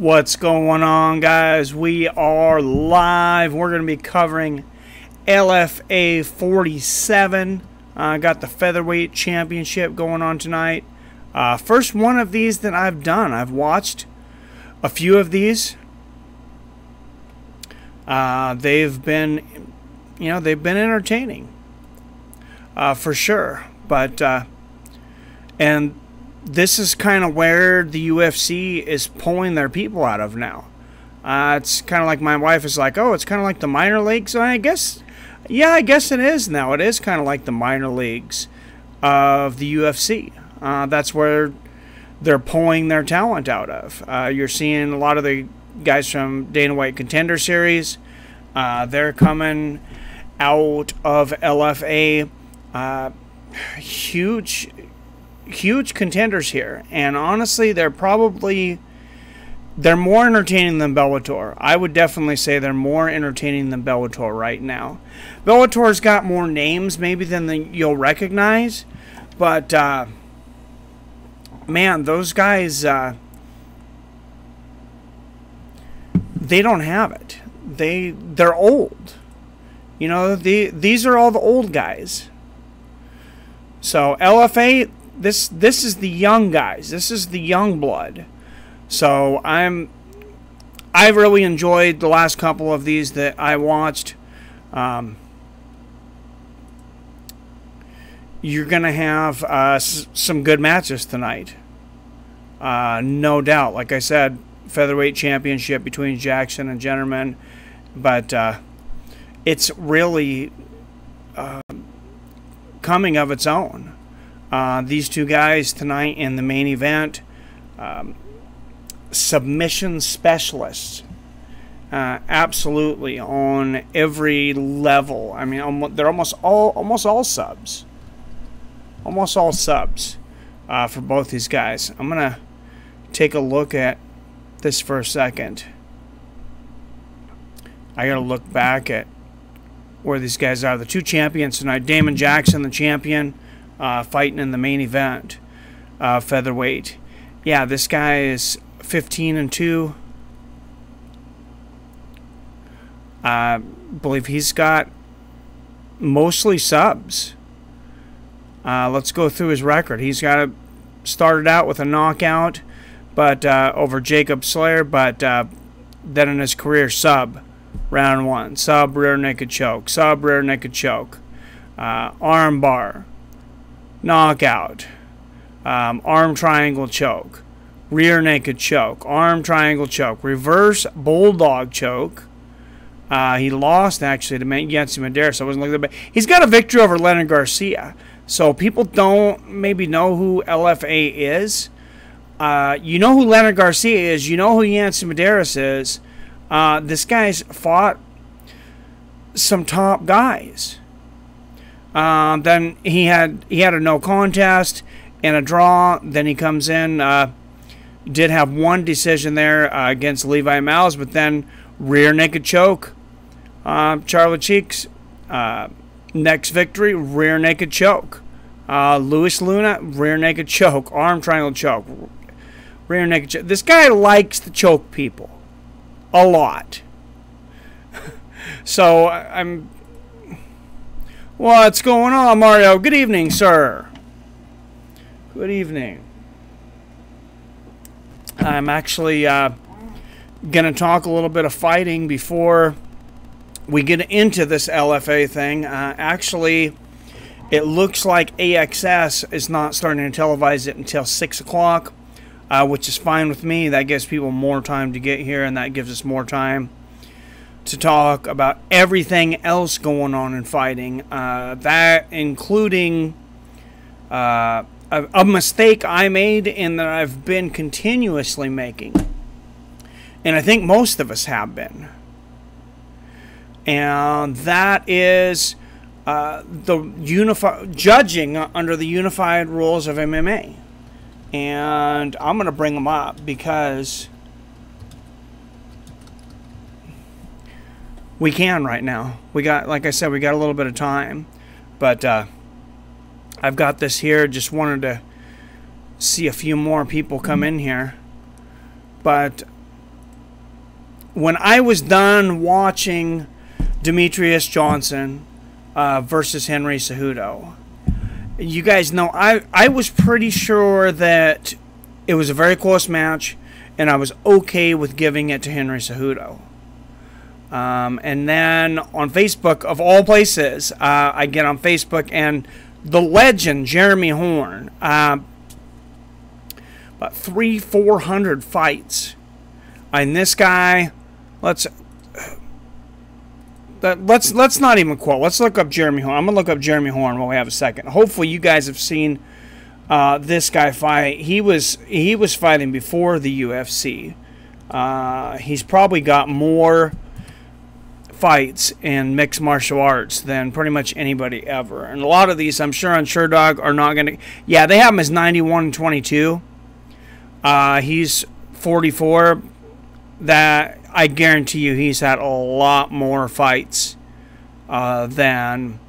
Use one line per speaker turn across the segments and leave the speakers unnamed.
What's going on, guys? We are live. We're going to be covering LFA 47. Got the Featherweight Championship going on tonight. First one of these that I've done. I've watched a few of these. They've been entertaining, for sure. But and this is kind of where the UFC is pulling their people out of now. It's kind of like my wife is like, oh, it's kind of like the minor leagues. I guess, yeah, I guess it is now. It is kind of like the minor leagues of the UFC. That's where they're pulling their talent out of. You're seeing a lot of the guys from Dana White Contender Series. They're coming out of LFA. Huge contenders here, and honestly, they're more entertaining than Bellator. I would definitely say they're more entertaining than Bellator right now. Bellator's got more names maybe than you'll recognize, but man, those guys, they don't have it. They're old. You know, these are all the old guys. So LFA, this is the young guys. This is the young blood. So I really enjoyed the last couple of these that I watched. You're gonna have some good matches tonight, no doubt. Like I said, Featherweight Championship between Jackson and Jennerman, but it's really coming of its own. These two guys tonight in the main event, submission specialists, absolutely on every level. I mean, they're almost all subs, for both these guys. I'm gonna take a look at this for a second. I gotta look back at where these guys are. The two champions tonight: Damon Jackson, the champion, fighting in the main event, featherweight. Yeah, this guy is 15-2. I believe he's got mostly subs. Let's go through his record. He's started out with a knockout, but over Jacob Slayer, but then in his career, sub round one, sub rear naked choke, sub rear naked choke, arm bar, knockout, arm triangle choke, rear naked choke, arm triangle choke, reverse bulldog choke. He lost actually to Yancy Medeiros, so I wasn't looking at that, but he's got a victory over Leonard Garcia. So people don't maybe know who LFA is. You know who Leonard Garcia is. You know who Yancy Medeiros is. This guy's fought some top guys. Then he had a no contest and a draw. Then he comes in, did have one decision there against Levi Miles, but then rear naked choke, Charlie Cheeks. Next victory, rear naked choke. Luis Luna, rear naked choke, arm triangle choke, rear naked choke. This guy likes to choke people a lot. So what's going on, Mario? Good evening, sir. Good evening. I'm actually gonna talk a little bit of fighting before we get into this LFA thing. Actually, it looks like AXS is not starting to televise it until 6 o'clock, which is fine with me. That gives people more time to get here, and that gives us more time to talk about everything else going on in fighting. That including a mistake I made and that I've been continuously making. And I think most of us have been. And that is the judging under the unified rules of MMA. And I'm going to bring them up because we can right now. We got, like I said, we got a little bit of time. But I've got this here. Just wanted to see a few more people come in here. But when I was done watching Demetrius Johnson versus Henry Cejudo, you guys know I was pretty sure that it was a very close match, and I was okay with giving it to Henry Cejudo. And then on Facebook, of all places, I get on Facebook, and the legend Jeremy Horn, about 400 fights, and this guy, let's not even quote. Let's look up Jeremy Horn. I'm gonna look up Jeremy Horn while we have a second. Hopefully, you guys have seen this guy fight. He was fighting before the UFC. He's probably got more fights in mixed martial arts than pretty much anybody ever. And a lot of these, I'm sure on SureDog, are not going to... Yeah, they have him as 91-22. He's 44. That, I guarantee you, he's had a lot more fights than,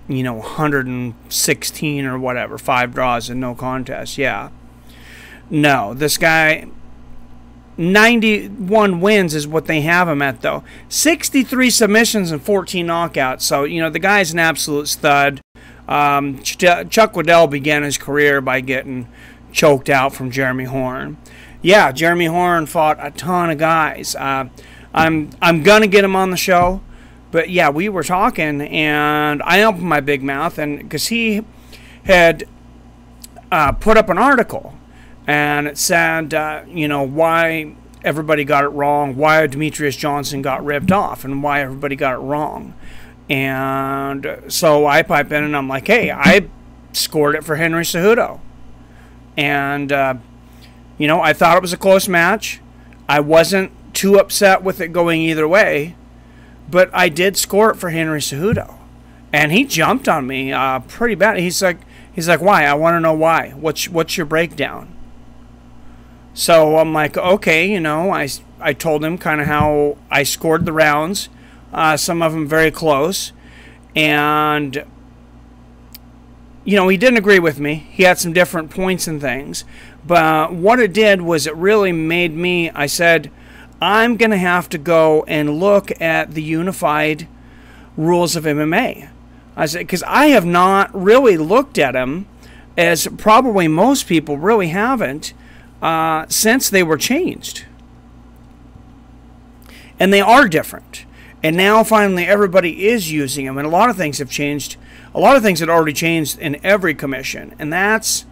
116 or whatever. 5 draws and no contest. Yeah. No, this guy... 91 wins is what they have him at, though. 63 submissions and 14 knockouts. So, the guy's an absolute stud. Chuck Waddell began his career by getting choked out from Jeremy Horn. Yeah, Jeremy Horn fought a ton of guys. I'm going to get him on the show. But, yeah, we were talking, and I opened my big mouth, and because he had put up an article. And it said, why everybody got it wrong, why Demetrius Johnson got ripped off, and why everybody got it wrong. And so I pipe in, and I'm like, hey, I scored it for Henry Cejudo. And, I thought it was a close match. I wasn't too upset with it going either way. But I did score it for Henry Cejudo. And he jumped on me pretty bad. He's like, why? I want to know why. What's your breakdown? So I'm like, okay, I told him kind of how I scored the rounds, some of them very close, and, he didn't agree with me. He had some different points and things, but what it did was it really made me, I said, I'm going to have to go and look at the unified rules of MMA. I said, because I have not really looked at them, as probably most people really haven't, since they were changed. And they are different. And now finally everybody is using them. And a lot of things have changed. A lot of things had already changed in every commission. And that's...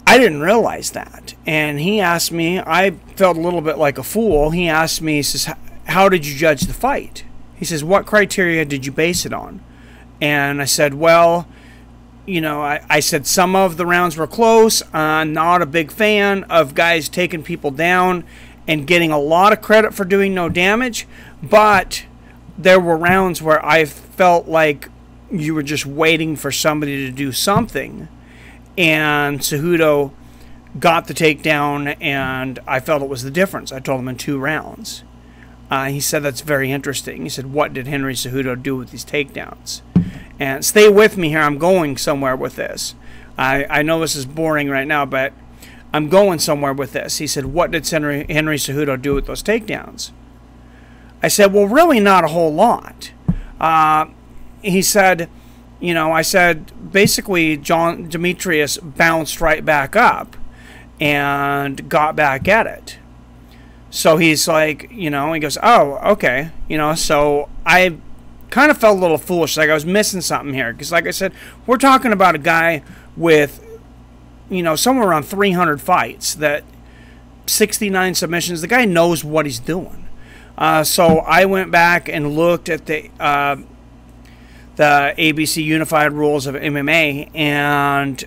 I didn't realize that. And he asked me, I felt a little bit like a fool. He asked me, he says, how did you judge the fight? He says, what criteria did you base it on? And I said, well... I said some of the rounds were close. Not a big fan of guys taking people down and getting a lot of credit for doing no damage. But there were rounds where I felt like you were just waiting for somebody to do something. And Cejudo got the takedown, and I felt it was the difference. I told him in 2 rounds. He said, that's very interesting. He said, what did Henry Cejudo do with these takedowns? And stay with me here. I'm going somewhere with this. I know this is boring right now, but I'm going somewhere with this. He said, what did Henry Cejudo do with those takedowns? I said, well, really not a whole lot. He said, I said, basically, Demetrius bounced right back up and got back at it. So he's like, he goes, oh, okay. So I kind of felt a little foolish, like I was missing something here. Because like I said, we're talking about a guy with, somewhere around 300 fights, that 69 submissions. The guy knows what he's doing. So I went back and looked at the ABC Unified Rules of MMA, and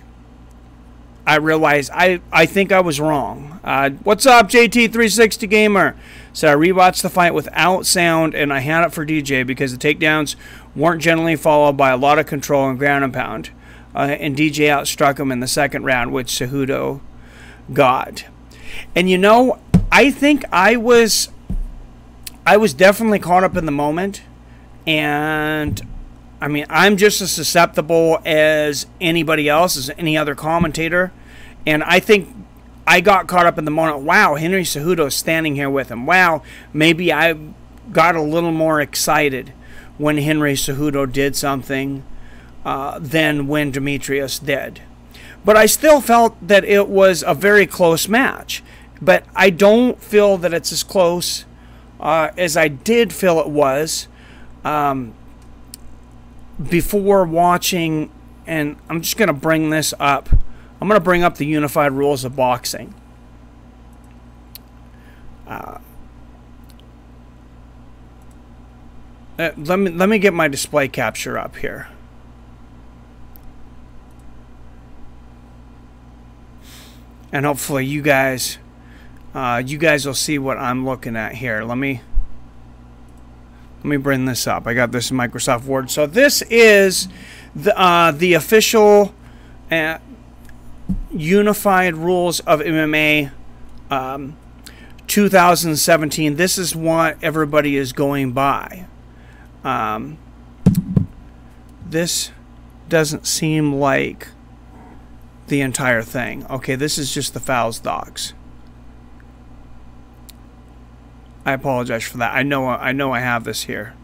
I realized I think I was wrong. What's up, JT360 Gamer? So I rewatched the fight without sound, and I had it for DJ because the takedowns weren't generally followed by a lot of control and ground and pound. And DJ outstruck him in the second round, which Cejudo got. And I think I was definitely caught up in the moment, and I mean, I'm just as susceptible as anybody else, as any other commentator, and I think I got caught up in the moment. Wow, Henry Cejudo's standing here with him. Wow, maybe I got a little more excited when Henry Cejudo did something than when Demetrius did. But I still felt that it was a very close match. But I don't feel that it's as close as I did feel it was before watching. And I'm just going to bring this up. I'm going to bring up the unified rules of boxing. Let me get my display capture up here. And hopefully you guys will see what I'm looking at here. Let me bring this up. I got this in Microsoft Word. So this is the official unified rules of MMA 2017. This is what everybody is going by. This doesn't seem like the entire thing. Okay, this is just the fouls docs. I apologize for that. I know I have this here.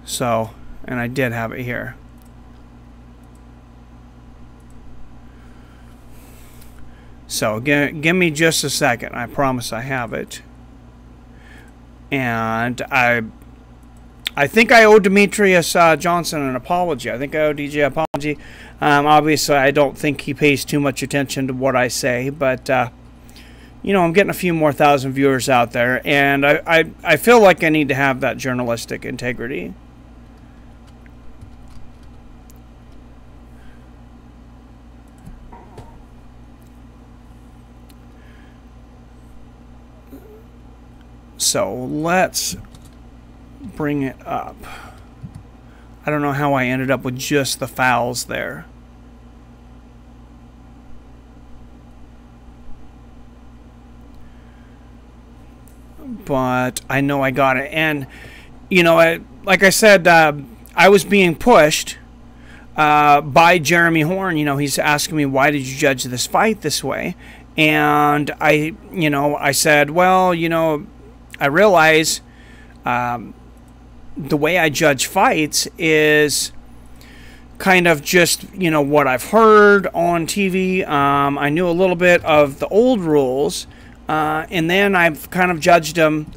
So, and I did have it here. So, give me just a second. I promise I have it. And I think I owe Demetrius Johnson an apology. I think I owe DJ an apology. Obviously, I don't think he pays too much attention to what I say, but you know, I'm getting a few more thousand viewers out there, and I feel like I need to have that journalistic integrity. So let's bring it up. I don't know how I ended up with just the fouls there. But I know I got it. And, you know, like I said, I was being pushed by Jeremy Horn. You know, he's asking me, why did you judge this fight this way? And I said, well, you know, I realize the way I judge fights is kind of just, you know, what I've heard on TV. I knew a little bit of the old rules, and then I've kind of judged them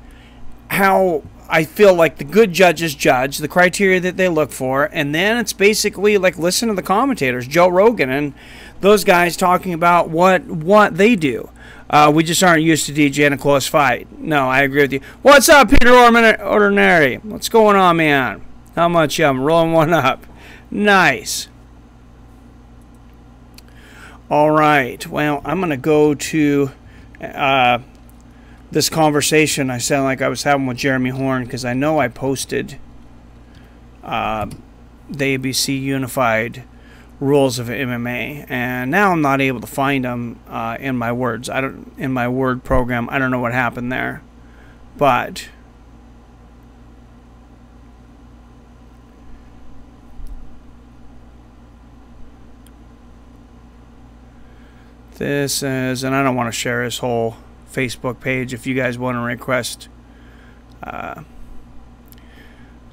how I feel like the good judges judge, the criteria that they look for, and then it's basically like listen to the commentators, Joe Rogan and those guys talking about what they do. We just aren't used to DJing a close fight. No, I agree with you. What's up, Peter Ordinary? What's going on, man? How much? I'm rolling one up. Nice. All right. Well, I'm going to go to this conversation I sound like I was having with Jeremy Horn, because I know I posted the ABC Unified Rules of MMA, and now I'm not able to find them in my words. In my Word program. I don't know what happened there, but this is, and I don't want to share his whole Facebook page. If you guys want to request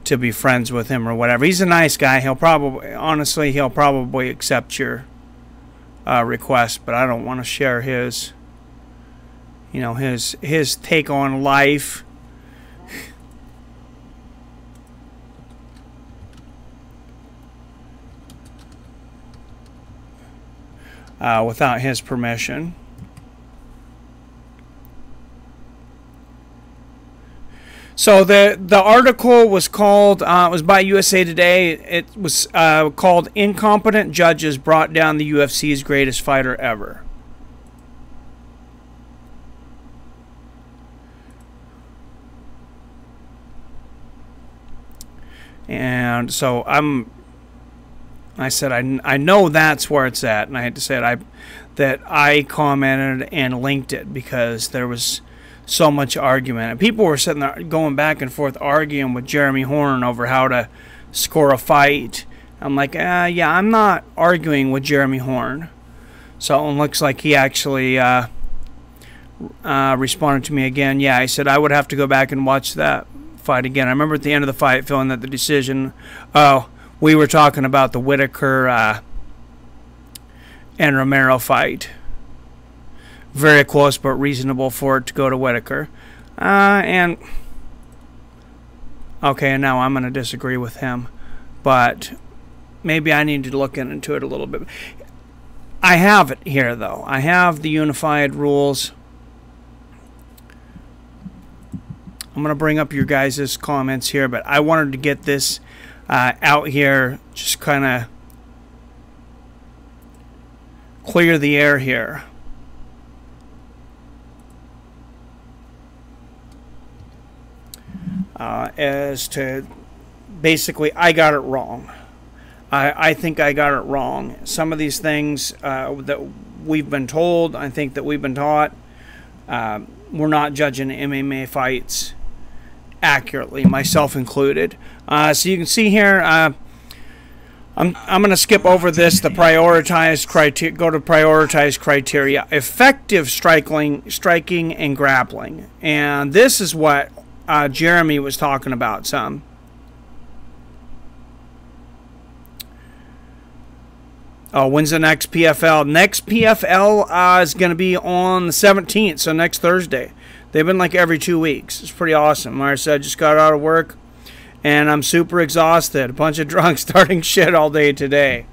to be friends with him or whatever, he's a nice guy. He'll probably accept your request, but I don't want to share his, you know, his take on life. Without his permission. So the article was called, it was by USA Today. It was called "Incompetent Judges Brought Down the UFC's Greatest Fighter Ever." And so I said, I know that's where it's at, and I had to say that I commented and linked it because there was so much argument, and people were sitting there going back and forth arguing with Jeremy Horn over how to score a fight. I'm like, yeah, I'm not arguing with Jeremy Horn. So it looks like he actually responded to me again. Yeah, I said I would have to go back and watch that fight again. I remember at the end of the fight feeling that the decision... Oh, we were talking about the Whitaker and Romero fight. Very close, but reasonable for it to go to Whitaker. And... Okay, now I'm going to disagree with him. But maybe I need to look into it a little bit. I have it here, though. I have the unified rules. I'm going to bring up your guys' comments here, but I wanted to get this out here, just kind of clear the air here. As to basically, I got it wrong. I think I got it wrong. Some of these things that we've been told, I think that we've been taught, we're not judging MMA fights accurately, myself included. So you can see here, I'm going to skip over this. The prioritized criteria. Go to prioritized criteria. Effective striking and grappling, and this is what Jeremy was talking about some. Oh, when's the next PFL? Next PFL is going to be on the 17th, so next Thursday. They've been like every 2 weeks. It's pretty awesome. Like I said, just got out of work, and I'm super exhausted. A bunch of drunk starting shit all day today.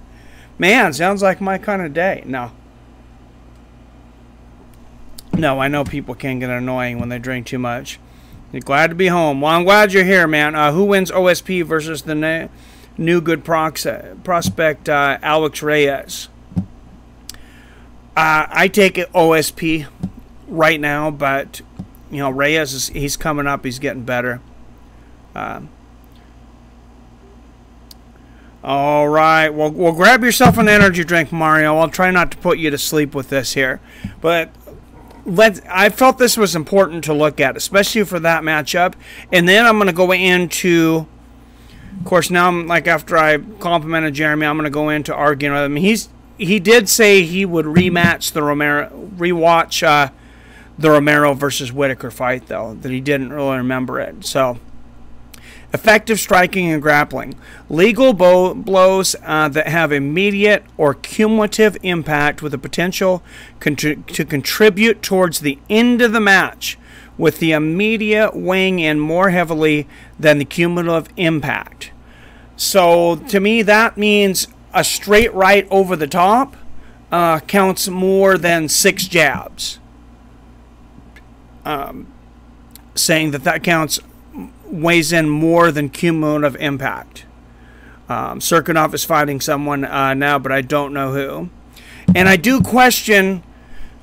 Man, sounds like my kind of day. No. No, I know people can get annoying when they drink too much. You're glad to be home. Well, I'm glad you're here, man. Who wins OSP versus the new good prospect Alex Reyes? I take it OSP right now, but you know, Reyes he's coming up. He's getting better. All right. Well, grab yourself an energy drink, Mario. I'll try not to put you to sleep with this here, but I felt this was important to look at, especially for that matchup. And then I'm going to go into, of course, now I'm like, after I complimented Jeremy, I'm going to go into arguing with him. He did say he would rewatch the Romero versus Whitaker fight, though, that he didn't really remember it. So, effective striking and grappling. Legal blows that have immediate or cumulative impact with the potential to contribute towards the end of the match, with the immediate weighing in more heavily than the cumulative impact. So, to me, that means a straight right over the top counts more than 6 jabs. Saying that counts, weighs in more than cumulative impact. Serkinov is fighting someone now, but I don't know who. And I do question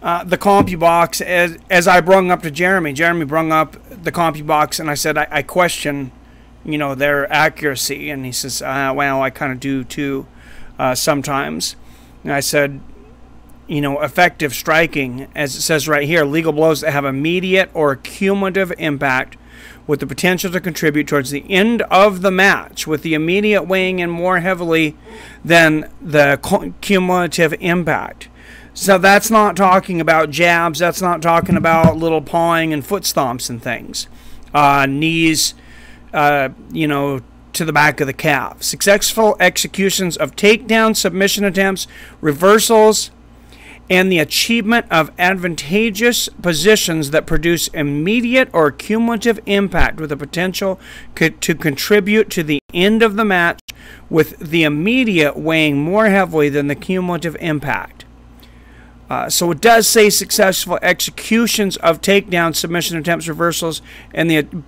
the CompuBox, as I brung up to Jeremy. Jeremy brung up the CompuBox, and I said I question, you know, their accuracy. And he says, well, I kind of do too sometimes. And I said, you know, effective striking, as it says right here, legal blows that have immediate or cumulative impact with the potential to contribute towards the end of the match, with the immediate weighing in more heavily than the cumulative impact. So that's not talking about jabs. That's not talking about little pawing and foot stomps and things. Knees, you know, to the back of the calf. Successful executions of takedown, submission attempts, reversals, and the achievement of advantageous positions that produce immediate or cumulative impact with the potential to contribute to the end of the match, with the immediate weighing more heavily than the cumulative impact. So it does say successful executions of takedown, submission attempts, reversals,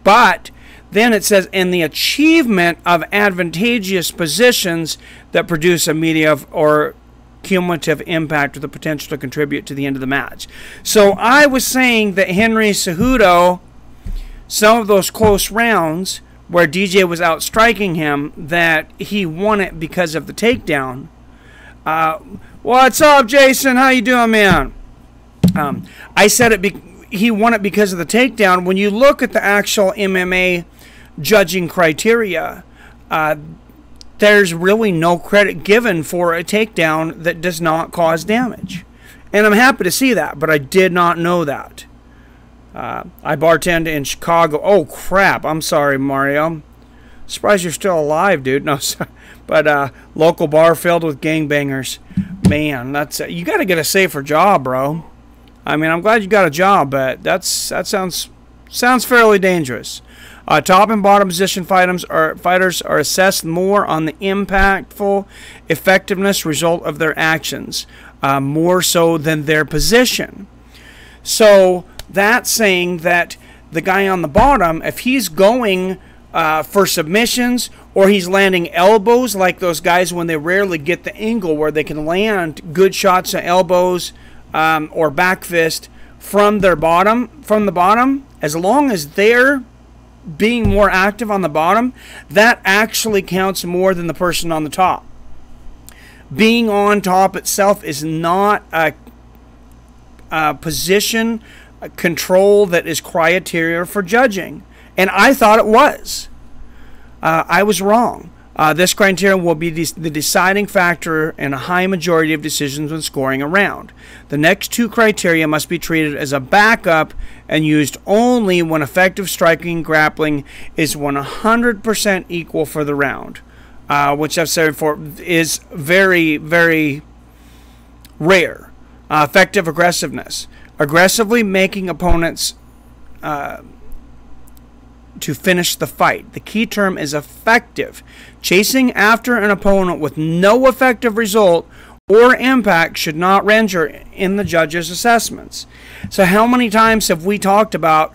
but then it says, in the achievement of advantageous positions that produce immediate or cumulative impact with the potential to contribute to the end of the match. So I was saying that Henry Cejudo, some of those close rounds where DJ was outstriking him, that he won it because of the takedown. What's up, Jason? How you doing, man? I said he won it because of the takedown. When you look at the actual MMA judging criteria, there's really no credit given for a takedown that does not cause damage. And I'm happy to see that, but I did not know that. I bartend in Chicago. Oh, crap. I'm sorry, Mario. Surprised you're still alive, dude. No, sorry. But local bar filled with gangbangers. Man, that's you got to get a safer job, bro. I mean, I'm glad you got a job, but that sounds fairly dangerous. Top and bottom position fighters are assessed more on the impactful effectiveness result of their actions, more so than their position. So that's saying that the guy on the bottom, if he's going for submissions or he's landing elbows like those guys when they rarely get the angle where they can land good shots of elbows or back fist from the bottom, as long as they're being more active on the bottom, that actually counts more than the person on the top. Being on top itself is not a position control that is criteria for judging. And I thought it was. I was wrong. This criterion will be the deciding factor in a high majority of decisions when scoring a round. The next two criteria must be treated as a backup and used only when effective striking grappling is 100% equal for the round, which I've said before is very, very rare. Effective aggressiveness. Aggressively making opponents to finish the fight. The key term is effective. Chasing after an opponent with no effective result or impact should not render in the judge's assessments. So how many times have we talked about,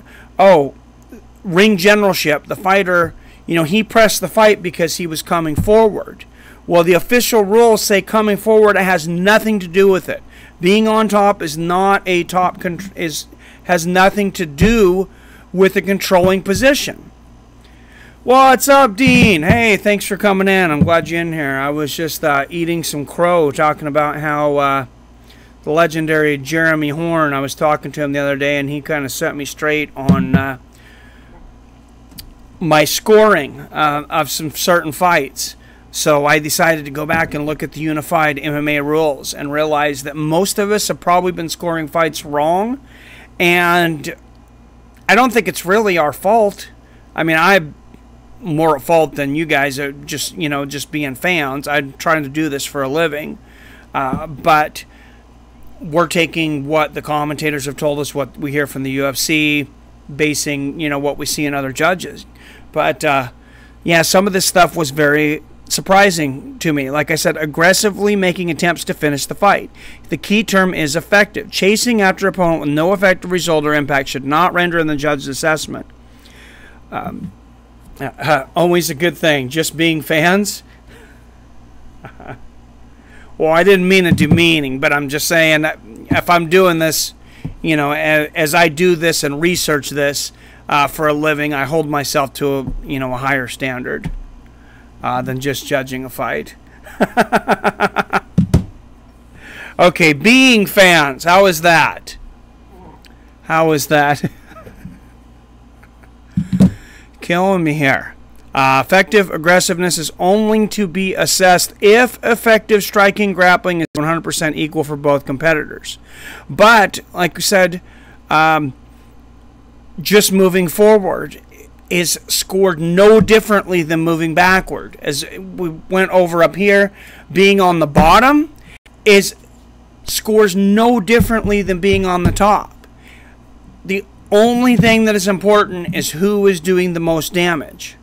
ring generalship, the fighter, he pressed the fight because he was coming forward. Well, the official rules say coming forward has nothing to do with it. Being on top is not a has nothing to do with a controlling position. What's up, Dean? Hey, thanks for coming in. I'm glad you're in here. I was just eating some crow, talking about how the legendary Jeremy Horn, I was talking to him the other day, and he kind of set me straight on my scoring of some certain fights. So I decided to go back and look at the unified MMA rules and realize that most of us have probably been scoring fights wrong, and I don't think it's really our fault. I mean, I'm more at fault than you guys are just being fans. I'm trying to do this for a living. But we're taking what the commentators have told us, what we hear from the UFC, basing, what we see in other judges. But, yeah, some of this stuff was very surprising to me. Like I said, aggressively making attempts to finish the fight. The key term is effective. Chasing after an opponent with no effective result or impact should not render in the judge's assessment. Always a good thing. Just being fans. Well, I didn't mean it demeaning, but I'm just saying that if I'm doing this, as I do this and research this for a living, I hold myself to a higher standard than just judging a fight. Okay, being fans. How is that? How is that? Killing me here. Effective aggressiveness is only to be assessed if effective striking grappling is 100% equal for both competitors. But, like we said, just moving forward is scored no differently than moving backward. As we went over up here, being on the bottom scores no differently than being on the top. The only thing that is important is who is doing the most damage.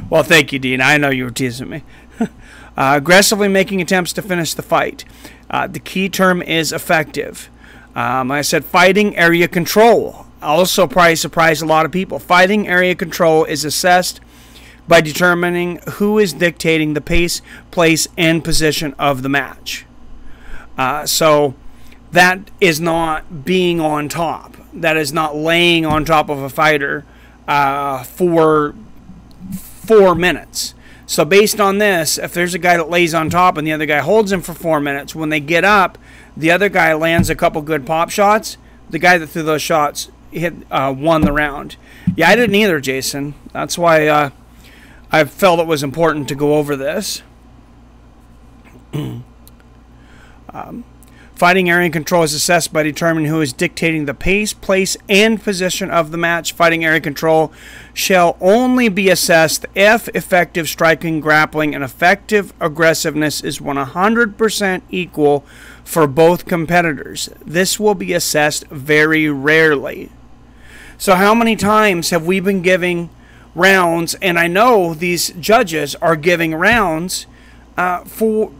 Well, thank you, Dean. I know you were teasing me. Aggressively making attempts to finish the fight. The key term is effective. I said fighting area control. Also probably surprised a lot of people. Fighting area control is assessed by determining who is dictating the pace, place, and position of the match. So that is not being on top. That is not laying on top of a fighter for 4 minutes. So based on this, if there's a guy that lays on top and the other guy holds him for 4 minutes, when they get up, the other guy lands a couple good pop shots. The guy that threw those shots won the round. Yeah, I didn't either, Jason. That's why I felt it was important to go over this. Fighting area control is assessed by determining who is dictating the pace, place, and position of the match. Fighting area control shall only be assessed if effective striking, grappling, and effective aggressiveness is 100% equal for both competitors. This will be assessed very rarely. So how many times have we been giving rounds, and I know these judges are giving rounds for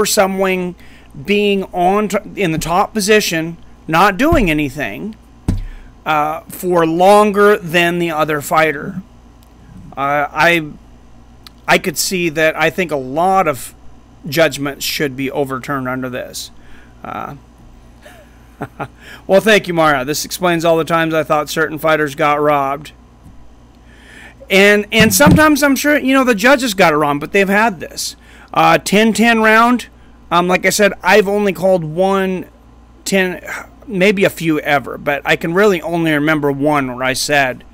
someone being in the top position, not doing anything, for longer than the other fighter. I could see that. I think a lot of judgments should be overturned under this. Well, thank you, Mara. This explains all the times I thought certain fighters got robbed. And sometimes I'm sure, the judges got it wrong, but they've had this. 10-10 round. Like I said, I've only called 10, maybe a few ever, but I can really only remember one where I said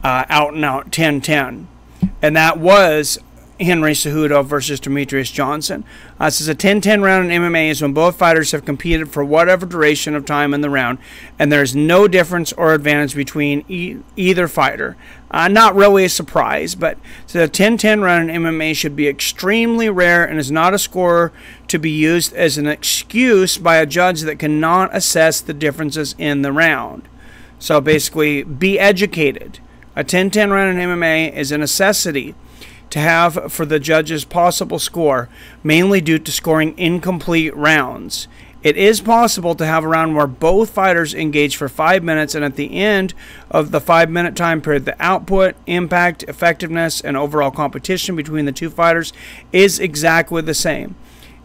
out and out 10-10. And that was Henry Cejudo versus Demetrius Johnson. This is a 10-10 round in MMA is when both fighters have competed for whatever duration of time in the round, and there's no difference or advantage between either fighter. Not really a surprise, but so a 10-10 round in MMA should be extremely rare and is not a score to be used as an excuse by a judge that cannot assess the differences in the round. So basically, be educated. A 10-10 round in MMA is a necessity to have for the judge's possible score, mainly due to scoring incomplete rounds. It is possible to have a round where both fighters engage for 5 minutes, and at the end of the 5-minute time period, the output, impact, effectiveness, and overall competition between the two fighters is exactly the same.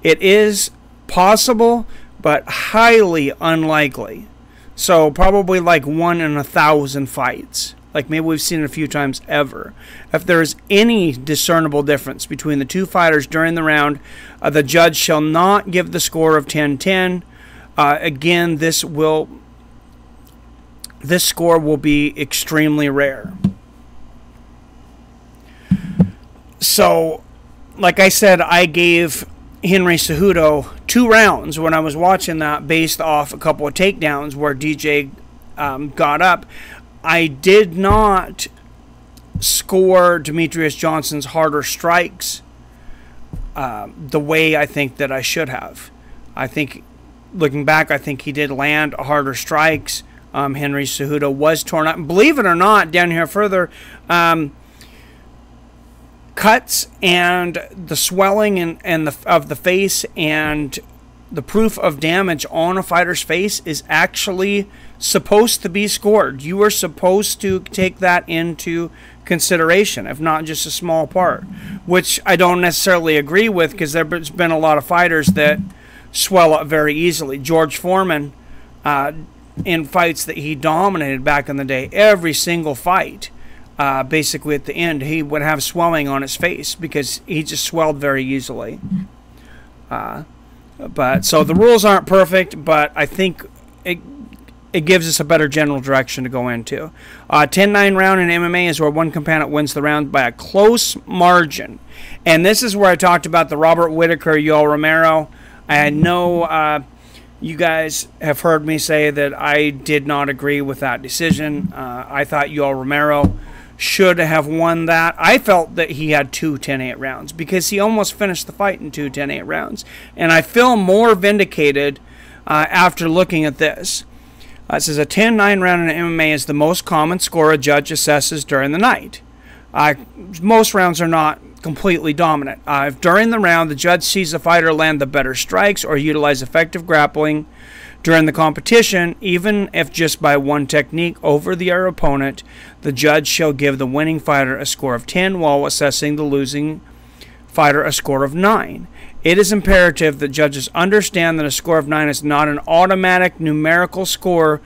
It is possible, but highly unlikely. So probably like 1 in 1,000 fights. Like maybe we've seen it a few times ever. If there is any discernible difference between the two fighters during the round, the judge shall not give the score of 10-10. Again, this score will be extremely rare. So, like I said, I gave Henry Cejudo 2 rounds when I was watching that based off a couple of takedowns where DJ got up. I did not score Demetrius Johnson's harder strikes the way I think that I should have. I think, looking back, I think he did land harder strikes. Henry Cejudo was torn up. And believe it or not, down here further, cuts and the swelling of the face and the proof of damage on a fighter's face is actually supposed to be scored. You are supposed to take that into consideration, if not just a small part, which I don't necessarily agree with, because there's been a lot of fighters that swell up very easily. George Foreman, in fights that he dominated back in the day, every single fight, basically at the end, he would have swelling on his face because he just swelled very easily. But so the rules aren't perfect, but I think it gives us a better general direction to go into. 10-9 round in MMA is where one combatant wins the round by a close margin. And this is where I talked about the Robert Whittaker, Yoel Romero. I know you guys have heard me say that I did not agree with that decision. I thought Yoel Romero should have won that. I felt that he had 2 10-8 rounds because he almost finished the fight in 2 10-8 rounds. And I feel more vindicated after looking at this. It says a 10-9 round in MMA is the most common score a judge assesses during the night. Most rounds are not completely dominant. If during the round the judge sees the fighter land the better strikes or utilize effective grappling during the competition, even if just by one technique over the other opponent, the judge shall give the winning fighter a score of 10 while assessing the losing fighter a score of 9. It is imperative that judges understand that a score of 9 is not an automatic numerical score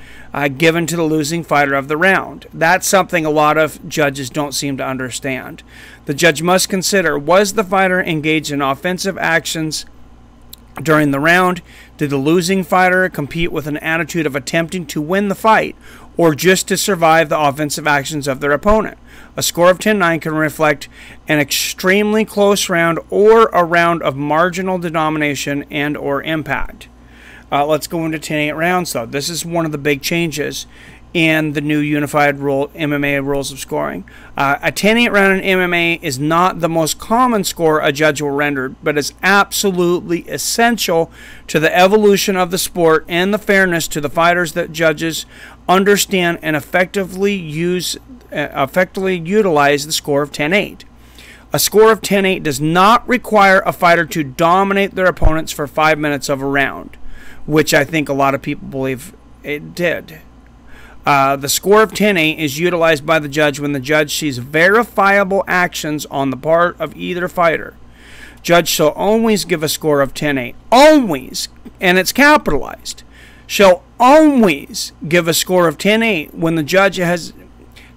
given to the losing fighter of the round. That's something a lot of judges don't seem to understand. The judge must consider, was the fighter engaged in offensive actions during the round? Did the losing fighter compete with an attitude of attempting to win the fight or just to survive the offensive actions of their opponent? A score of 10-9 can reflect an extremely close round or a round of marginal denomination and or impact. Let's go into 10-8 rounds, though. This is one of the big changes in the new unified MMA rules of scoring. A 10-8 round in MMA is not the most common score a judge will render, but is absolutely essential to the evolution of the sport and the fairness to the fighters that judges understand and effectively utilize the score of 10-8. A score of 10-8 does not require a fighter to dominate their opponents for 5 minutes of a round, which I think a lot of people believe it did. The score of 10-8 is utilized by the judge when the judge sees verifiable actions on the part of either fighter. Judge shall always give a score of 10-8. Always, and it's capitalized, shall always give a score of 10-8 when the judge has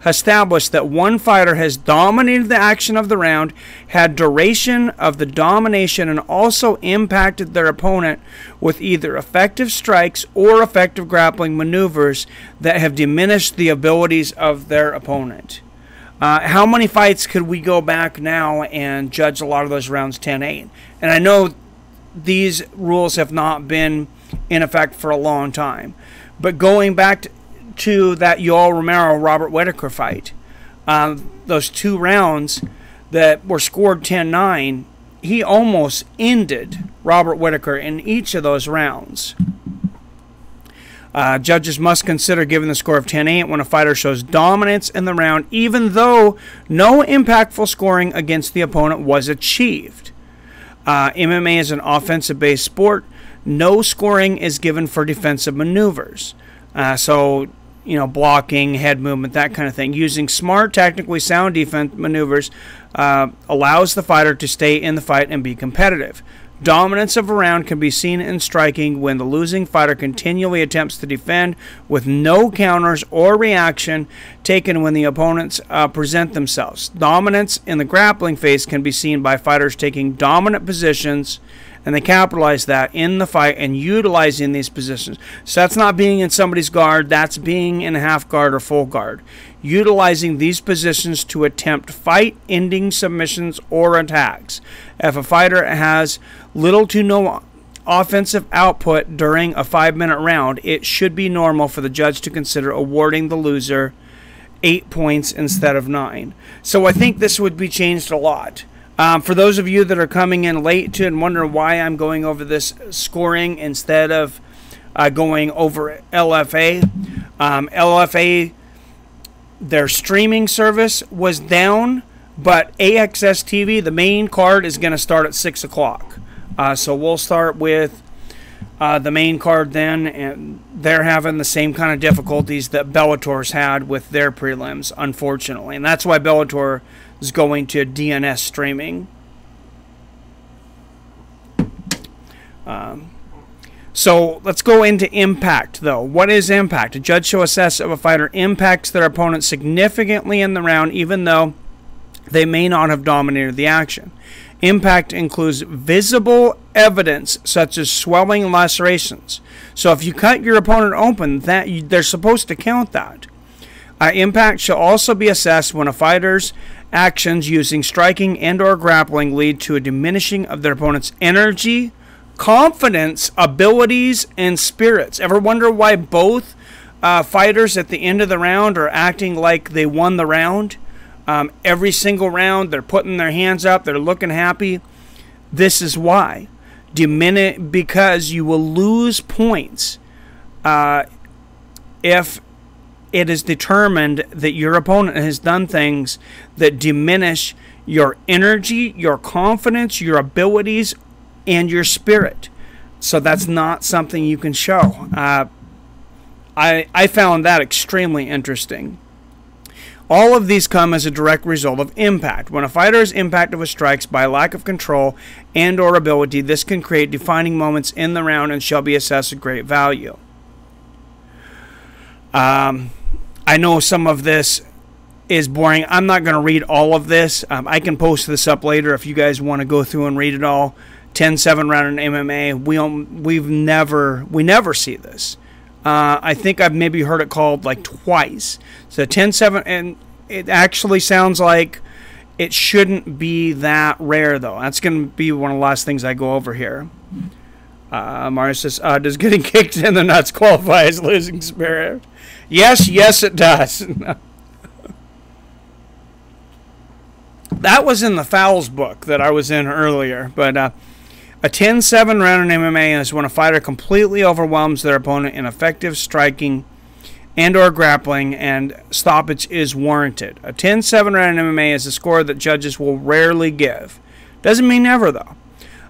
established that one fighter has dominated the action of the round, had duration of the domination, and also impacted their opponent with either effective strikes or effective grappling maneuvers that have diminished the abilities of their opponent. How many fights could we go back now and judge a lot of those rounds 10-8? And I know these rules have not been in effect for a long time, but going back to that Yoel Romero-Robert Whittaker fight, those 2 rounds that were scored 10-9, he almost ended Robert Whittaker in each of those rounds. Judges must consider giving the score of 10-8 when a fighter shows dominance in the round, even though no impactful scoring against the opponent was achieved. MMA is an offensive-based sport. No scoring is given for defensive maneuvers. So, blocking, head movement, that kind of thing. Using smart, technically sound defense maneuvers allows the fighter to stay in the fight and be competitive. Dominance of a round can be seen in striking when the losing fighter continually attempts to defend with no counters or reaction taken when the opponents present themselves. Dominance in the grappling phase can be seen by fighters taking dominant positions, and they capitalize that in the fight and utilizing these positions. So that's not being in somebody's guard, that's being in a half guard or full guard. Utilizing these positions to attempt fight-ending submissions or attacks. If a fighter has little to no offensive output during a 5-minute round, it should be normal for the judge to consider awarding the loser 8 points instead of 9. So I think this would be changed a lot. For those of you that are coming in late to and wonder why I'm going over this scoring instead of going over LFA, LFA, their streaming service was down, but AXS TV, the main card, is going to start at 6 o'clock. So we'll start with the main card then, and they're having the same kind of difficulties that Bellator's had with their prelims, unfortunately. And that's why Bellator is going to DNS streaming. So let's go into impact, though. What is impact? A judge shall assess if a fighter impacts their opponent significantly in the round, even though they may not have dominated the action. Impact includes visible evidence such as swelling and lacerations. So if you cut your opponent open, they're supposed to count that. Impact shall also be assessed when a fighter's actions using striking and or grappling lead to a diminishing of their opponent's energy, confidence, abilities, and spirits. Ever wonder why both fighters at the end of the round are acting like they won the round? Every single round, they're putting their hands up, they're looking happy. This is why. Because you will lose points if it is determined that your opponent has done things that diminish your energy, your confidence, your abilities, and your spirit. So that's not something you can show. I found that extremely interesting. All of these come as a direct result of impact. When a fighter is impacted with strikes by lack of control and or ability, this can create defining moments in the round and shall be assessed at great value. I know some of this is boring. I'm not going to read all of this. I can post this up later if you guys want to go through and read it all. 10-7 round in MMA. We never see this. I think I've maybe heard it called like twice. So 10-7, and it actually sounds like it shouldn't be that rare, though. That's going to be one of the last things I go over here. Mario says, does getting kicked in the nuts qualify as losing spirit? Yes, yes, it does. That was in the fouls book that I was in earlier. But a 10-7 round in MMA is when a fighter completely overwhelms their opponent in effective striking and or grappling, and stoppage is warranted. A 10-7 round in MMA is a score that judges will rarely give. Doesn't mean never, though.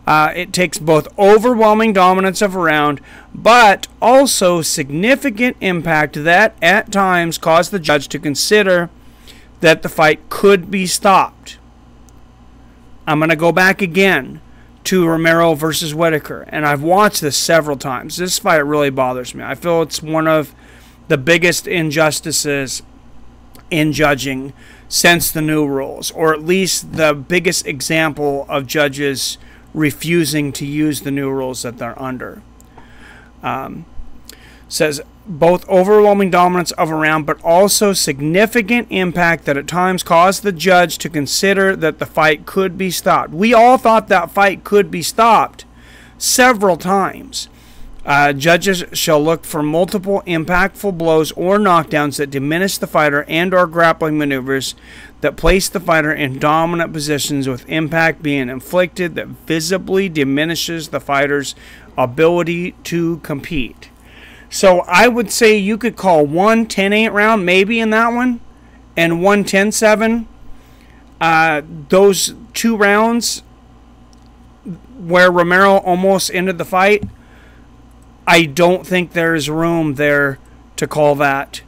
It takes both overwhelming dominance of a round, but also significant impact that at times cause the judge to consider that the fight could be stopped. I'm going to go back again to Romero versus Whitaker, and I've watched this several times. This fight really bothers me. I feel it's one of the biggest injustices in judging since the new rules, or at least the biggest example of judges refusing to use the new rules that they're under. Says both overwhelming dominance of a round, but also significant impact that at times caused the judge to consider that the fight could be stopped. We all thought that fight could be stopped several times. Judges shall look for multiple impactful blows or knockdowns that diminish the fighter and or grappling maneuvers that place the fighter in dominant positions, with impact being inflicted that visibly diminishes the fighter's ability to compete. So I would say you could call one 10-8 round maybe in that one, and one 10-7. Those 2 rounds where Romero almost ended the fight, I don't think there's room there to call that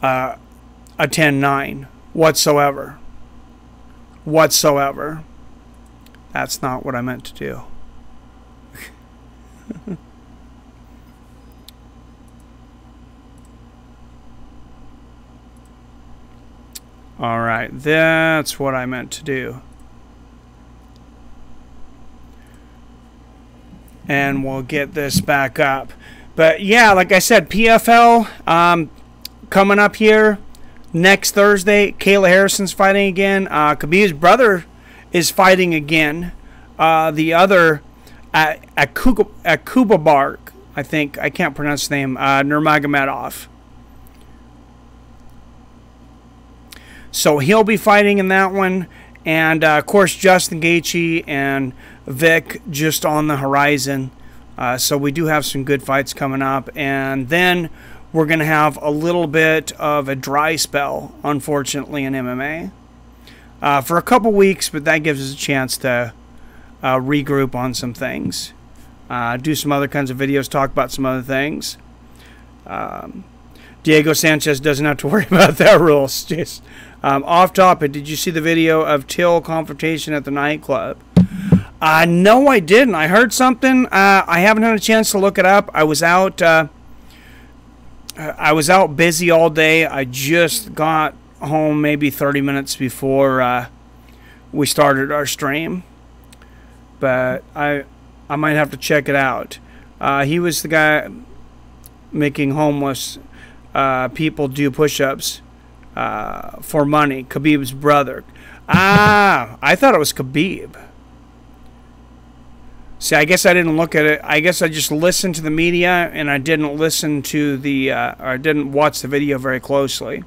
a 10-9 whatsoever. Whatsoever. That's not what I meant to do. All right, that's what I meant to do. And we'll get this back up. But yeah, like I said, PFL coming up here next Thursday. Kayla Harrison's fighting again. Khabib's brother is fighting again. The other, Akubabark, I think, I can't pronounce his name, Nurmagomedov. So he'll be fighting in that one. And, of course, Justin Gaethje and Vic just on the horizon. So we do have some good fights coming up. And then we're going to have a little bit of a dry spell, unfortunately, in MMA. For a couple weeks, but that gives us a chance to regroup on some things. Do some other kinds of videos, talk about some other things. Diego Sanchez doesn't have to worry about that rule. Just off topic, did you see the video of Till confrontation at the nightclub? No, I didn't. I heard something. I haven't had a chance to look it up. I was out busy all day. I just got home maybe 30 minutes before we started our stream. But I might have to check it out. He was the guy making homeless people do push-ups for money. Khabib's brother. I thought it was Khabib. See, I guess I didn't look at it. I guess I just listened to the media, and I didn't listen to the, or I didn't watch the video very closely.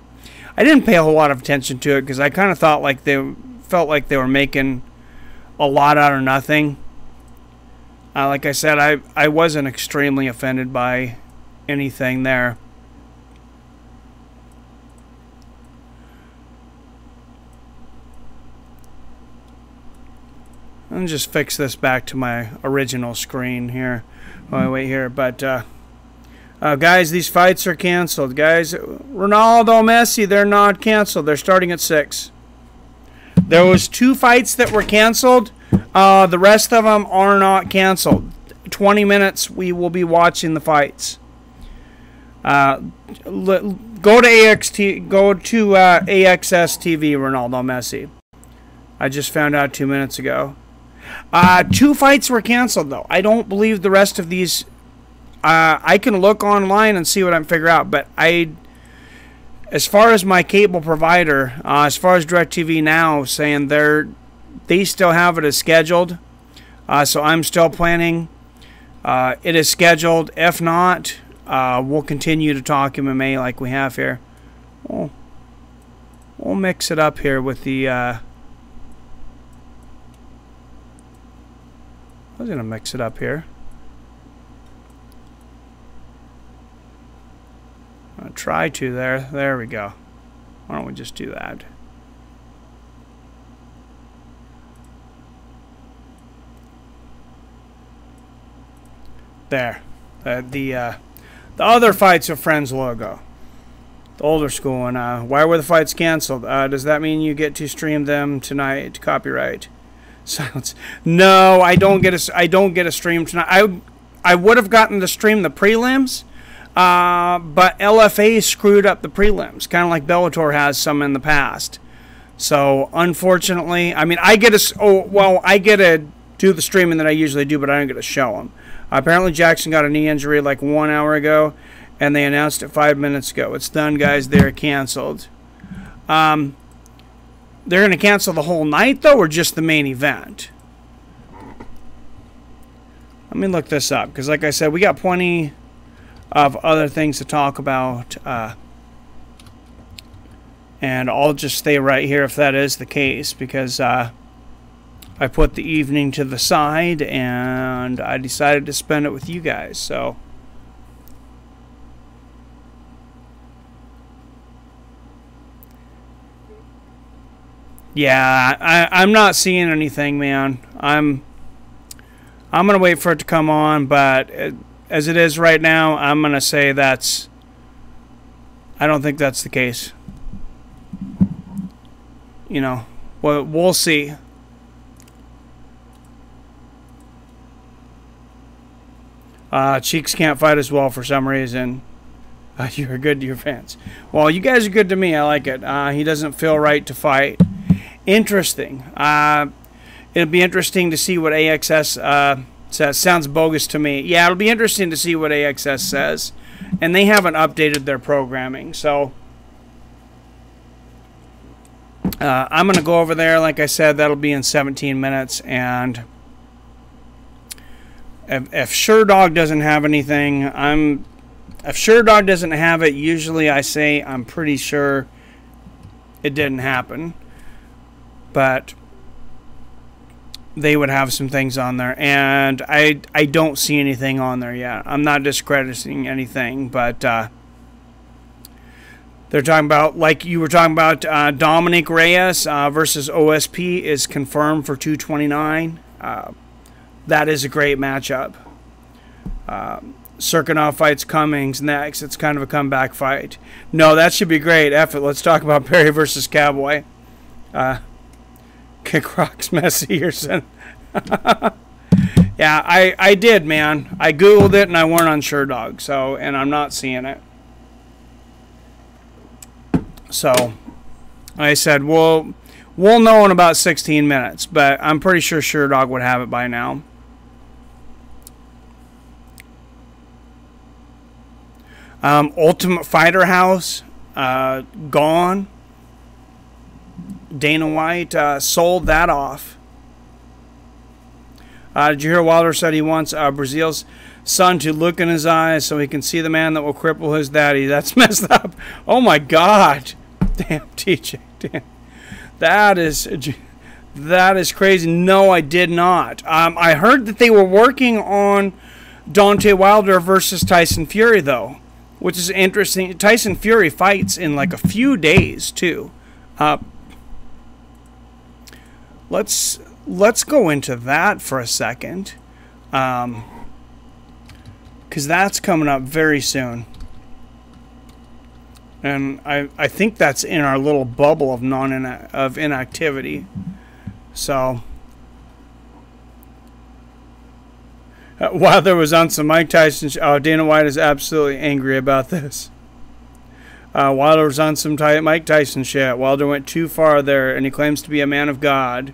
I didn't pay a whole lot of attention to it because I kind of thought like they felt like they were making a lot out of nothing. Like I said, I wasn't extremely offended by anything there. Let me just fix this back to my original screen here. Oh, wait here. But, guys, these fights are canceled. Guys, Ronaldo, Messi, they're not canceled. They're starting at 6. There was 2 fights that were canceled. The rest of them are not canceled. 20 minutes, we will be watching the fights. Go to AXS TV, Ronaldo, Messi. I just found out 2 minutes ago. 2 fights were canceled, though. I don't believe the rest of these. I can look online and see what I can figure out, but as far as my cable provider, as far as DirecTV Now saying they still have it as scheduled. So I'm still planning. It is scheduled. If not, we'll continue to talk MMA like we have here. We'll mix it up here with the... I was going to mix it up here. I'll try to there. There we go. Why don't we just do that? There. The other Fights with Friends logo. The older school. And why were the fights canceled? Does that mean you get to stream them tonight? Copyright. Silence. No, I don't get a stream tonight. I would have gotten to stream the prelims, but LFA screwed up the prelims, kind of like Bellator has some in the past. So unfortunately, I mean, I get to do the streaming that I usually do, but I don't get to show them. Apparently, Jackson got a knee injury like 1 hour ago, and they announced it 5 minutes ago. It's done, guys. They're canceled. They're going to cancel the whole night, though, or just the main event? Let me look this up, because like I said, we got plenty of other things to talk about. And I'll just stay right here if that is the case, because I put the evening to the side, and I decided to spend it with you guys, so... Yeah, I'm not seeing anything, man. I'm gonna wait for it to come on, but as it is right now, I'm gonna say that's... I don't think that's the case. You know, we'll see. Cheeks can't fight as well for some reason. You're good to your fans. Well, you guys are good to me. I like it. He doesn't feel right to fight. Interesting. It'll be interesting to see what AXS says. Sounds bogus to me. Yeah, it'll be interesting to see what AXS says. And they haven't updated their programming. So I'm going to go over there. Like I said, that'll be in 17 minutes. And if SureDog doesn't have anything, if SureDog doesn't have it, usually I say I'm pretty sure it didn't happen. But they would have some things on there, and I don't see anything on there yet. I'm not discrediting anything, but they're talking about, like you were talking about, Dominic Reyes versus OSP is confirmed for 229. That is a great matchup. Serkinov fights Cummings next. It's kind of a comeback fight. No, that should be great. Let's talk about Perry versus Cowboy. Kick rocks Messi or something. Yeah, I did, man. I googled it and I weren't on SureDog, so, and I'm not seeing it. So I said, we'll know in about 16 minutes, but I'm pretty sure SureDog would have it by now. Ultimate Fighter House, gone. Dana White sold that off. Did you hear Wilder said he wants Brazil's son to look in his eyes so he can see the man that will cripple his daddy? That's messed up. Oh my God. Damn, TJ. Damn. That is crazy. No, I did not. I heard that they were working on Deontay Wilder versus Tyson Fury, though, which is interesting. Tyson Fury fights in like a few days, too. Let's go into that for a second, because that's coming up very soon, and I think that's in our little bubble of inactivity. So Wilder was on some Mike Tyson. Dana White is absolutely angry about this. Wilder was on some Mike Tyson shit. Wilder went too far there, and he claims to be a man of God.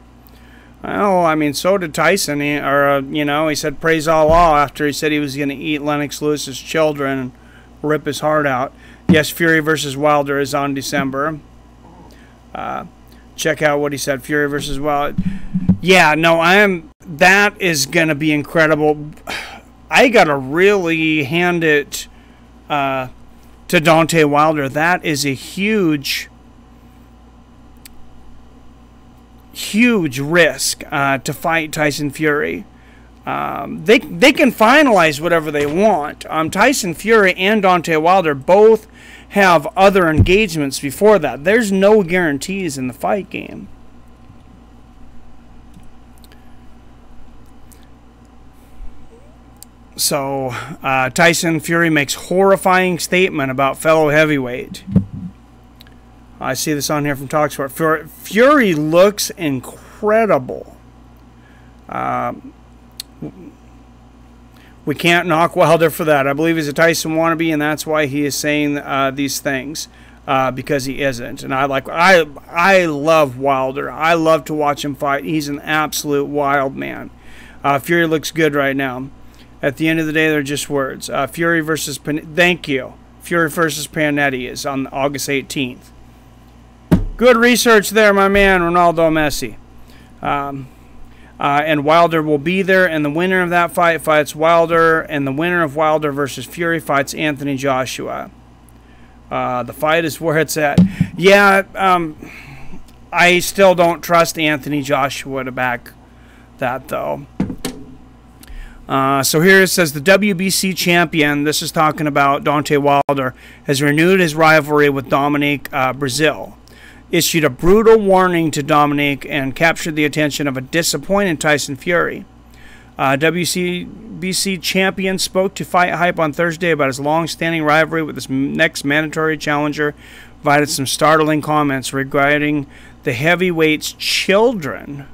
Well, I mean, so did Tyson. He said praise Allah after he said he was going to eat Lennox Lewis's children and rip his heart out. Yes, Fury versus Wilder is on December. Check out what he said. Fury versus Wilder. Yeah, no, that is going to be incredible. I got to really hand it to Deontay Wilder. That is a huge risk to fight Tyson Fury. They can finalize whatever they want. Tyson Fury and Deontay Wilder both have other engagements before that. There's no guarantees in the fight game. So, Tyson Fury makes horrifying statement about fellow heavyweight. I see this on here from TalkSport. Fury looks incredible. We can't knock Wilder for that. I believe he's a Tyson wannabe, and that's why he is saying these things, because he isn't. And I love Wilder. I love to watch him fight. He's an absolute wild man. Fury looks good right now. At the end of the day, they're just words. Fury versus thank you. Fury versus Panetti is on August 18th. Good research there, my man, Ronaldo Messi. And Wilder will be there, and the winner of that fight fights Wilder, and the winner of Wilder versus Fury fights Anthony Joshua. The fight is where it's at. Yeah, I still don't trust Anthony Joshua to back that, though. So here it says the WBC champion, this is talking about Deontay Wilder, has renewed his rivalry with Dominic Brazil. Issued a brutal warning to Dominic and captured the attention of a disappointed Tyson Fury. WBC champion spoke to Fight Hype on Thursday about his long-standing rivalry with his next mandatory challenger, provided some startling comments regarding the heavyweight's children.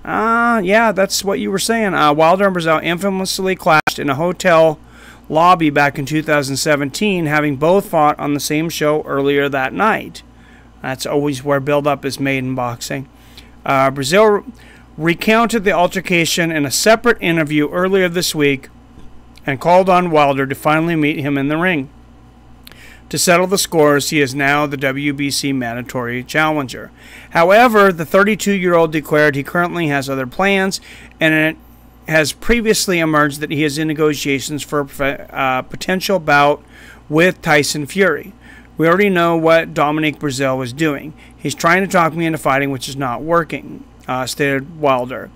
Yeah, that's what you were saying. Wilder and Brazil infamously clashed in a hotel lobby back in 2017, having both fought on the same show earlier that night. That's always where build-up is made in boxing. Brazil recounted the altercation in a separate interview earlier this week and called on Wilder to finally meet him in the ring. To settle the scores, he is now the WBC mandatory challenger. However, the 32-year-old declared he currently has other plans, and it has previously emerged that he is in negotiations for a potential bout with Tyson Fury. We already know what Dominic Brazil was doing. He's trying to talk me into fighting, which is not working, stated Wilder.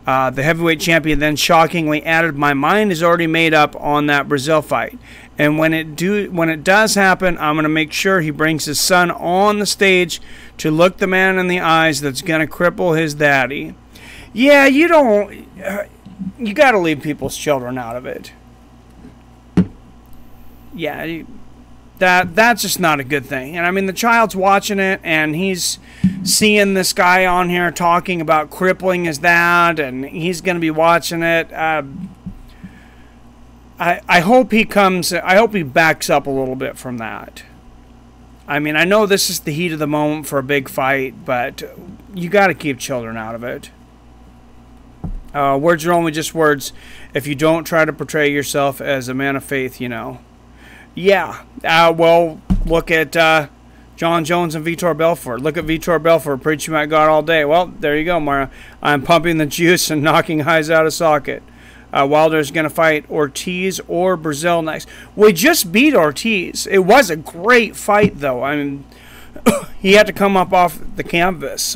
The heavyweight champion then shockingly added, "My mind is already made up on that Brazil fight. And when it does happen, I'm going to make sure he brings his son on the stage to look the man in the eyes that's going to cripple his daddy." Yeah, you got to leave people's children out of it. Yeah, that's just not a good thing. And I mean, the child's watching it, and he's seeing this guy on here talking about crippling his dad, and he's going to be watching it. I hope he backs up a little bit from that. I mean, I know this is the heat of the moment for a big fight, but you got to keep children out of it. Words are only just words if you don't try to portray yourself as a man of faith, you know. Yeah, well, look at John Jones and Vitor Belfort. Look at Vitor Belfort preaching about God all day. Well, there you go, Mara. I'm pumping the juice and knocking eyes out of socket. Wilder's going to fight Ortiz or Brazil next. We just beat Ortiz. It was a great fight, though. I mean, he had to come up off the canvas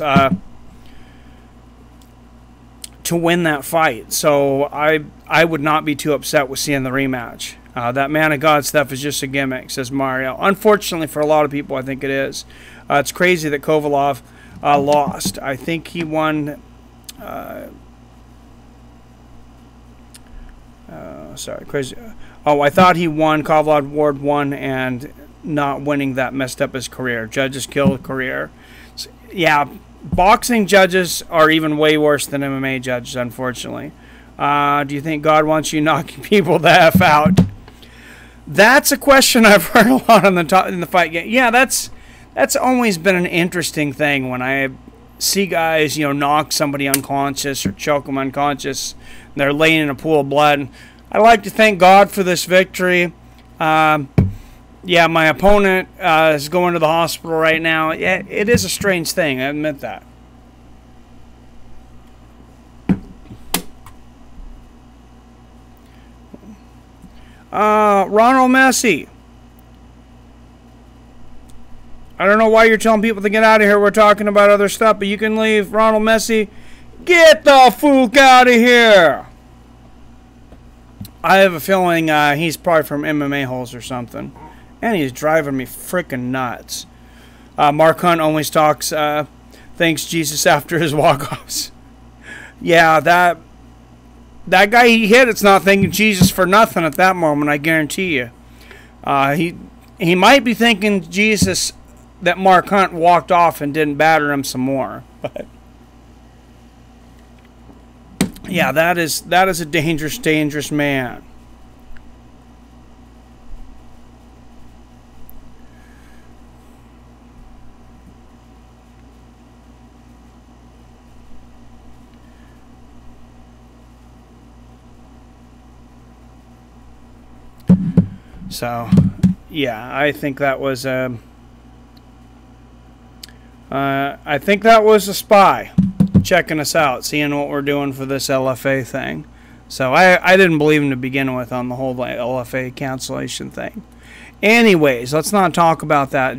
to win that fight. So I would not be too upset with seeing the rematch. That man of God stuff is just a gimmick, says Mario. Unfortunately for a lot of people, I think it is. It's crazy that Kovalov lost. I think he won... crazy. Oh, I thought he won. Kovalov Ward won, and not winning that messed up his career. Judges killed a career. So, yeah, boxing judges are even way worse than MMA judges, unfortunately. Do you think God wants you knocking people the F out? That's a question I've heard a lot in the fight game. Yeah, that's always been an interesting thing when I see guys, knock somebody unconscious or choke them unconscious. And they're laying in a pool of blood. I like to thank God for this victory. Yeah, my opponent is going to the hospital right now. Yeah, it is a strange thing. I admit that. Ronald Messi. I don't know why you're telling people to get out of here. We're talking about other stuff, but you can leave. Ronald Messi, get the fuck out of here. I have a feeling he's probably from MMA holes or something. And he's driving me freaking nuts. Mark Hunt always talks, thanks Jesus after his walk-offs. Yeah, that guy he hit, it's not thanking Jesus for nothing at that moment, I guarantee you. He might be thanking Jesus that Mark Hunt walked off and didn't batter him some more. But yeah, that is a dangerous, dangerous man. So, yeah, I think that was a spy checking us out, seeing what we're doing for this LFA thing. So I didn't believe him to begin with on the whole LFA cancellation thing. Anyways, let's not talk about that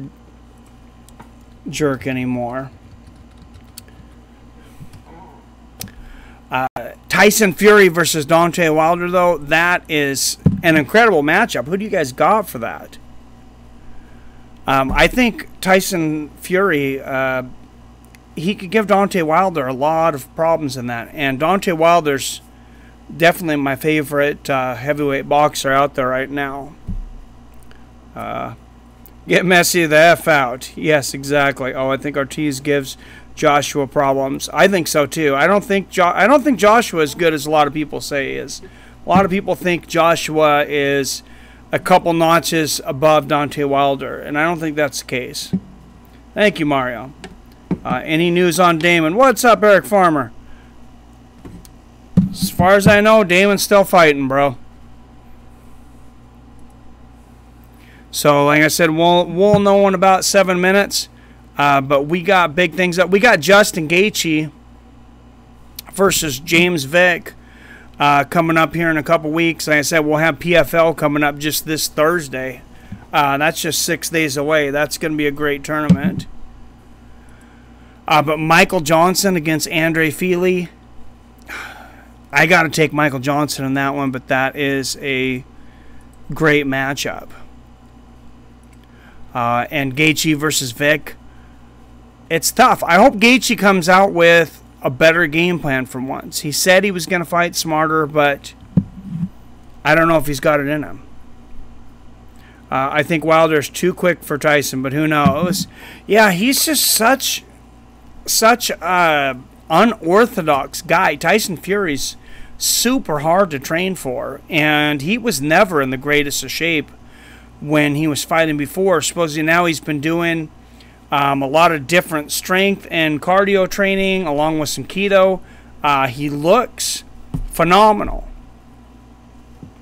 jerk anymore. Tyson Fury versus Deontay Wilder, though, that is an incredible matchup. Who do you guys got for that? I think Tyson Fury, he could give Deontay Wilder a lot of problems in that. And Deontay Wilder's definitely my favorite heavyweight boxer out there right now. Get Messi the F out. Yes, exactly. Oh, I think Ortiz gives Joshua problems. I think so too. I don't think Joshua is as good as a lot of people say he is. A lot of people think Joshua is a couple notches above Deontay Wilder, and I don't think that's the case. Thank you, Mario. Any news on Damon? What's up, Eric Farmer? As far as I know, Damon's still fighting, bro. So, like I said, we'll know in about 7 minutes. But we got big things up. We got Justin Gaethje versus James Vick coming up here in a couple weeks. Like I said, we'll have PFL coming up just this Thursday. That's just 6 days away. That's going to be a great tournament. But Michael Johnson against Andre Fili. I got to take Michael Johnson in that one, but that is a great matchup. And Gaethje versus Vick. It's tough. I hope Gaethje comes out with a better game plan for once. He said he was going to fight smarter, but I don't know if he's got it in him. I think Wilder's too quick for Tyson, but who knows? Yeah, he's just such a unorthodox guy. Tyson Fury's super hard to train for, and he was never in the greatest of shape when he was fighting before. Supposedly now he's been doing a lot of different strength and cardio training along with some keto. He looks phenomenal.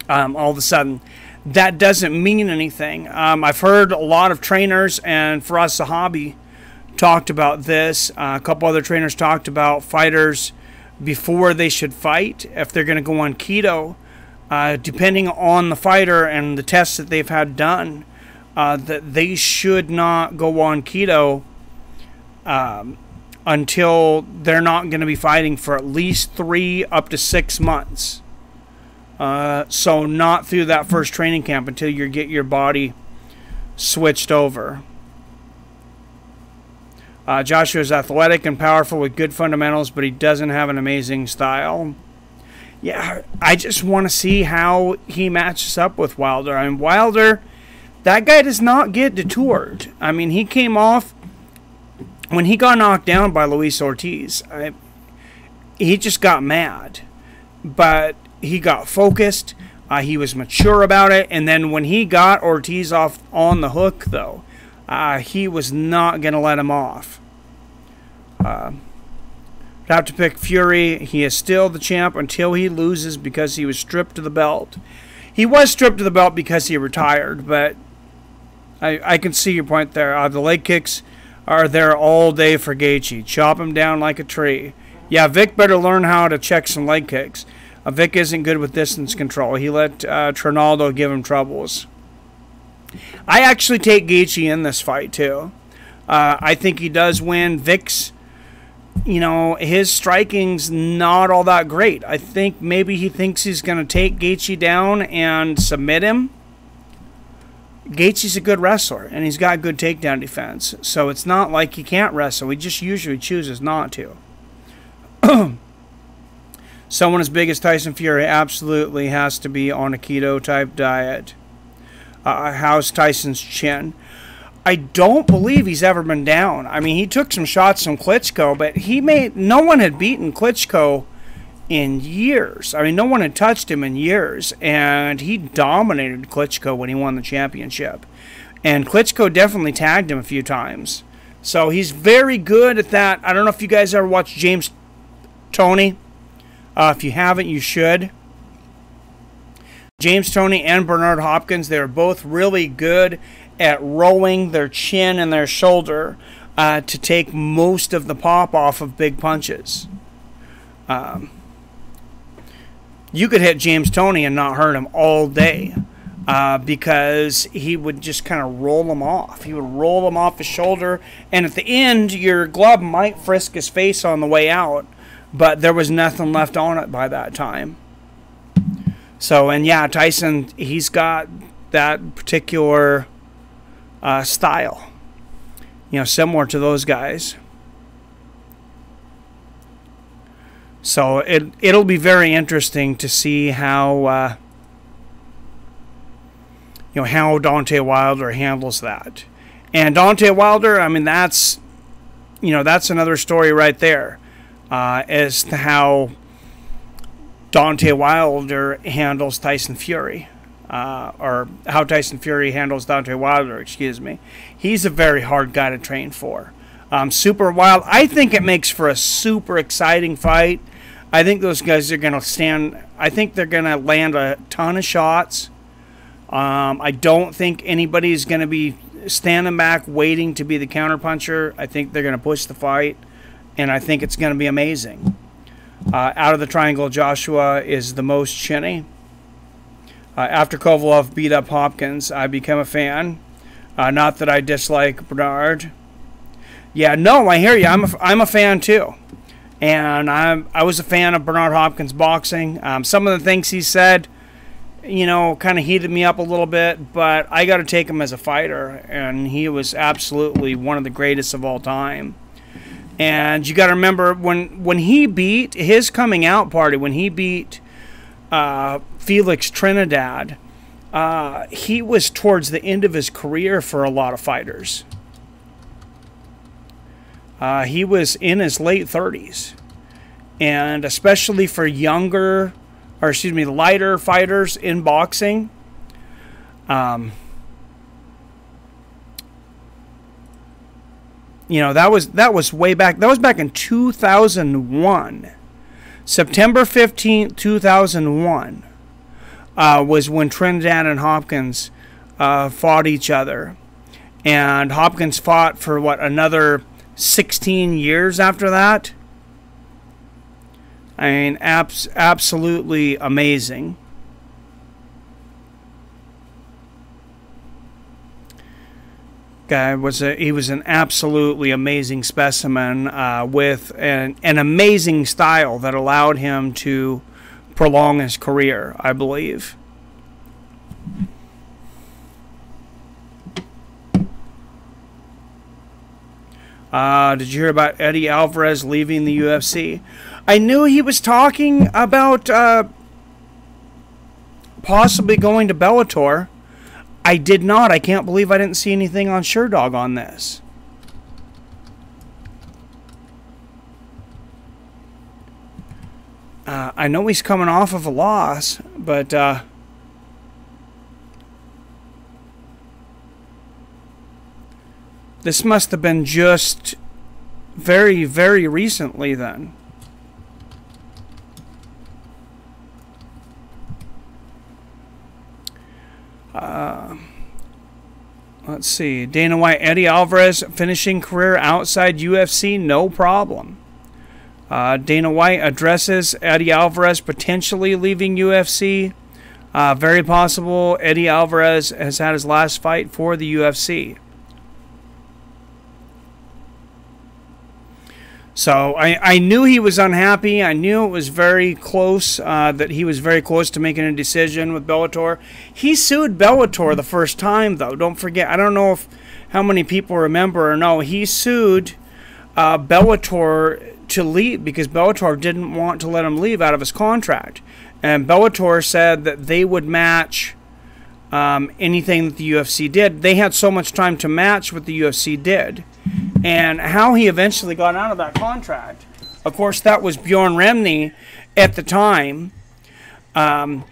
All of a sudden, that doesn't mean anything. I've heard a lot of trainers, and for us, the hobby, talked about this. A couple other trainers talked about fighters before they should fight, if they're going to go on keto, depending on the fighter and the tests that they've had done, that they should not go on keto until they're not going to be fighting for at least 3 up to 6 months. So not through that first training camp until you get your body switched over. Joshua is athletic and powerful with good fundamentals, but he doesn't have an amazing style. Yeah, I just want to see how he matches up with Wilder. I mean, Wilder, that guy does not get detoured. I mean, he came off, when he got knocked down by Luis Ortiz, he just got mad. But he got focused. He was mature about it. And then when he got Ortiz off on the hook, though, he was not going to let him off. Have to pick Fury. He is still the champ until he loses because he was stripped of the belt. He was stripped of the belt because he retired, but I can see your point there. The leg kicks are there all day for Gaethje. Chop him down like a tree. Yeah, Vic better learn how to check some leg kicks. Vic isn't good with distance control. He let Trinaldo give him troubles. I actually take Gaethje in this fight, too. I think he does win. Vic's, you know, his striking's not all that great. I think maybe he thinks he's going to take Gaethje down and submit him. Gaethje's a good wrestler, and he's got good takedown defense. So it's not like he can't wrestle. He just usually chooses not to. Someone as big as Tyson Fury absolutely has to be on a keto-type diet. How's Tyson's chin? I don't believe he's ever been down. I mean, he took some shots from Klitschko, but no one had beaten Klitschko in years. I mean, no one had touched him in years, and he dominated Klitschko when he won the championship. And Klitschko definitely tagged him a few times. So he's very good at that. I don't know if you guys ever watched James Toney. If you haven't, you should. James Toney and Bernard Hopkins, they're both really good at rolling their chin and their shoulder to take most of the pop off of big punches. You could hit James Toney and not hurt him all day because he would just kind of roll him off. He would roll him off his shoulder, and at the end, your glove might frisk his face on the way out, but there was nothing left on it by that time. So, and yeah, Tyson, he's got that particular style, you know, similar to those guys. So it'll be very interesting to see how you know, how Deontay Wilder handles that. And Deontay Wilder, I mean, that's, you know, that's another story right there, as to how Deontay Wilder handles Tyson Fury, or how Tyson Fury handles Deontay Wilder, excuse me. He's a very hard guy to train for. Super wild. I think it makes for a super exciting fight. I think those guys are going to stand. I think they're going to land a ton of shots. I don't think anybody's going to be standing back waiting to be the counterpuncher. I think they're going to push the fight, and I think it's going to be amazing. Out of the triangle, Joshua is the most chinny. After Kovalev beat up Hopkins, I became a fan. Not that I dislike Bernard. Yeah, no, I hear you. I'm a fan too, and I was a fan of Bernard Hopkins boxing. Some of the things he said, you know, kind of heated me up a little bit, but I got to take him as a fighter, and he was absolutely one of the greatest of all time. And you got to remember when he beat his coming out party, when he beat Felix Trinidad, he was towards the end of his career for a lot of fighters. He was in his late 30s, and especially for younger, or excuse me, lighter fighters in boxing, you know, that was way back. That was back in 2001. September 15th, 2001 was when Trinidad and Hopkins fought each other. And Hopkins fought for, what, another 16 years after that? I mean, absolutely amazing. Guy was an absolutely amazing specimen with an amazing style that allowed him to prolong his career, I believe. Did you hear about Eddie Alvarez leaving the UFC? I knew he was talking about possibly going to Bellator. I did not. I can't believe I didn't see anything on SureDog on this. I know he's coming off of a loss, but this must have been just very, very recently then. Let's see. Dana White, Eddie Alvarez finishing career outside UFC, no problem. Dana White addresses Eddie Alvarez potentially leaving UFC. Very possible Eddie Alvarez has had his last fight for the UFC. So I knew he was unhappy. I knew it was very close, that he was very close to making a decision with Bellator. He sued Bellator the first time, though. Don't forget. I don't know how many people remember or know. He sued Bellator to leave because Bellator didn't want to let him leave out of his contract. And Bellator said that they would match anything that the UFC did. They had so much time to match what the UFC did. And how he eventually got out of that contract, of course, that was Bjorn Remny at the time. Pat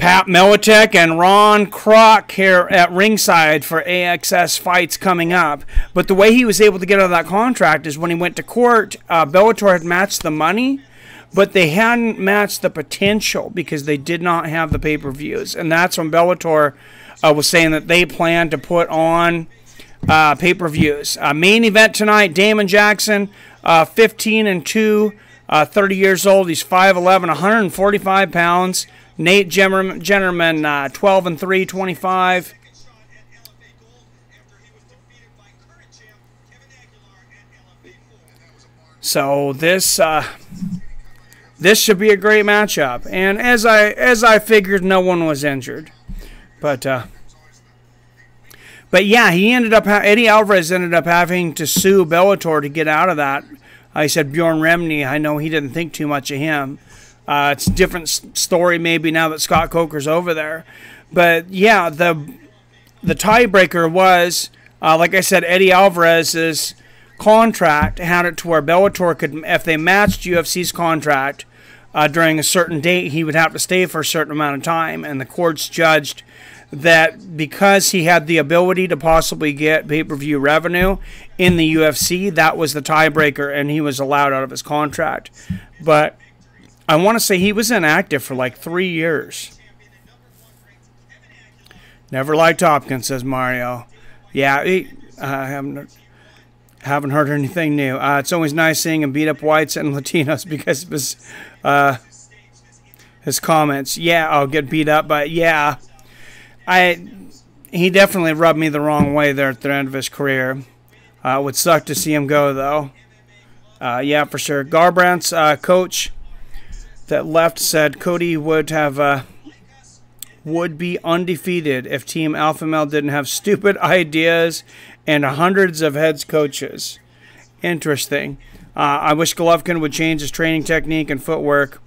Militek and Ron Kroc here at ringside for AXS fights coming up. But the way he was able to get out of that contract is when he went to court, Bellator had matched the money, but they hadn't matched the potential because they did not have the pay-per-views. And that's when Bellator was saying that they planned to put on pay-per-views. Main event tonight, Damon Jackson, 15-2, 30 years old. He's 5'11", 145 pounds. Nate Jennerman, 12-3, 25. So this should be a great matchup. And as I figured, no one was injured. But yeah, he ended up Eddie Alvarez ended up having to sue Bellator to get out of that. I said Bjorn Remny. I know he didn't think too much of him. It's a different story maybe now that Scott Coker's over there. But yeah, the tiebreaker was, like I said, Eddie Alvarez's contract had it to where Bellator could, if they matched UFC's contract during a certain date, he would have to stay for a certain amount of time. And the courts judged that because he had the ability to possibly get pay-per-view revenue in the UFC, that was the tiebreaker, and he was allowed out of his contract. But I want to say he was inactive for like 3 years. Never liked Hopkins, says Mario. Yeah, I haven't heard anything new. It's always nice seeing him beat up whites and Latinos because of his comments. Yeah, I'll get beat up, but yeah. He definitely rubbed me the wrong way there at the end of his career. Would suck to see him go, though. Yeah, for sure. Garbrandt's coach that left said Cody would be undefeated if Team Alpha Male didn't have stupid ideas and hundreds of heads coaches. Interesting. I wish Golovkin would change his training technique and footwork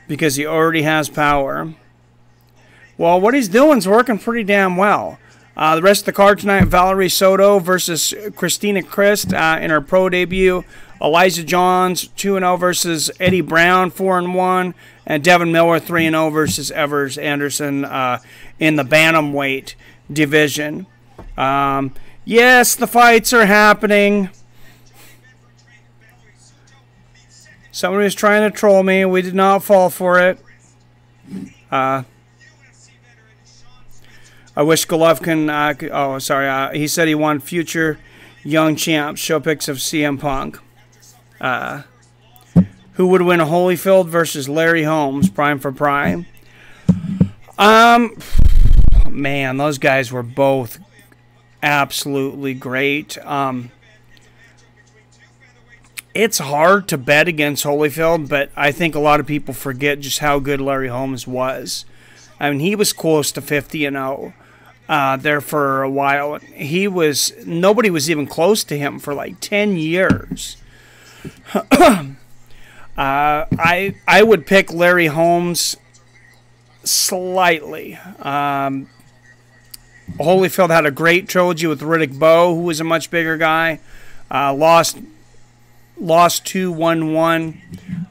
because he already has power. Well, what he's doing is working pretty damn well. The rest of the card tonight, Valerie Soto versus Christina Christ in her pro debut. Elijah Johns, 2-0 versus Eddie Brown, 4-1. And Devin Miller, 3-0 versus Evers Anderson in the bantamweight division. Yes, the fights are happening. Somebody was trying to troll me. We did not fall for it. I wish Golovkin he said he won future young champs. Show pics of CM Punk. Who would win a Holyfield versus Larry Holmes, prime for prime? Man, those guys were both absolutely great. It's hard to bet against Holyfield, but I think a lot of people forget just how good Larry Holmes was. I mean, he was close to 50-0 there for a while. Nobody was even close to him for like 10 years. I would pick Larry Holmes slightly. Holyfield had a great trilogy with Riddick Bowe, who was a much bigger guy. Lost 2-1-1.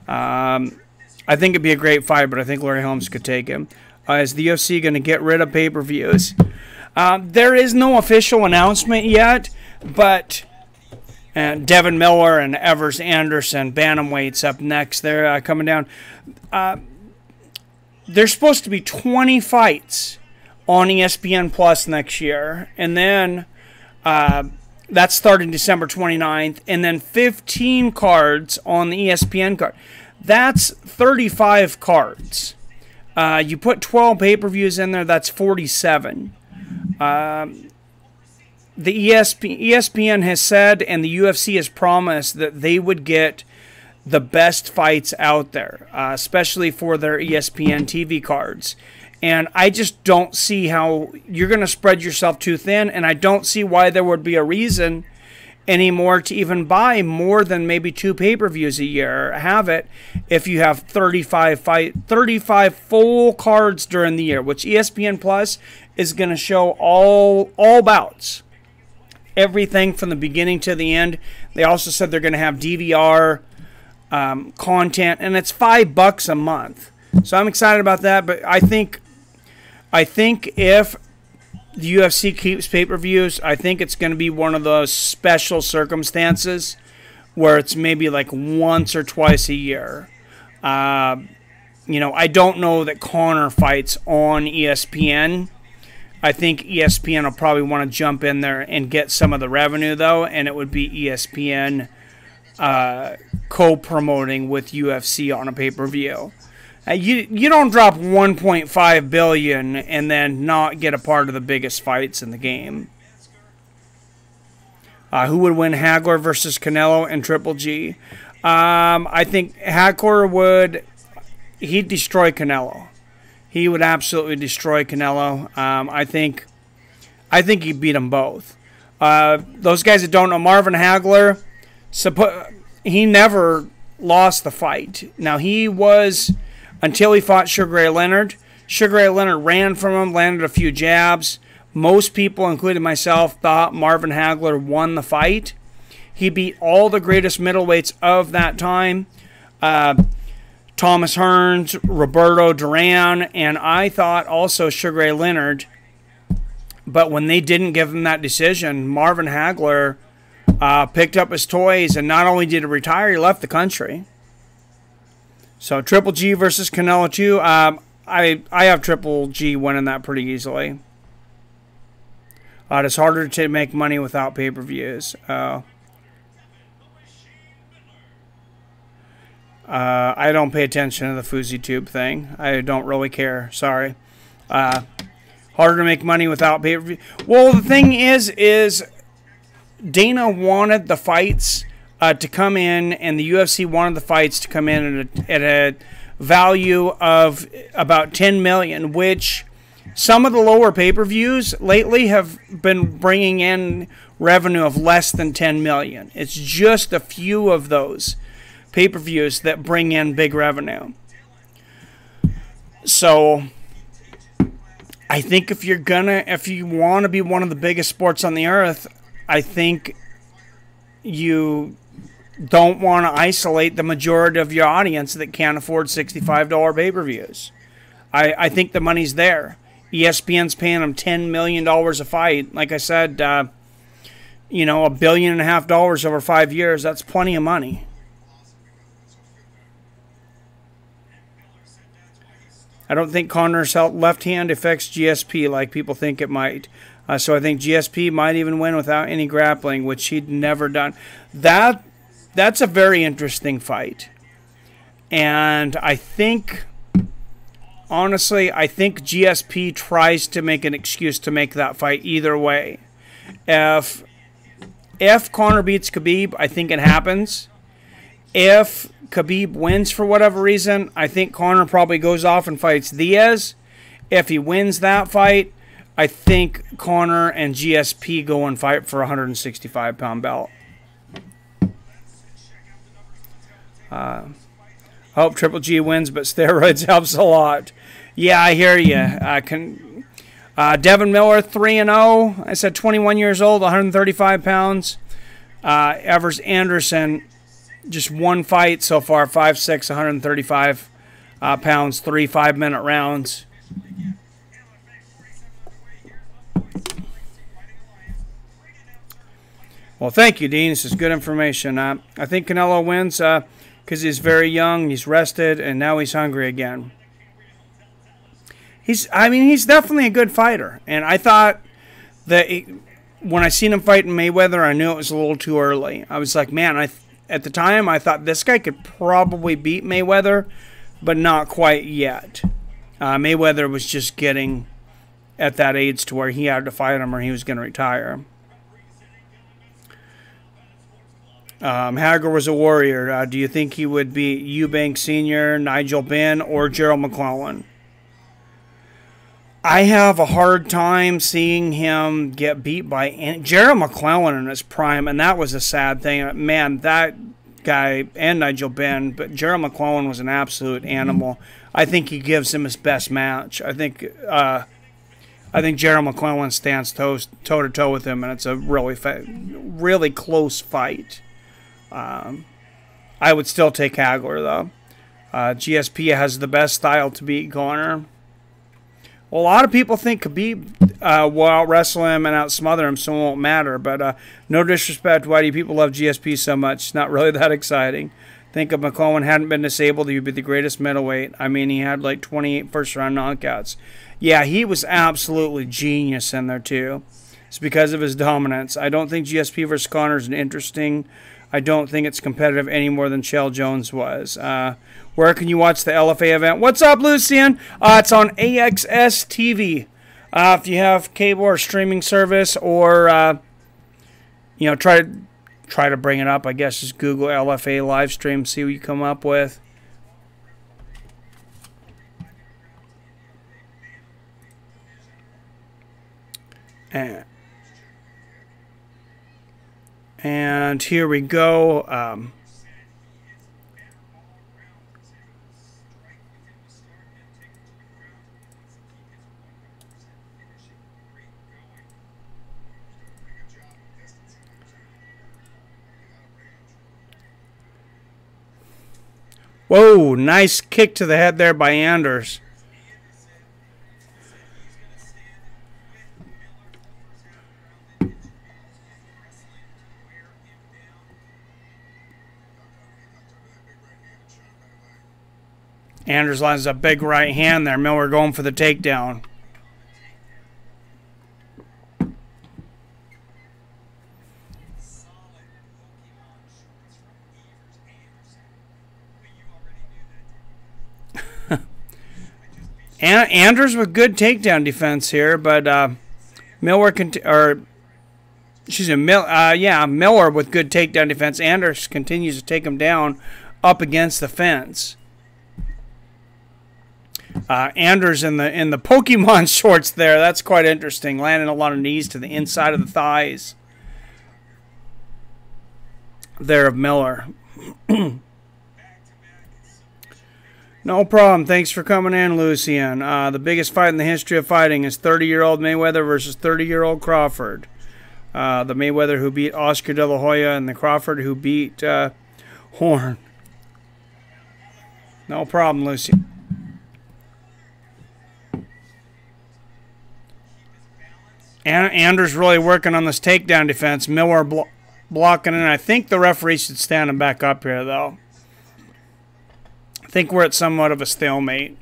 I think it'd be a great fight, but I think Larry Holmes could take him. Is the UFC going to get rid of pay-per-views? There is no official announcement yet, but Devin Miller and Evers Anderson, bantamweights up next. They're coming down. There's supposed to be 20 fights on ESPN Plus next year, and then That's starting December 29th. And then 15 cards on the ESPN card. That's 35 cards. You put 12 pay-per-views in there, that's 47. The ESPN has said, and the UFC has promised, that they would get the best fights out there, especially for their ESPN TV cards. And I just don't see how you're going to spread yourself too thin, and I don't see why there would be a reason anymore to even buy more than maybe 2 pay-per-views a year, or have it, if you have 35 full cards during the year, which ESPN Plus is going to show all bouts. Everything from the beginning to the end. They also said they're going to have DVR content, and it's $5 a month. So I'm excited about that. But I think if the UFC keeps pay-per-views, I think it's going to be one of those special circumstances where it's maybe like once or twice a year. I don't know that Conor fights on ESPN. I think ESPN will probably want to jump in there and get some of the revenue, though, and it would be ESPN co-promoting with UFC on a pay-per-view. You don't drop $1.5 billion and then not get a part of the biggest fights in the game. Who would win, Hagler versus Canelo and Triple G? I think Hagler he'd destroy Canelo. He would absolutely destroy Canelo. I think he'd beat them both. Those guys that don't know, Marvin Hagler, he never lost the fight. Now, he was, until he fought Sugar Ray Leonard. Sugar Ray Leonard ran from him, landed a few jabs. Most people, including myself, thought Marvin Hagler won the fight. He beat all the greatest middleweights of that time. Thomas Hearns, Roberto Duran, and I thought also Sugar Ray Leonard. But when they didn't give him that decision, Marvin Hagler picked up his toys, and not only did he retire, he left the country. So Triple G versus Canelo 2. I have Triple G winning that pretty easily. It's harder to make money without pay-per-views. I don't pay attention to the FouseyTube thing. I don't really care. Sorry. Harder to make money without pay-per-view. Well, the thing is Dana wanted the fights to come in, and the UFC wanted the fights to come in at a value of about $10 million, which some of the lower pay-per-views lately have been bringing in revenue of less than $10 million. It's just a few of those pay-per-views that bring in big revenue. So I think if you want to be one of the biggest sports on the earth, I think you don't want to isolate the majority of your audience that can't afford $65 pay-per-views. I think the money's there. ESPN's paying them $10 million a fight. Like I said, $1.5 billion over 5 years. That's plenty of money. I don't think Conor's left hand affects GSP like people think it might. So I think GSP might even win without any grappling, which he'd never done. That's a very interesting fight. And I think, honestly, GSP tries to make an excuse to make that fight either way. If Conor beats Khabib, I think it happens. If Khabib wins for whatever reason, I think Conor probably goes off and fights Diaz. If he wins that fight, I think Conor and GSP go and fight for a 165-pound belt. I hope Triple G wins, but steroids helps a lot. Yeah, I hear you. Devin Miller, 3-0. I said 21 years old, 135 pounds. Evers Anderson, just one fight so far, 5'6", 135 pounds, 3 5-minute rounds. Well, thank you, Dean. This is good information. I think Canelo wins because he's very young, he's rested, and now he's hungry again. He's definitely a good fighter, and I thought that when I seen him fighting Mayweather, I knew it was a little too early. I was like, man, at the time, I thought this guy could probably beat Mayweather, but not quite yet. Mayweather was just getting at that age to where he had to fight him or he was going to retire. Hager was a warrior. Do you think he would beat Eubank Sr., Nigel Benn, or Gerald McClellan? I have a hard time seeing him get beat by Gerald McClellan in his prime, and that was a sad thing. Man, that guy and Nigel Benn, but Gerald McClellan was an absolute animal. I think he gives him his best match. I think Gerald McClellan stands toe to toe with him, and it's a really close fight. I would still take Hagler though. GSP has the best style to beat Conor. Well, a lot of people think Khabib will out-wrestle him and out-smother him, so it won't matter. But no disrespect, why do people love GSP so much? It's not really that exciting. Think if McClellan hadn't been disabled, he would be the greatest middleweight. I mean, he had like 28 first-round knockouts. Yeah, he was absolutely genius in there, too. It's because of his dominance. I don't think GSP versus Conor is interesting. I don't think it's competitive any more than Chael Jones was. Where can you watch the LFA event? What's up, Lucian? It's on AXS TV. If you have cable or streaming service, or try to bring it up. I guess just Google LFA live stream, see what you come up with. And here we go. Whoa, nice kick to the head there by Anders. Anders lands a big right hand there. Miller going for the takedown. Anders with good takedown defense here, but Miller Miller with good takedown defense. Anders continues to take him down up against the fence. Anders in the Pokemon shorts there. That's quite interesting. Landing a lot of knees to the inside of the thighs there of Miller. No problem. Thanks for coming in, Lucian. The biggest fight in the history of fighting is 30-year-old Mayweather versus 30-year-old Crawford. The Mayweather who beat Oscar De La Hoya and the Crawford who beat Horn. No problem, Lucian. Anders really working on this takedown defense. Miller blocking it. I think the referee should stand him back up here, though. I think we're at somewhat of a stalemate.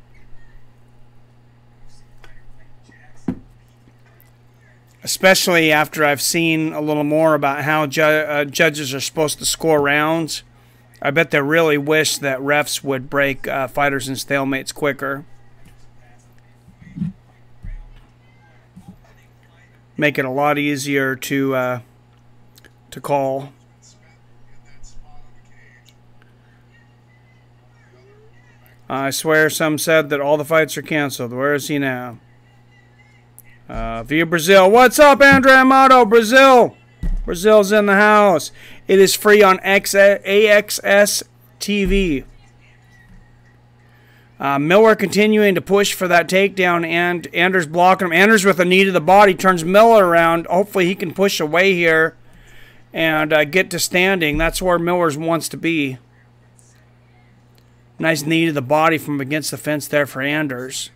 Especially after I've seen a little more about how judges are supposed to score rounds. I bet they really wish that refs would break fighters in stalemates quicker. Make it a lot easier to call. I swear some said that all the fights are canceled. Where is he now? Via Brazil. What's up, Andre Amato? Brazil. Brazil's in the house. It is free on AXS TV. Miller continuing to push for that takedown, and Anders blocking him. Anders with a knee to the body turns Miller around. Hopefully he can push away here and get to standing. That's where Miller wants to be. Nice knee to the body from against the fence there for Anders.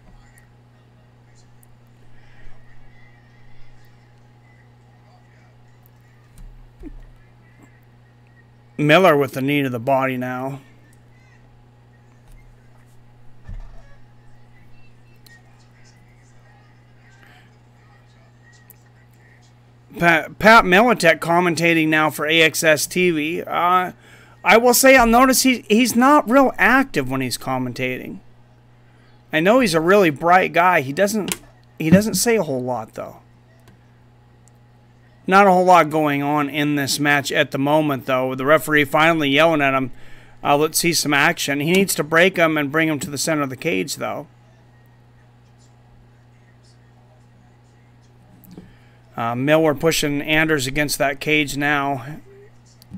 Miller with the knee to the body now. Pat Militek commentating now for AXS TV. I will say I'll notice he's not real active when he's commentating. I know he's a really bright guy. He doesn't say a whole lot though. Not a whole lot going on in this match at the moment though. The referee finally yelling at him. Let's see some action. He needs to break him and bring him to the center of the cage though. Miller pushing Anders against that cage now.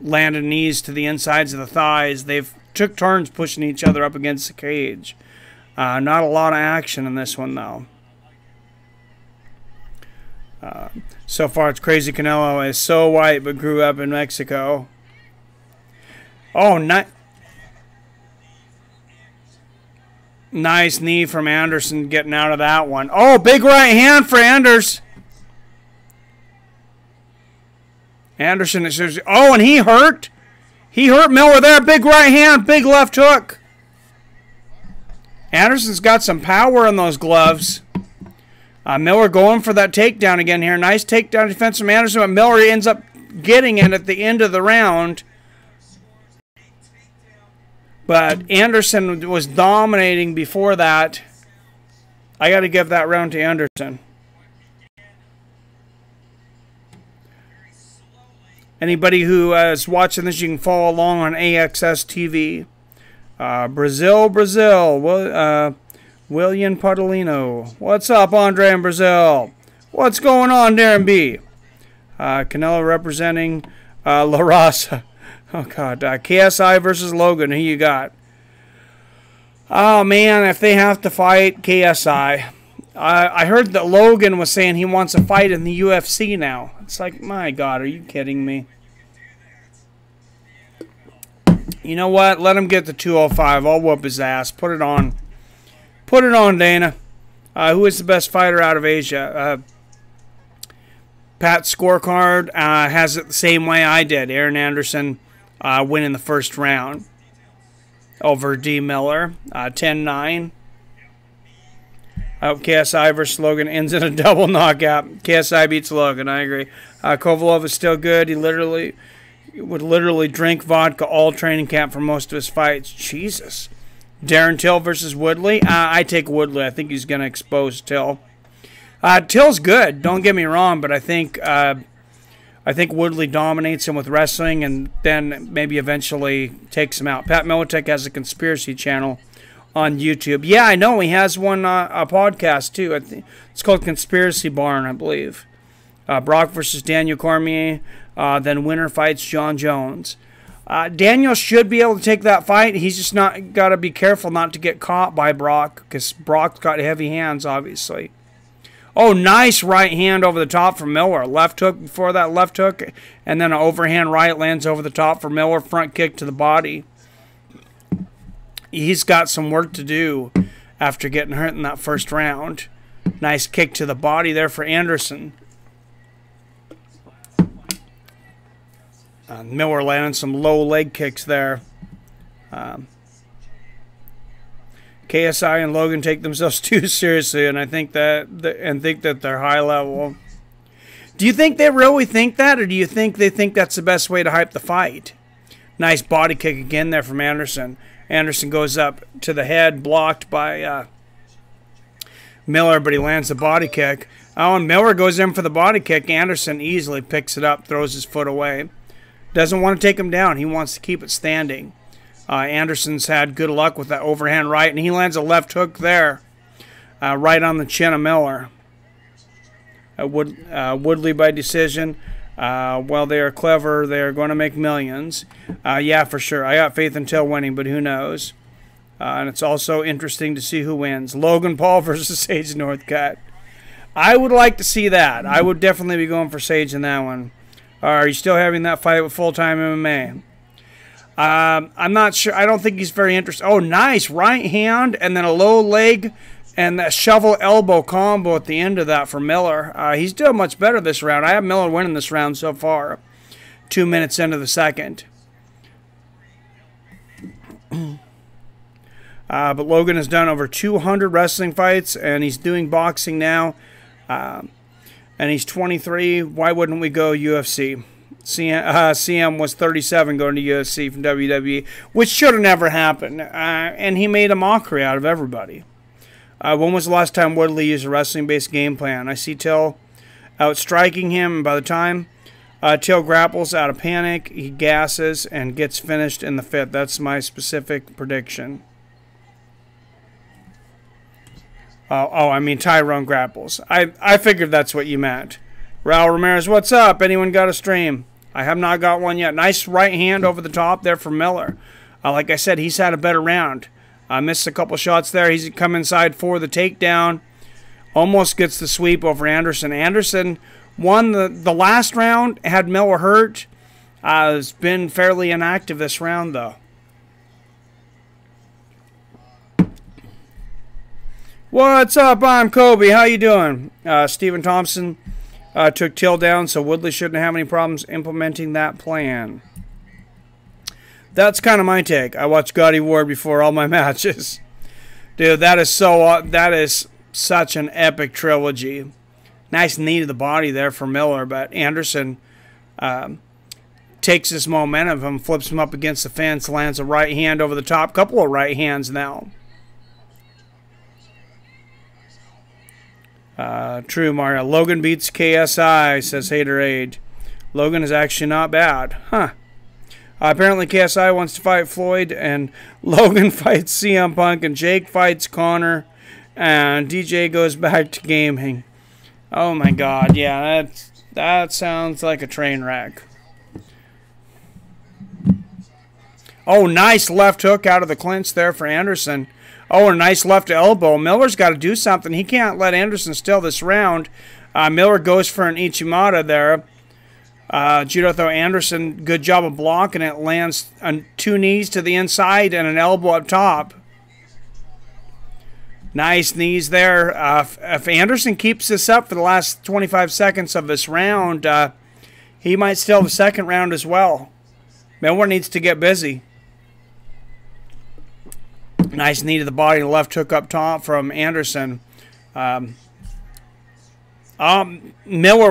Landing knees to the insides of the thighs. They've took turns pushing each other up against the cage. Not a lot of action in this one, though. So far, it's Crazy Canelo is so white but grew up in Mexico. Oh, nice knee from Anderson getting out of that one. Oh, big right hand for Anders. Anderson, it says, oh, and he hurt. He hurt Miller there. Big right hand, big left hook. Anderson's got some power in those gloves. Miller going for that takedown again here. Nice takedown defense from Anderson, but Miller ends up getting it at the end of the round. But Anderson was dominating before that. I got to give that round to Anderson. Anybody who is watching this, you can follow along on AXS TV. Brazil. William Padolino. What's up, Andre in Brazil? What's going on, Darren B? Canelo representing La Raza. Oh, God. KSI versus Logan. Who you got? Oh, man, if they have to fight KSI. I heard that Logan was saying he wants a fight in the UFC now. It's like, my God, are you kidding me? You know what? Let him get the 205. I'll whoop his ass. Put it on. Put it on, Dana. Who is the best fighter out of Asia? Pat's scorecard has it the same way I did. Aaron Anderson winning the first round over D. Miller. 10-9. KSI versus Logan ends in a double knockout. KSI beats Logan. I agree. Kovalov is still good. He would literally drink vodka all training camp for most of his fights. Jesus. Darren Till versus Woodley. I take Woodley. I think he's going to expose Till. Till's good. Don't get me wrong, but I think Woodley dominates him with wrestling and then maybe eventually takes him out. Pat Militek has a conspiracy channel on YouTube. Yeah, I know. He has one a podcast, too. I think it's called Conspiracy Barn, I believe. Brock versus Daniel Cormier. Then winner fights John Jones. Daniel should be able to take that fight. He's just not got to be careful not to get caught by Brock because Brock's got heavy hands, obviously. Oh, nice right hand over the top for Miller. Left hook before that left hook, and then an overhand right lands over the top for Miller. Front kick to the body. He's got some work to do after getting hurt in that first round. Nice kick to the body there for Anderson. Miller landing some low leg kicks there. KSI and Logan take themselves too seriously, and I think that they're high level. Do you think they really think that, or do you think they think that's the best way to hype the fight? Nice body kick again there from Anderson. Anderson goes up to the head, blocked by Miller, but he lands the body kick. Oh, and Miller goes in for the body kick. Anderson easily picks it up, throws his foot away. Doesn't want to take him down. He wants to keep it standing. Anderson's had good luck with that overhand right, and he lands a left hook there, right on the chin of Miller. Woodley by decision. Well, they are clever. They are going to make millions. Yeah, for sure. I got faith in Till winning, but who knows? And it's also interesting to see who wins. Logan Paul versus Sage Northcutt. I would like to see that. I would definitely be going for Sage in that one. Are you still having that fight with Full-Time MMA? I'm not sure. I don't think he's very interested. Oh, nice. Right hand and then a low leg and that shovel elbow combo at the end of that for Miller. He's doing much better this round. I have Miller winning this round so far. 2 minutes into the second. But Logan has done over 200 wrestling fights, and he's doing boxing now. And and he's 23. Why wouldn't we go UFC? CM was 37 going to UFC from WWE, which should have never happened. And he made a mockery out of everybody. When was the last time Woodley used a wrestling-based game plan? I see Till outstriking him, and by the time Till grapples out of panic, he gasses and gets finished in the 5th. That's my specific prediction. I mean Tyrone grapples. I figured that's what you meant. Raul Ramirez, what's up? Anyone got a stream? I have not got one yet. Nice right hand over the top there for Miller. Like I said, he's had a better round. Missed a couple shots there. He's come inside for the takedown. Almost gets the sweep over Anderson. Anderson won the last round, had Miller hurt. Has been fairly inactive this round, though. What's up? I'm Kobe. How you doing? Stephen Thompson took Till down, so Woodley shouldn't have any problems implementing that plan. That's kind of my take. I watch Gotti Ward before all my matches. Dude, that is such an epic trilogy. Nice knee to the body there for Miller, but Anderson takes this momentum, flips him up against the fence, lands a right hand over the top. Couple of right hands now. True, Mario. Logan beats KSI, says Haterade. Logan is actually not bad. Huh. Apparently KSI wants to fight Floyd, and Logan fights CM Punk, and Jake fights Connor, and DJ goes back to gaming. Oh my god, yeah, that sounds like a train wreck. Oh, nice left hook out of the clinch there for Anderson. Oh, a nice left elbow. Miller's got to do something. He can't let Anderson steal this round. Miller goes for an Ichimata there. Judo throw. Anderson, good job of blocking it. Lands on 2 knees to the inside and an elbow up top. Nice knees there. If Anderson keeps this up for the last 25 seconds of this round, he might steal the second round as well. Miller needs to get busy. Nice knee to the body, left hook up top from Anderson. Miller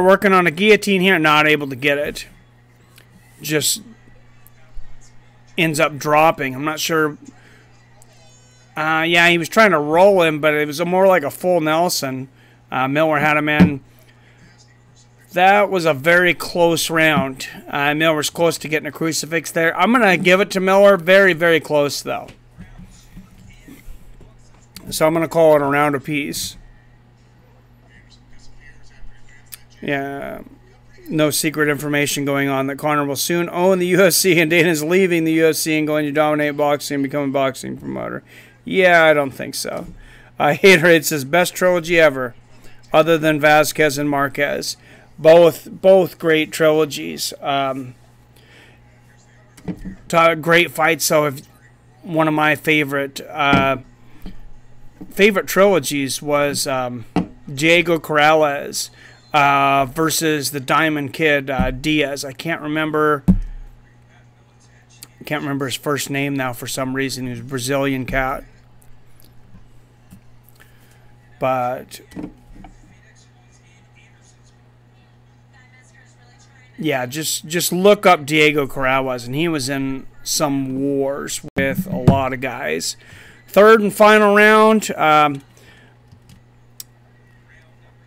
working on a guillotine here, not able to get it. Just ends up dropping. I'm not sure. Yeah, he was trying to roll him, but it was more like a full Nelson. Miller had him in. That was a very close round. Miller was close to getting a crucifix there. I'm going to give it to Miller. Very, very close, though. So I'm going to call it a round apiece. Yeah, no secret information going on that Conor will soon own the UFC and Dana's leaving the UFC and going to dominate boxing and become a boxing promoter. Yeah, I don't think so. Haterade says, best trilogy ever, other than Vasquez and Marquez. Both great trilogies. Great fights. So if one of my favorite trilogies was Diego Corrales versus the Diamond Kid Diaz. I can't remember his first name now for some reason. He was a Brazilian cat. But yeah, just look up Diego Corrales, and he was in some wars with a lot of guys. Third and final round.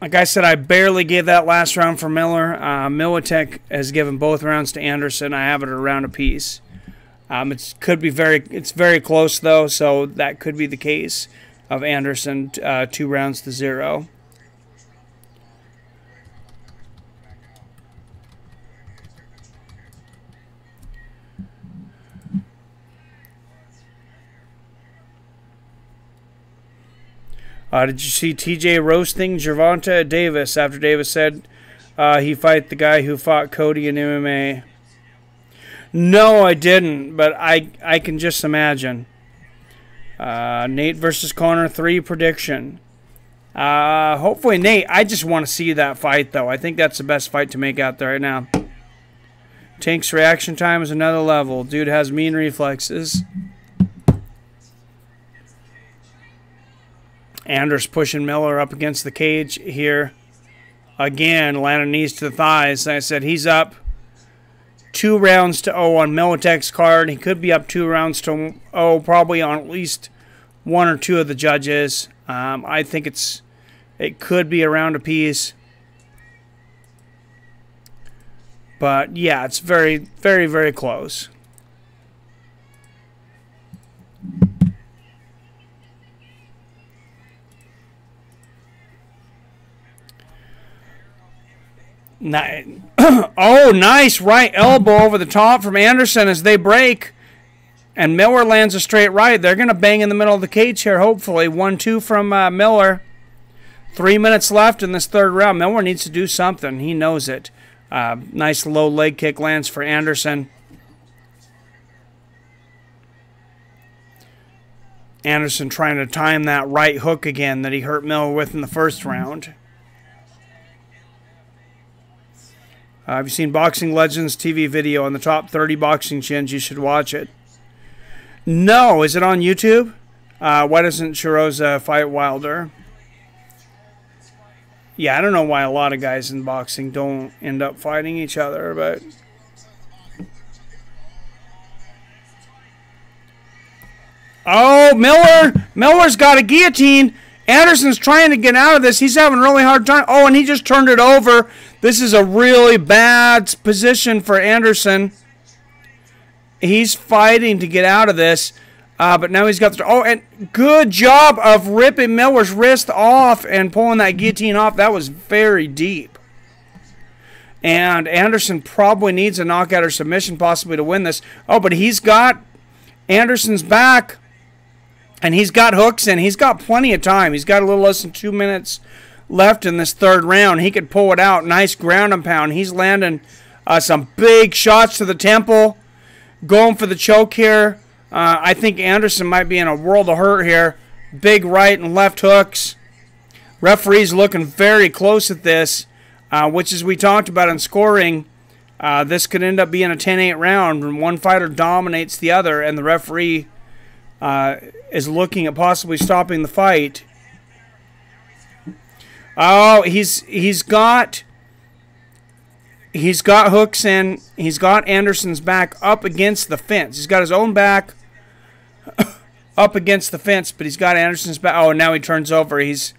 Like I said, I barely gave that last round for Miller. Militech has given both rounds to Anderson. I have it at a round apiece. It's very close though, so that could be the case of Anderson 2 rounds to 0. Did you see TJ roasting Gervonta Davis after Davis said he fight the guy who fought Cody in MMA? No, I didn't, but I can just imagine. Nate versus Conor 3 prediction. Hopefully Nate. I just want to see that fight, though. I think that's the best fight to make out there right now. Tank's reaction time is another level. Dude has mean reflexes. Anders pushing Miller up against the cage here. Again, landed knees to the thighs. Like I said, he's up 2 rounds to 0 on Militech's card. He could be up 2 rounds to 0 probably on at least 1 or 2 of the judges. I think it could be a round apiece. But yeah, it's very, very, very close. Oh, nice right elbow over the top from Anderson as they break. And Miller lands a straight right. They're going to bang in the middle of the cage here, hopefully. 1-2 from Miller. 3 minutes left in this third round. Miller needs to do something. He knows it. Nice low leg kick lands for Anderson. Anderson trying to time that right hook again that he hurt Miller with in the first round. Have you seen Boxing Legends TV video on the top 30 boxing chins? You should watch it. No, is it on YouTube? Why doesn't Chiroza fight Wilder? Yeah, I don't know why a lot of guys in boxing don't end up fighting each other, but... Oh, Miller's got a guillotine. Anderson's trying to get out of this. He's having a really hard time. Oh, and he just turned it over. This is a really bad position for Anderson. He's fighting to get out of this. But now he's got the... Oh, and good job of ripping Miller's wrist off and pulling that guillotine off. That was very deep. And Anderson probably needs a knockout or submission possibly to win this. Oh, but he's got Anderson's back. And he's got hooks in. He's got plenty of time. He's got a little less than 2 minutes left in this third round. He could pull it out. Nice ground and pound. He's landing some big shots to the temple. Going for the choke here. I think Anderson might be in a world of hurt here. Big right and left hooks. Referee's looking very close at this, which, as we talked about in scoring, this could end up being a 10-8 round when one fighter dominates the other and the referee is looking at possibly stopping the fight. Oh, he's got hooks in. He's got Anderson's back up against the fence. He's got his own back up against the fence, but he's got Anderson's back. Oh, and now he turns over. He's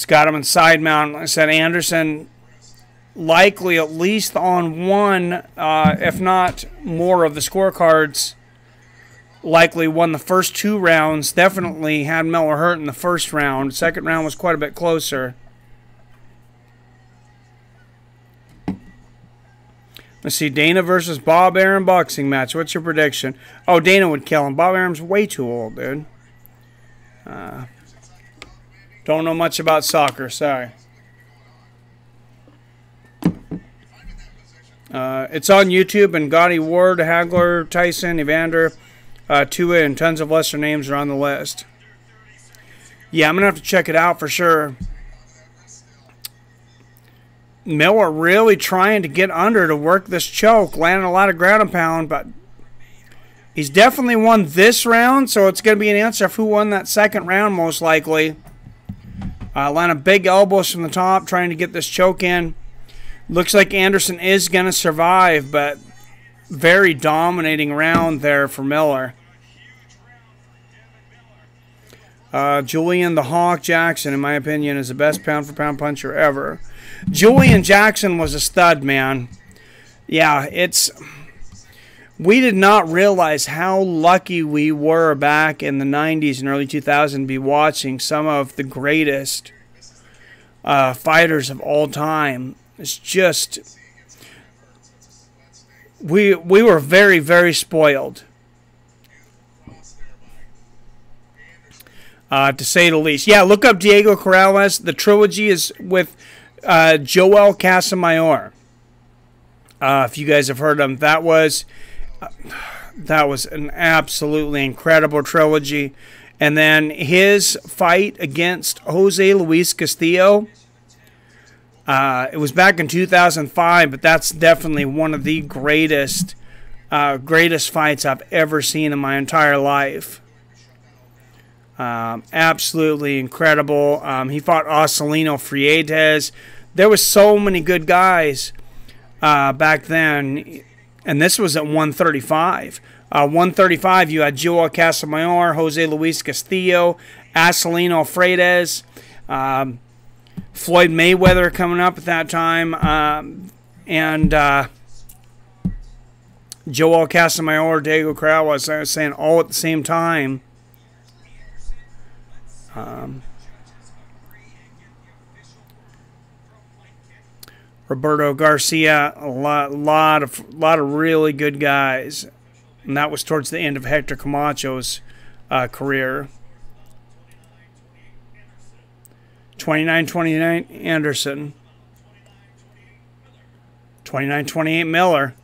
got him in side mount. Like I said, Anderson likely at least on one, if not more, of the scorecards. Likely won the first 2 rounds. Definitely had Miller hurt in the first round. Second round was quite a bit closer. Let's see, Dana versus Bob Arum boxing match. What's your prediction? Oh, Dana would kill him. Bob Arum's way too old, dude. Don't know much about soccer, sorry. It's on YouTube, and Gotti, Ward, Hagler, Tyson, Evander, Tua, and tons of lesser names are on the list. Yeah, I'm going to have to check it out for sure. Miller really trying to get under to work this choke. Landing a lot of ground and pound, but he's definitely won this round, so it's going to be an answer of who won that second round most likely. Landing big elbows from the top, trying to get this choke in. Looks like Anderson is going to survive, but very dominating round there for Miller. Julian the Hawk Jackson, in my opinion, is the best pound-for-pound puncher ever. Julian Jackson was a stud, man. Yeah, we did not realize how lucky we were back in the 90s and early 2000s to be watching some of the greatest fighters of all time. It's just, we were very, very spoiled, to say the least. Yeah, look up Diego Corrales. The trilogy is with Joel Casamayor. If you guys have heard of him, that was an absolutely incredible trilogy. And then his fight against Jose Luis Castillo. It was back in 2005, but that's definitely one of the greatest fights I've ever seen in my entire life. Absolutely incredible. He fought Ocelino Friedes. There was so many good guys back then, and this was at 135. 135, you had Joel Casamayor, Jose Luis Castillo, Ocelino Friedes, Floyd Mayweather coming up at that time, and Joel Casamayor, Diego Corral, as I was saying, all at the same time. Roberto Garcia, a lot of really good guys, and that was towards the end of Hector Camacho's career. 29-29 Anderson, 29-28 Miller,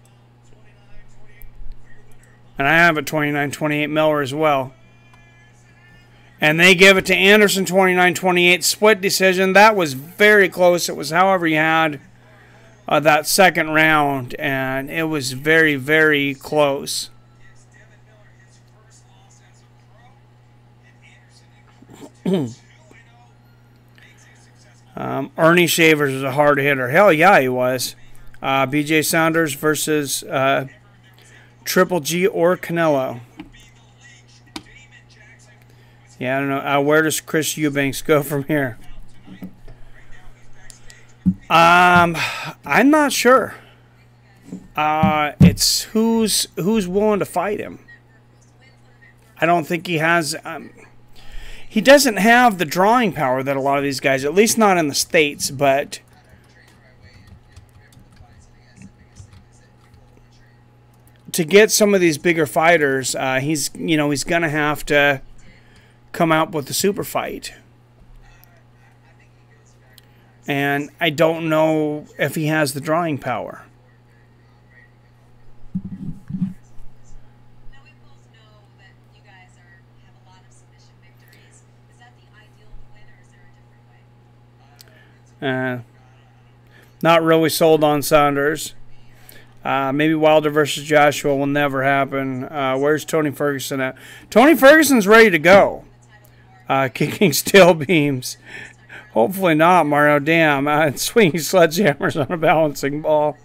and I have a 29-28 Miller as well. And they give it to Anderson, 29-28, split decision. That was very close. It was however you had that second round, and it was very, very close. Ernie Shavers was a hard hitter. Hell yeah, he was. B.J. Saunders versus Triple G or Canelo. Yeah, I don't know. Where does Chris Eubanks go from here? I'm not sure. It's who's willing to fight him. I don't think he has. He doesn't have the drawing power that a lot of these guys, at least not in the States, but to get some of these bigger fighters, he's going to have to come out with a super fight. And I don't know if he has the drawing power. Not really sold on Saunders. Maybe Wilder versus Joshua will never happen. Where's Tony Ferguson at? Tony Ferguson's ready to go. Kicking steel beams. Hopefully not, Mario. Damn. Swinging sledgehammers on a balancing ball.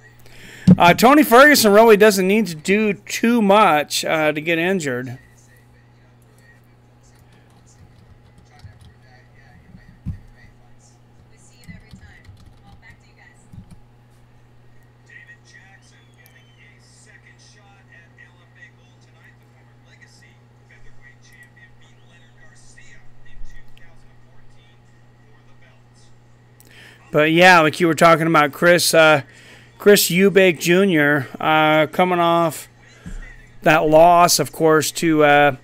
Tony Ferguson really doesn't need to do too much to get injured. But yeah, like you were talking about, Chris Eubank Jr. Coming off that loss, of course, to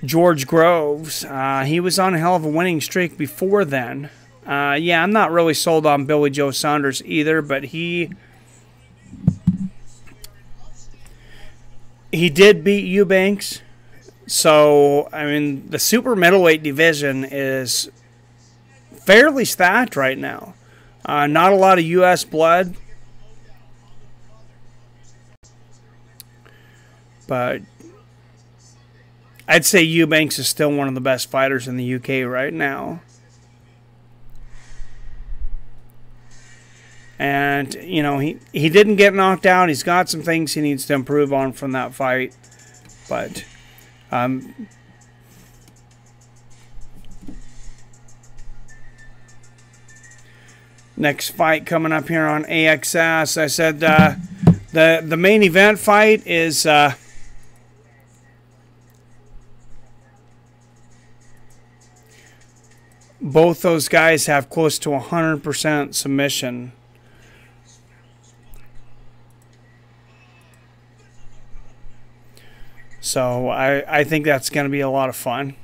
George Groves. He was on a hell of a winning streak before then. Yeah, I'm not really sold on Billy Joe Saunders either, but he did beat Eubanks. So, I mean, the super middleweight division is fairly stacked right now. Not a lot of U.S. blood. But I'd say Eubanks is still one of the best fighters in the U.K. right now. And, you know, he didn't get knocked out. He's got some things he needs to improve on from that fight. But next fight coming up here on AXS. I said the main event fight is both those guys have close to 100% submission. So I think that's going to be a lot of fun.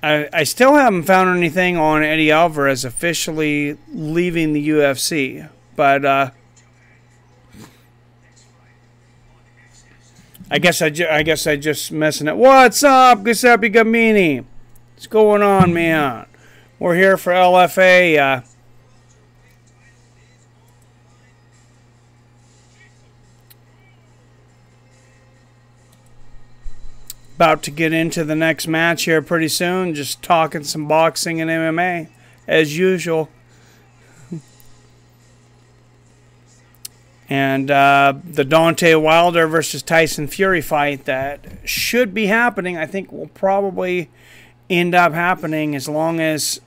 I still haven't found anything on Eddie Alvarez officially leaving the UFC, but I guess I just messing it. What's up, Giuseppe Gamini? What's going on, man? We're here for LFA. About to get into the next match here pretty soon. Just talking some boxing and MMA as usual. And the Deontay Wilder versus Tyson Fury fight that should be happening, I think will probably end up happening as long as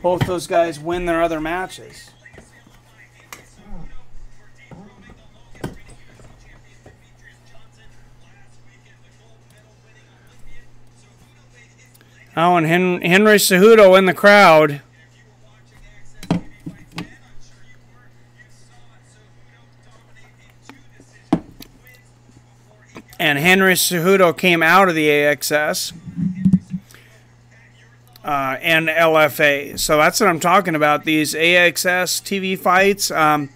both those guys win their other matches. Oh, and Henry Cejudo in the crowd. And Henry Cejudo came out of the AXS and LFA. So that's what I'm talking about. These AXS TV fights and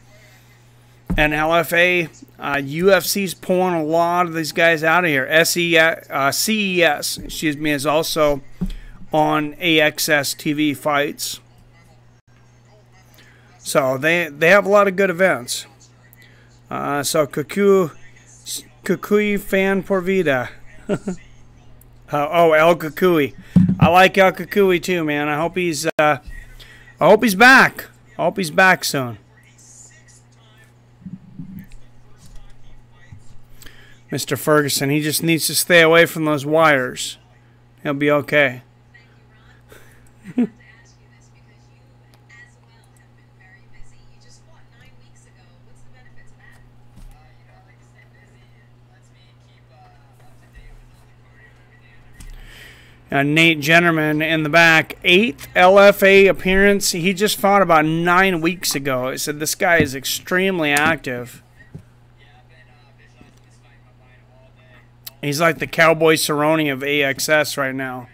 LFA. UFC's pulling a lot of these guys out of here. CES, excuse me, is also on AXS TV fights. So they have a lot of good events. So Kukui fan por vida. Oh, El Kukui. I like El Kukui too, man. I hope he's back. I hope he's back soon. Mr. Ferguson, he just needs to stay away from those wires. He'll be okay. Nate Jennerman in the back, 8th LFA appearance. He just fought about 9 weeks ago. I said this guy is extremely active. He's like the Cowboy Cerrone of AXS right now.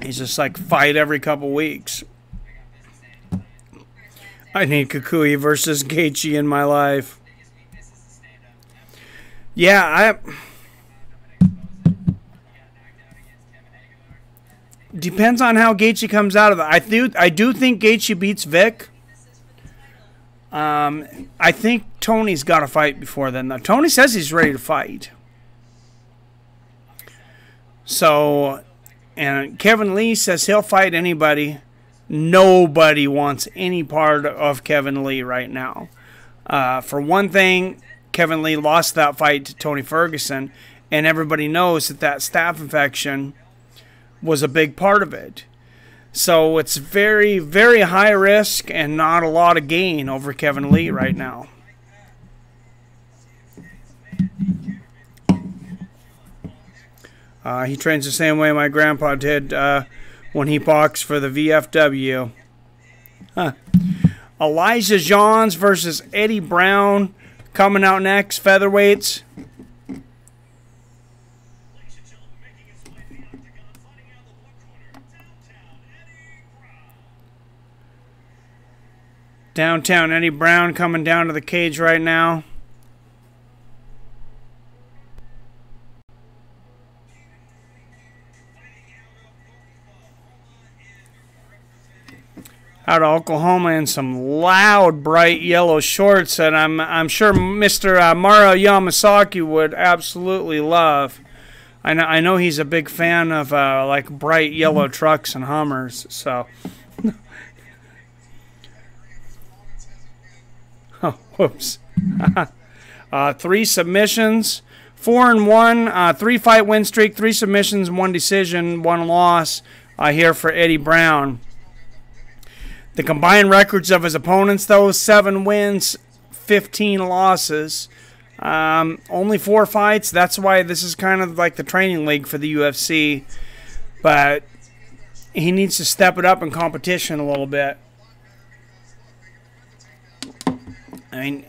He's just like fight every couple weeks. I need Kukui versus Gaethje in my life. Yeah, depends on how Gaethje comes out of it. I do think Gaethje beats Vic. I think Tony's got to fight before then, though. Tony says he's ready to fight. So, and Kevin Lee says he'll fight anybody. Nobody wants any part of Kevin Lee right now. For one thing, Kevin Lee lost that fight to Tony Ferguson, and everybody knows that that staph infection was a big part of it. So it's very, very high risk and not a lot of gain over Kevin Lee right now. He trains the same way my grandpa did when he boxed for the VFW. Elijah Johns versus Eddie Brown coming out next, featherweights. Downtown Eddie Brown coming down to the cage right now. Out of Oklahoma in some loud, bright yellow shorts that I'm sure Mr. Mara Yamasaki would absolutely love. I know he's a big fan of like bright yellow trucks and Hummers. So. Oh, whoops. 3 submissions, 4-1, 3-fight win streak, 3 submissions, 1 decision, 1 loss here for Eddie Brown. The combined records of his opponents, though, 7 wins, 15 losses. Only 4 fights. That's why this is kind of like the training league for the UFC. But he needs to step it up in competition a little bit. I mean,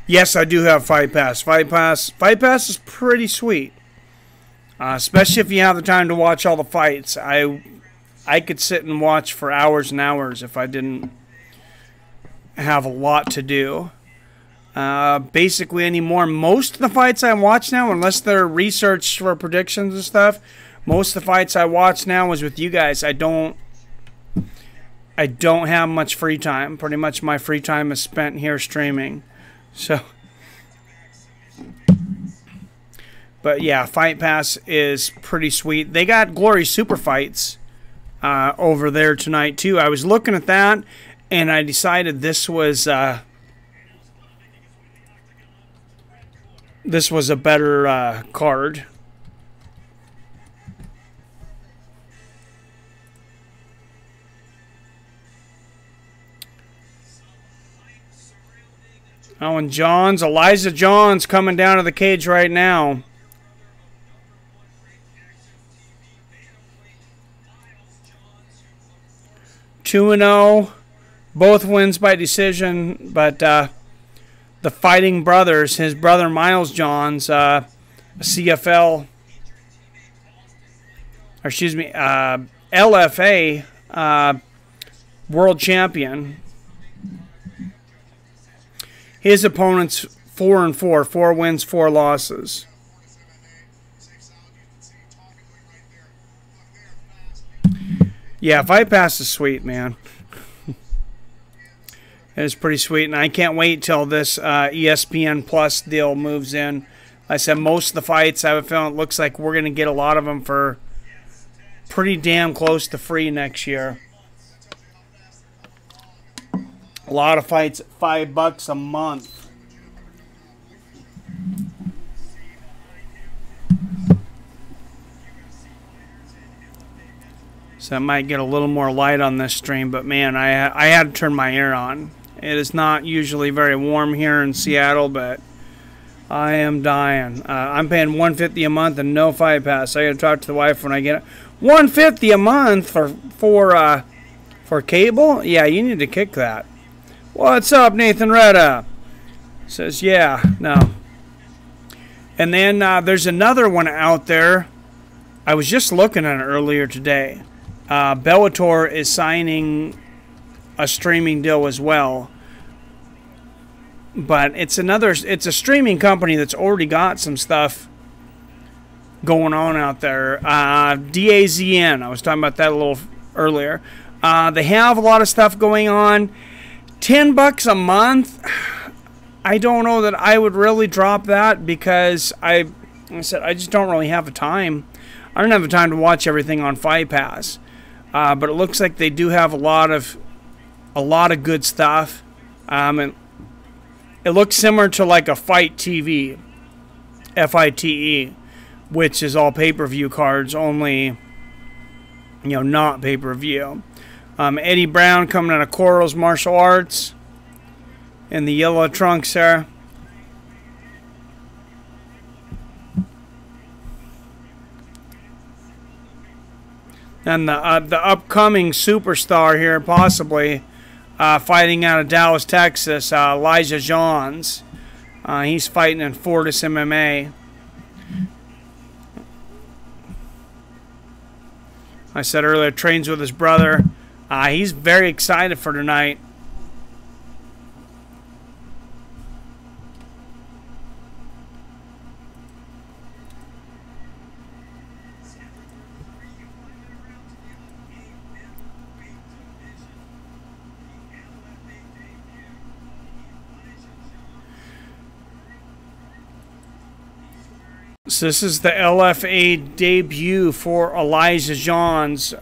yes, I do have Fight Pass. Fight Pass is pretty sweet, especially if you have the time to watch all the fights. I could sit and watch for hours and hours if I didn't have a lot to do. Basically anymore, most of the fights I watch now, unless they're researched for predictions and stuff, most of the fights I watch now is with you guys. I don't I don't have much free time. Pretty much my free time is spent here streaming. So, but yeah, Fight Pass is pretty sweet. They got Glory Super Fights over there tonight too. I was looking at that, and I decided this was a better card. Oh, and Elijah Johns coming down to the cage right now. 2-0, both wins by decision, but the Fighting Brothers, his brother Miles Johns, CFL, or excuse me, LFA world champion. His opponent's 4-4, 4 wins, 4 losses. Yeah, Fight Pass is sweet, man. It is pretty sweet, and I can't wait till this ESPN Plus deal moves in. Like I said, most of the fights, I have a feeling it looks like we're going to get a lot of them for pretty damn close to free next year. A lot of fights at $5 a month. So I might get a little more light on this stream, but man, I had to turn my air on. It is not usually very warm here in Seattle, but I am dying. I'm paying $150 a month and no Fight Pass. I got to talk to the wife when I get it. $150 a month for cable? Yeah, you need to kick that. What's up, Nathan Retta? Says, yeah, no. And then there's another one out there. I was just looking at it earlier today. Bellator is signing a streaming deal as well. But it's a streaming company that's already got some stuff going on out there. DAZN, I was talking about that a little earlier. They have a lot of stuff going on. $10 a month, I don't know that I would really drop that because like I said, I just don't really have the time. I don't have the time to watch everything on Fight Pass. But it looks like they do have a lot of good stuff. And it looks similar to like a Fight TV, FITE, which is all pay-per-view cards, only not pay-per-view. Eddie Brown coming out of Corals Martial Arts in the yellow trunks there. And the upcoming superstar here, possibly fighting out of Dallas, Texas, Elijah Johns. He's fighting in Fortis MMA. I said earlier, trains with his brother. He's very excited for tonight. So this is the LFA debut for Elijah Johns.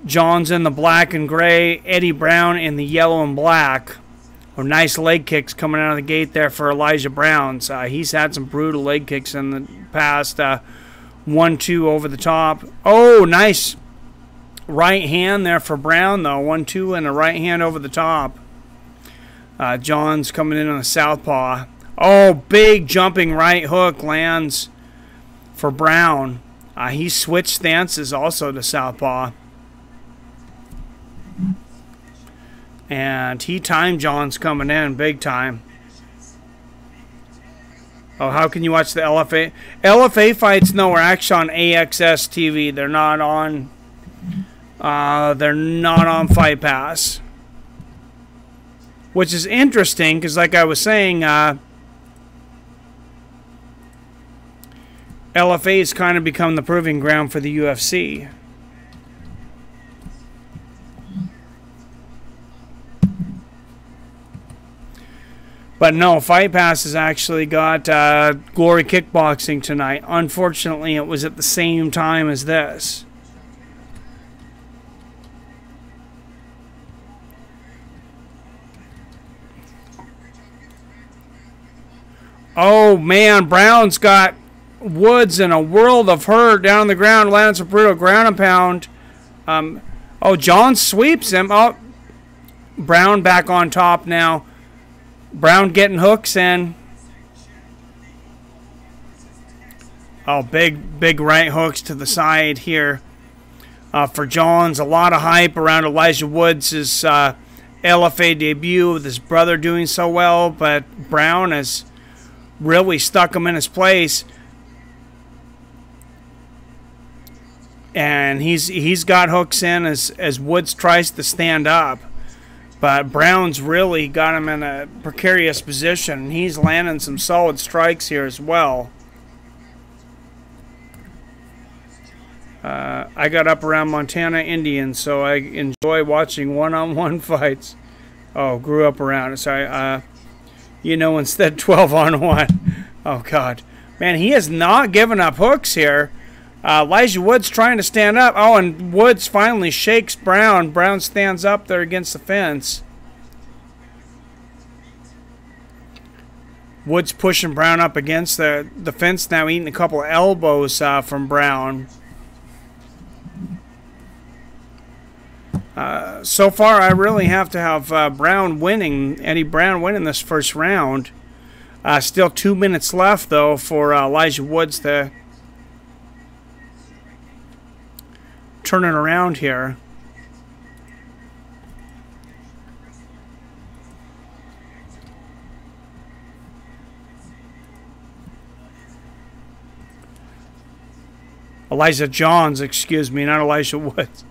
Johns in the black and gray, Eddie Brown in the yellow and black. Nice leg kicks coming out of the gate there for Elijah Brown. He's had some brutal leg kicks in the past. 1-2 over the top. Oh, nice right hand there for Brown, though. 1-2 and a right hand over the top. Johns coming in on the southpaw. Oh, big jumping right hook lands for Brown. He switched stances also to southpaw. And he timed Johns coming in big time. Oh, how can you watch the LFA? LFA fights, no, are actually on AXS TV. They're not on Fight Pass. Which is interesting because, like I was saying, LFA has kind of become the proving ground for the UFC. But no, Fight Pass has actually got Glory Kickboxing tonight. Unfortunately, it was at the same time as this. Oh, man, Brown's got Woods in a world of hurt down on the ground. Lands a brutal ground and pound. Oh, John sweeps him. Oh, Brown back on top now. Brown getting hooks in. Oh, big right hooks to the side here for Johns. A lot of hype around Elijah Woods' LFA debut with his brother doing so well, but Brown has really stuck him in his place. And he's got hooks in as Woods tries to stand up. But Brown's really got him in a precarious position. He's landing some solid strikes here as well. I got up around Montana Indians, so I enjoy watching one-on-one fights. Oh, grew up around. Sorry. You know, instead 12-on-1. Oh, God. Man, he has not given up hooks here. Elijah Woods trying to stand up. Oh, and Woods finally shakes Brown. Brown stands up there against the fence. Woods pushing Brown up against the fence now, eating a couple of elbows from Brown. So far, I really have to have Brown winning, Eddie Brown winning this first round. Still 2 minutes left, though, for Elijah Woods to turn it around here. Elijah Johns, excuse me, not Elijah Woods.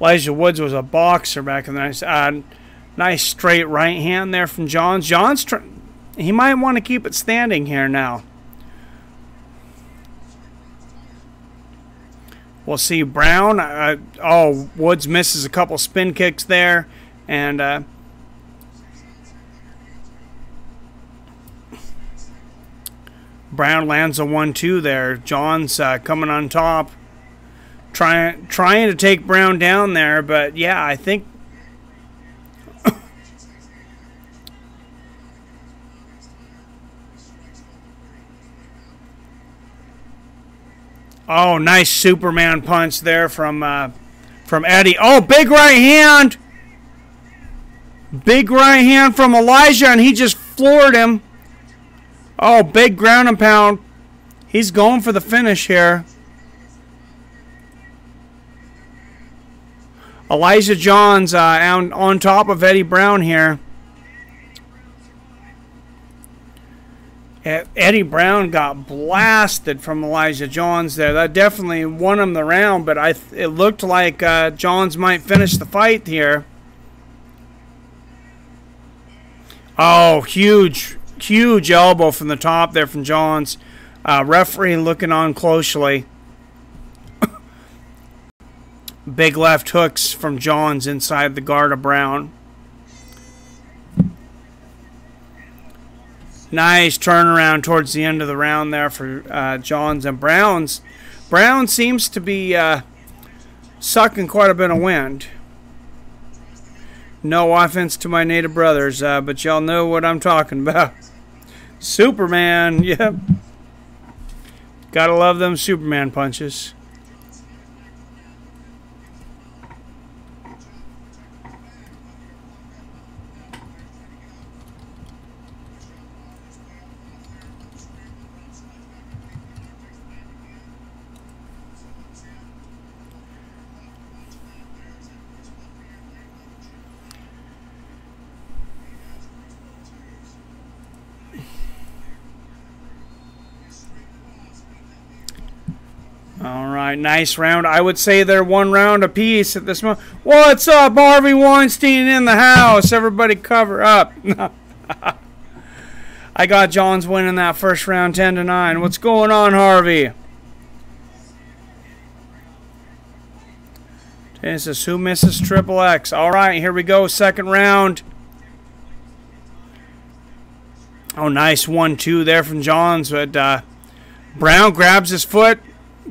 Elijah Woods was a boxer back in the nice, nice straight right hand there from Johns. Johns, he might want to keep it standing here now. We'll see Brown. Oh, Woods misses a couple spin kicks there, and Brown lands a 1-2 there. Johns coming on top. Trying to take Brown down there, but yeah, I think oh, nice Superman punch there from Eddie. Oh, big right hand. Big right hand from Elijah, and he just floored him. Oh, big ground and pound. He's going for the finish here. Elijah Johns on top of Eddie Brown here. Eddie Brown got blasted from Elijah Johns there. That definitely won him the round, but it looked like Johns might finish the fight here. Oh, huge elbow from the top there from Johns. Referee looking on closely. Big left hooks from Johns inside the guard of Brown. Nice turnaround towards the end of the round there for Johns and Browns. Brown seems to be sucking quite a bit of wind. No offense to my native brothers, but y'all know what I'm talking about. Superman, yep. Gotta love them Superman punches. All right, nice round. I would say they're 1 round apiece at this moment. What's up, Harvey Weinstein in the house? Everybody cover up. I got Johns winning that first round 10-9. What's going on, Harvey? This is who misses triple X. All right, here we go. Second round. Oh, nice 1-2 there from Johns. But Brown grabs his foot,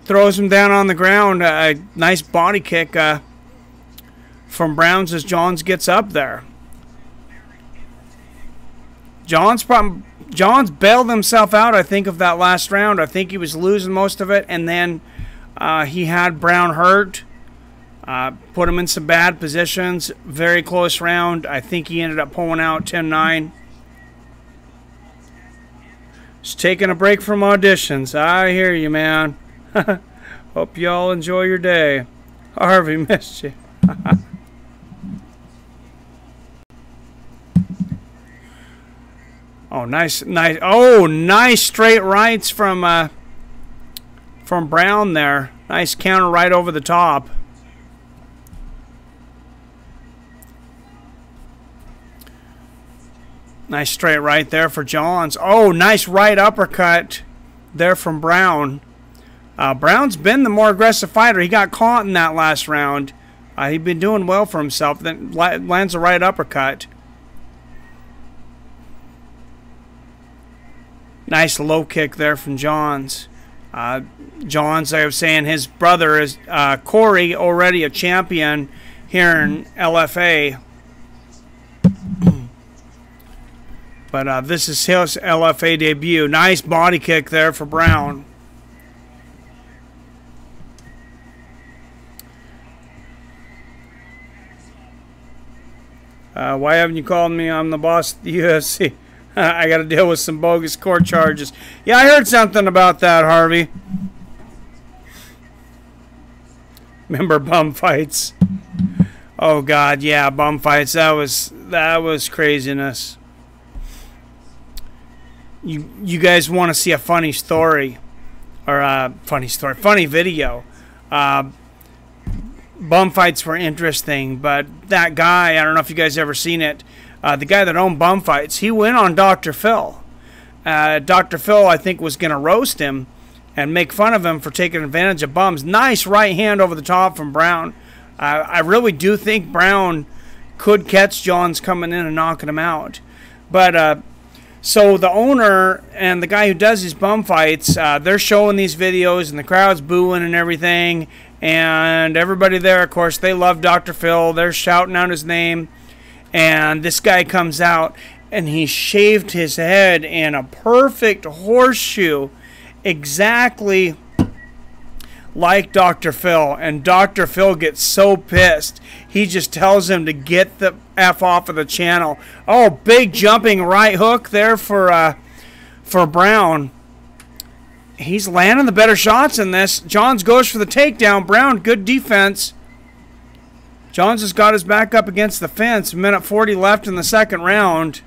throws him down on the ground. A nice body kick from Browns as Johns gets up there. Johns bailed himself out, I think, of that last round. I think he was losing most of it, and then he had Brown hurt. Put him in some bad positions. Very close round. I think he ended up pulling out 10-9. Just taking a break from auditions. I hear you, man. Hope you all enjoy your day. Harvey missed you. Oh, nice. Oh, nice straight rights from Brown there. Nice counter right over the top. Nice straight right there for Johns. Oh, nice right uppercut there from Brown. Brown's been the more aggressive fighter. He got caught in that last round. He'd been doing well for himself. Then lands a right uppercut. Nice low kick there from Johns. Johns, I was saying, his brother is Corey, already a champion here in LFA. But this is his LFA debut. Nice body kick there for Brown. Why haven't you called me? I'm the boss of the UFC. I got to deal with some bogus court charges. Yeah, I heard something about that, Harvey. Remember bum fights? Oh God, yeah, bum fights. That was craziness. You guys want to see a funny story, or a funny video? Bum fights were interesting, but that guy, I don't know if you guys ever seen it. The guy that owned Bum Fights, he went on Dr. Phil. Dr. Phil, I think, was going to roast him and make fun of him for taking advantage of bums. Nice right hand over the top from Brown. I really do think Brown could catch Johns coming in and knocking him out. But so the owner and the guy who does these bum fights, they're showing these videos and the crowd's booing and everything. And everybody there, of course, they love Dr. Phil. They're shouting out his name. And this guy comes out and he shaved his head in a perfect horseshoe, exactly like Dr. Phil. And Dr. Phil gets so pissed, he just tells him to get the F off of the channel. Oh, big jumping right hook there for Brown. He's landing the better shots in this. Johns goes for the takedown. Brown, good defense. Johns has got his back up against the fence. Minute 40 left in the second round.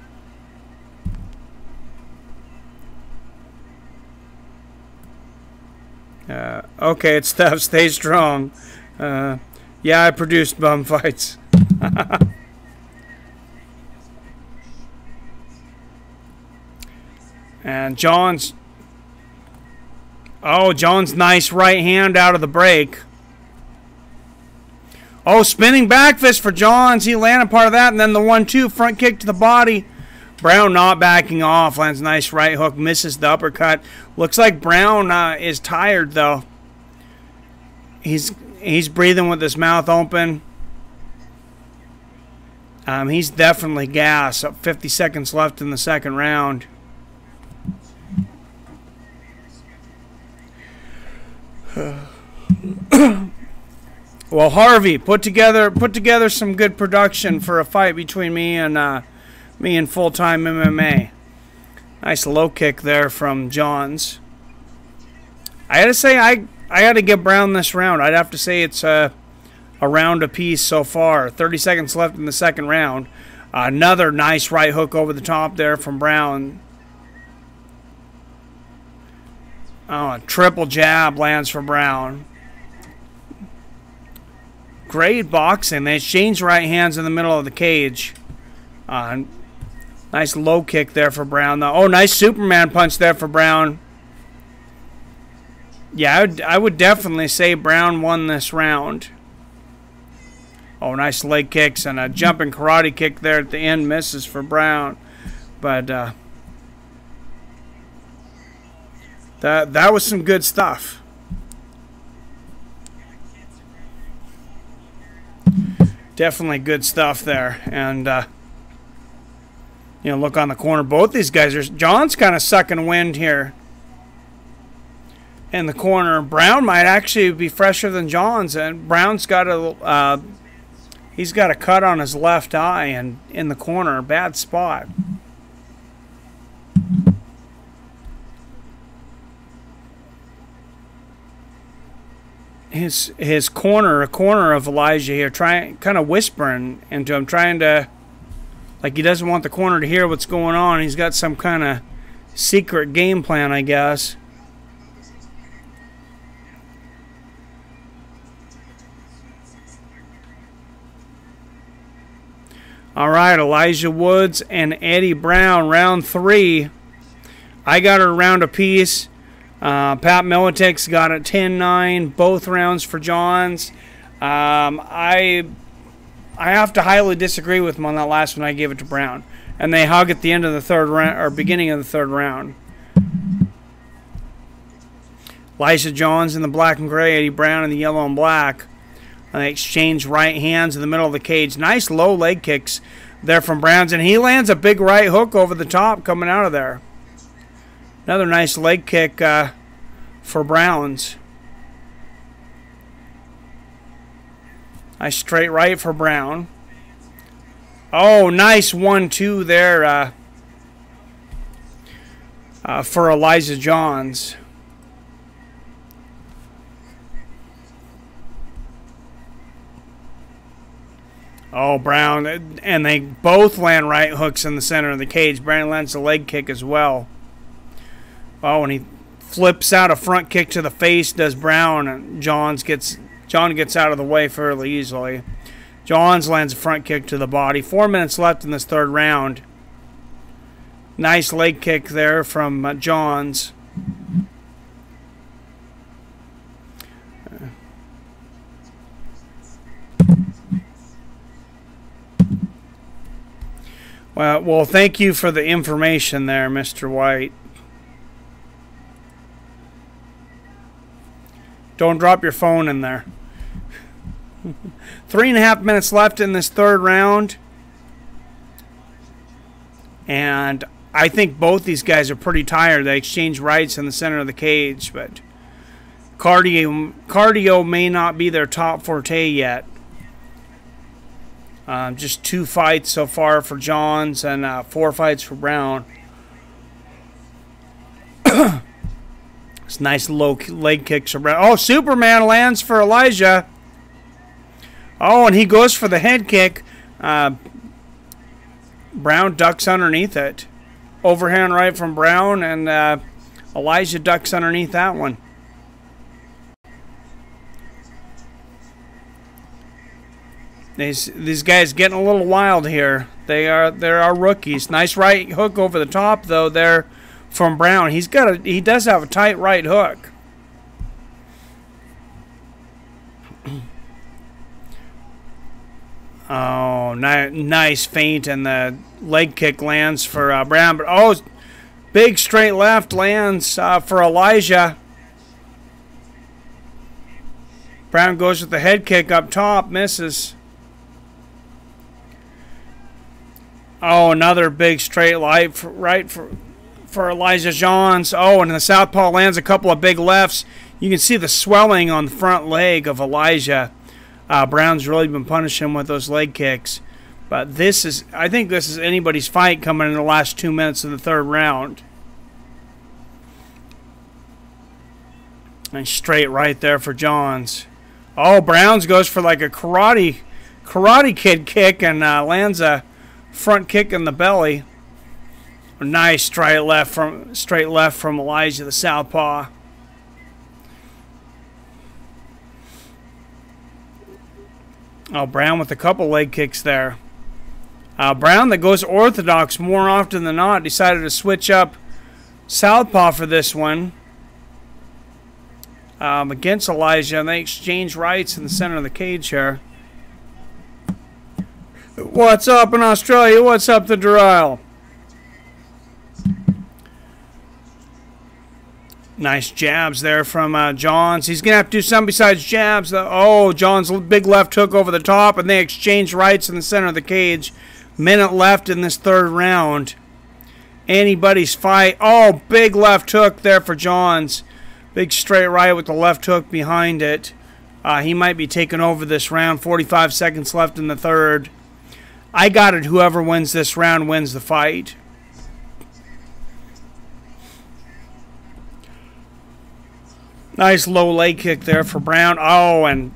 Okay, it's tough. Stay strong. Yeah, I produced bum fights. And Johns. Oh, Johns' nice right hand out of the break. Oh, spinning back fist for Johns. He landed part of that, and then the 1-2 front kick to the body. Brown not backing off. Lands a nice right hook. Misses the uppercut. Looks like Brown is tired, though. He's breathing with his mouth open. He's definitely gassed. 50 seconds left in the second round. Well, Harvey, put together some good production for a fight between me and full-time MMA. Nice low kick there from Johns. I gotta say, I gotta give Brown this round. I'd have to say it's a round apiece so far. 30 seconds left in the second round. Another nice right hook over the top there from Brown. Oh, a triple jab lands for Brown. Great boxing. They exchange right hands in the middle of the cage. Nice low kick there for Brown, though. Oh, nice Superman punch there for Brown. Yeah, I would definitely say Brown won this round. Oh, nice leg kicks and a jumping karate kick there at the end. Misses for Brown. But that was some good stuff. Definitely good stuff there. And, you know, look on the corner. Both these guys are... John's kind of sucking wind here in the corner. Brown might actually be fresher than John's. And Brown's got a... he's got a cut on his left eye and in the corner. Bad spot. His corner, a corner of Elijah here, kind of whispering into him, trying to, like he doesn't want the corner to hear what's going on. He's got some kind of secret game plan, I guess. All right, Elijah Woods and Eddie Brown, round 3. I got a round apiece. Pat Militek's got a 10-9, both rounds for Johns. I have to highly disagree with him on that last one. I gave it to Brown. And they hug at the end of the third round, or beginning of the third round. Elijah Johns in the black and gray, Eddie Brown in the yellow and black. And they exchange right hands in the middle of the cage. Nice low leg kicks there from Browns. And he lands a big right hook over the top coming out of there. Another nice leg kick for Browns. Nice straight right for Brown. Oh, nice 1-2 there for Elijah Johns. Oh, Brown. And they both land right hooks in the center of the cage. Brown lands a leg kick as well. Oh, and he flips out a front kick to the face, does Brown, and John gets out of the way fairly easily. Johns lands a front kick to the body. 4 minutes left in this third round. Nice leg kick there from Johns. Well, thank you for the information there, Mr. White. Don't drop your phone in there. 3.5 minutes left in this third round. And I think both these guys are pretty tired. They exchange rights in the center of the cage. But cardio may not be their top forte yet. Just 2 fights so far for Johns and 4 fights for Brown. It's nice low leg kicks for Brown. Oh, Superman lands for Elijah. Oh, and he goes for the head kick. Brown ducks underneath it. Overhand right from Brown, and Elijah ducks underneath that one. These guys getting a little wild here. They are rookies. Nice right hook over the top though there from Brown. He does have a tight right hook. Oh, nice feint, and the leg kick lands for Brown. But oh, big straight left lands for Elijah. Brown goes with the head kick up top, misses. Oh, another big straight right for Elijah Johns. Oh, and the southpaw lands a couple of big lefts. You can see the swelling on the front leg of Elijah. Brown's really been punishing him with those leg kicks. But I think this is anybody's fight coming in the last 2 minutes of the third round. And straight right there for Johns. Oh, Browns goes for like a karate kid kick and lands a front kick in the belly. A nice straight left from Elijah, the southpaw. Oh, Brown with a couple leg kicks there. Brown, that goes orthodox more often than not, decided to switch up southpaw for this one against Elijah, and they exchange rights in the center of the cage here. What's up in Australia? What's up the Doral? Nice jabs there from Johns. He's going to have to do something besides jabs. Oh, Johns' big left hook over the top, and they exchange rights in the center of the cage. Minute left in this third round. Anybody's fight. Oh, big left hook there for Johns. Big straight right with the left hook behind it. He might be taking over this round. 45 seconds left in the third. I got it. Whoever wins this round wins the fight. Nice low leg kick there for Brown. Oh, and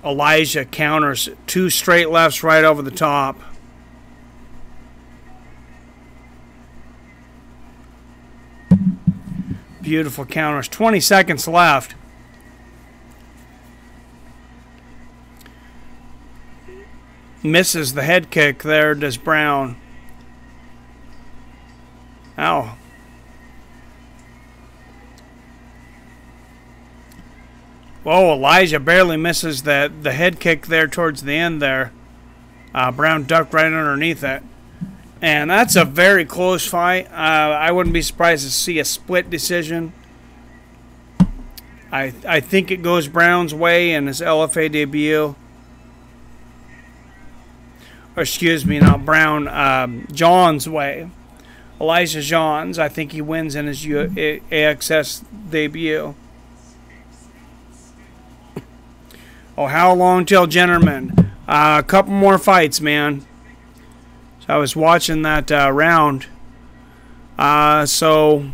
Elijah counters. 2 straight lefts right over the top. Beautiful counters. 20 seconds left. Misses the head kick there, does Brown. Ow. Whoa, Elijah barely misses the head kick there towards the end there. Brown ducked right underneath it. And that's a very close fight. I wouldn't be surprised to see a split decision. I think it goes Brown's way in his LFA debut. Or excuse me, not Brown, Johns' way. Elijah Johns, I think he wins in his AXS debut. Oh, how long till Jennerman? A couple more fights, man. So I was watching that round. So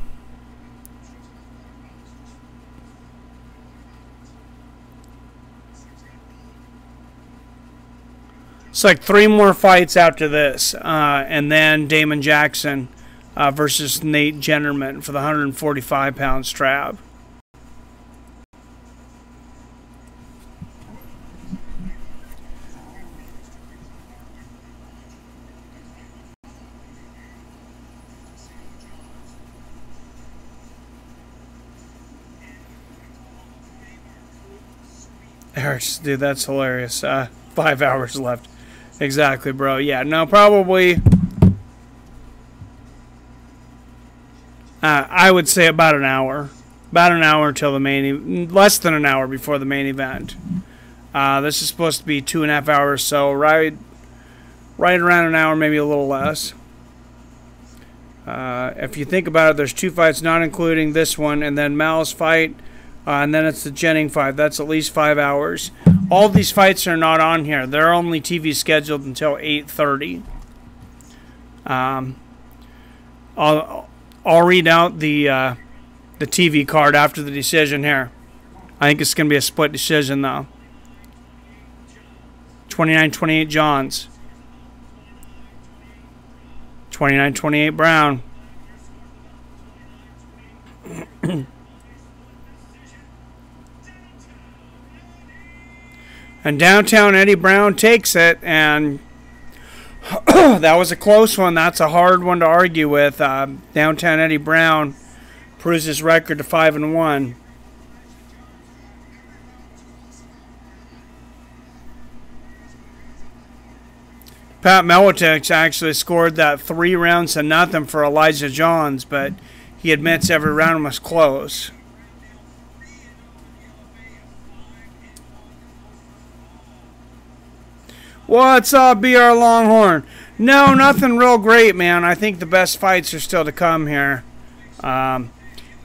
it's like 3 more fights after this, and then Damon Jackson versus Nate Jennerman for the 145-pound strap. Dude, that's hilarious. 5 hours left. Exactly, bro. Yeah, no, probably. I would say about an hour. About an hour till the main. Less than an hour before the main event. This is supposed to be 2.5 hours, so right around an hour, maybe a little less. If you think about it, there's 2 fights, not including this one, and then Mal's fight. And then it's the Jennings fight. That's at least 5 hours. All these fights are not on here. They're only TV scheduled until 8:30. I'll read out the TV card after the decision here. I think it's going to be a split decision, though. 29-28 Johns. 29-28 Brown. And downtown Eddie Brown takes it, and that was a close one. That's a hard one to argue with. Downtown Eddie Brown proves his record to 5-1. Pat Melitich actually scored that 3 rounds to nothing for Elijah Johns, but he admits every round was close. What's up, BR Longhorn? No, nothing real great, man. I think the best fights are still to come here.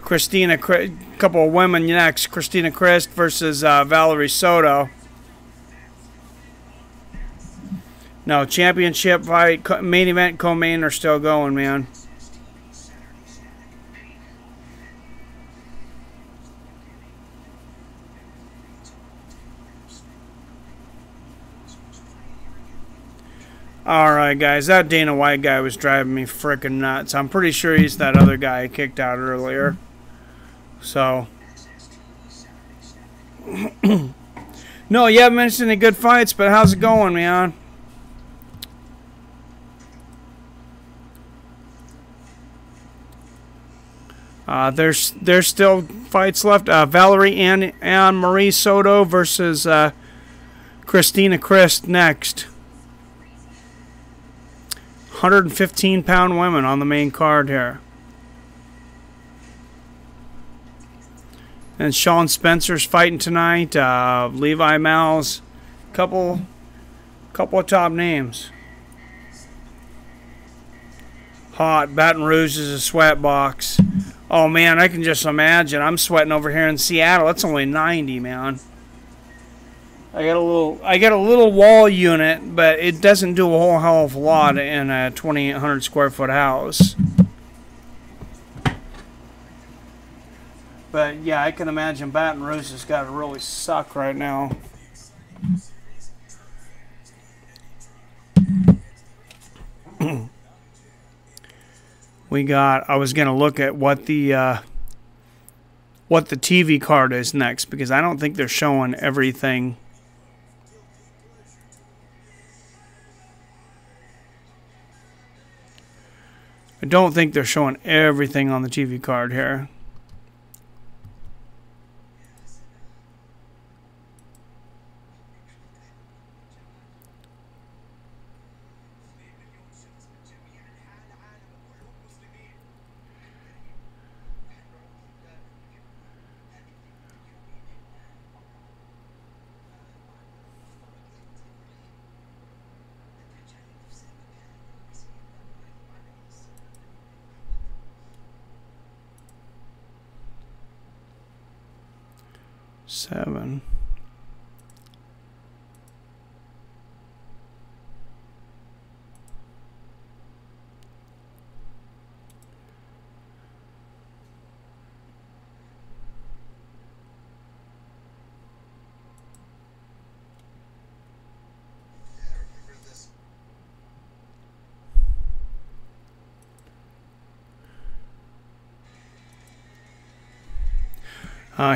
Christina, couple of women next. Christina Christ versus Valerie Soto. No, championship fight, main event, co-main are still going, man. Alright, guys, that Dana White guy was driving me frickin' nuts. I'm pretty sure he's that other guy I kicked out earlier. So. No, you haven't mentioned any good fights, but how's it going, man? There's still fights left. Valerie Ann Marie Soto versus Christina Christ next. 115-pound women on the main card here. And Sean Spencer's fighting tonight. Levi Mal's, couple of top names. Hot. Baton Rouge is a sweat box. Oh man, I can just imagine. I'm sweating over here in Seattle. It's only 90, man. I got a little wall unit, but it doesn't do a whole hell of a lot in a 2,800 square foot house. But yeah, I can imagine Baton Rouge has got to really suck right now. I was gonna look at what the TV card is next, because I don't think they're showing everything. I don't think they're showing everything on the TV card here. Seven.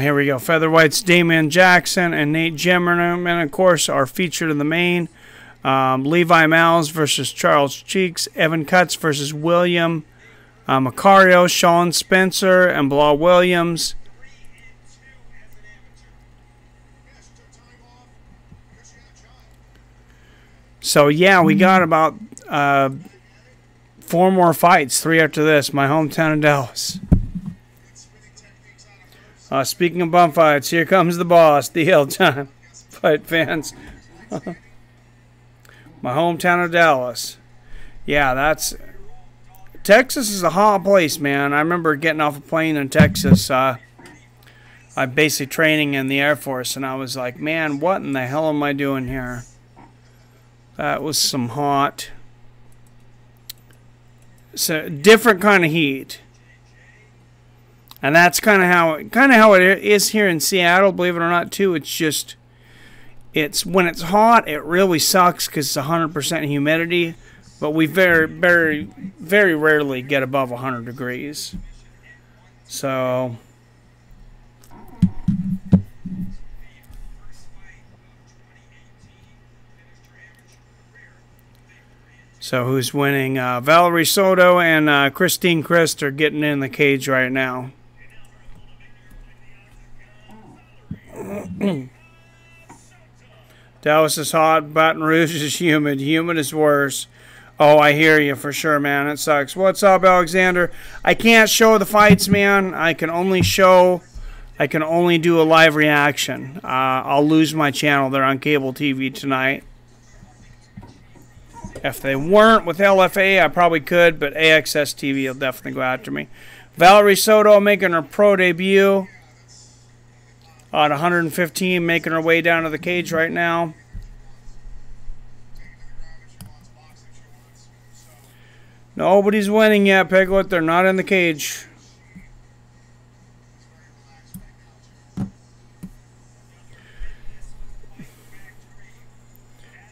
Here we go. Featherweights, Damon Jackson and Nate Jennerman, of course, are featured in the main. Levi Mal's versus Charles Cheeks. Evan Cutts versus William Macario. Sean Spencer and Blah Williams. So, yeah, we got about 4 more fights. 3 after this. My hometown of Dallas. Speaking of bum fights, here comes the boss, the time fight fans. My hometown of Dallas. Yeah, Texas is a hot place, man. I remember getting off a plane in Texas. I'm basically training in the Air Force, and I was like, man, what in the hell am I doing here? That was some hot. It's a different kind of heat. And that's kind of how it is here in Seattle, believe it or not, too. It's just, when it's hot, it really sucks because it's 100% humidity. But we very, very, very rarely get above 100 degrees. So who's winning? Valerie Soto and Christine Christ are getting in the cage right now. Dallas is hot. Baton Rouge is humid. Humid is worse. Oh, I hear you for sure, man. It sucks. What's up, Alexander? I can't show the fights, man. I can only do a live reaction. I'll lose my channel. They're on cable TV tonight. If they weren't with LFA, I probably could, but AXS TV will definitely go after me. Valerie Soto making her pro debut. At 115, making her way down to the cage right now. Nobody's winning yet, Piglet. They're not in the cage.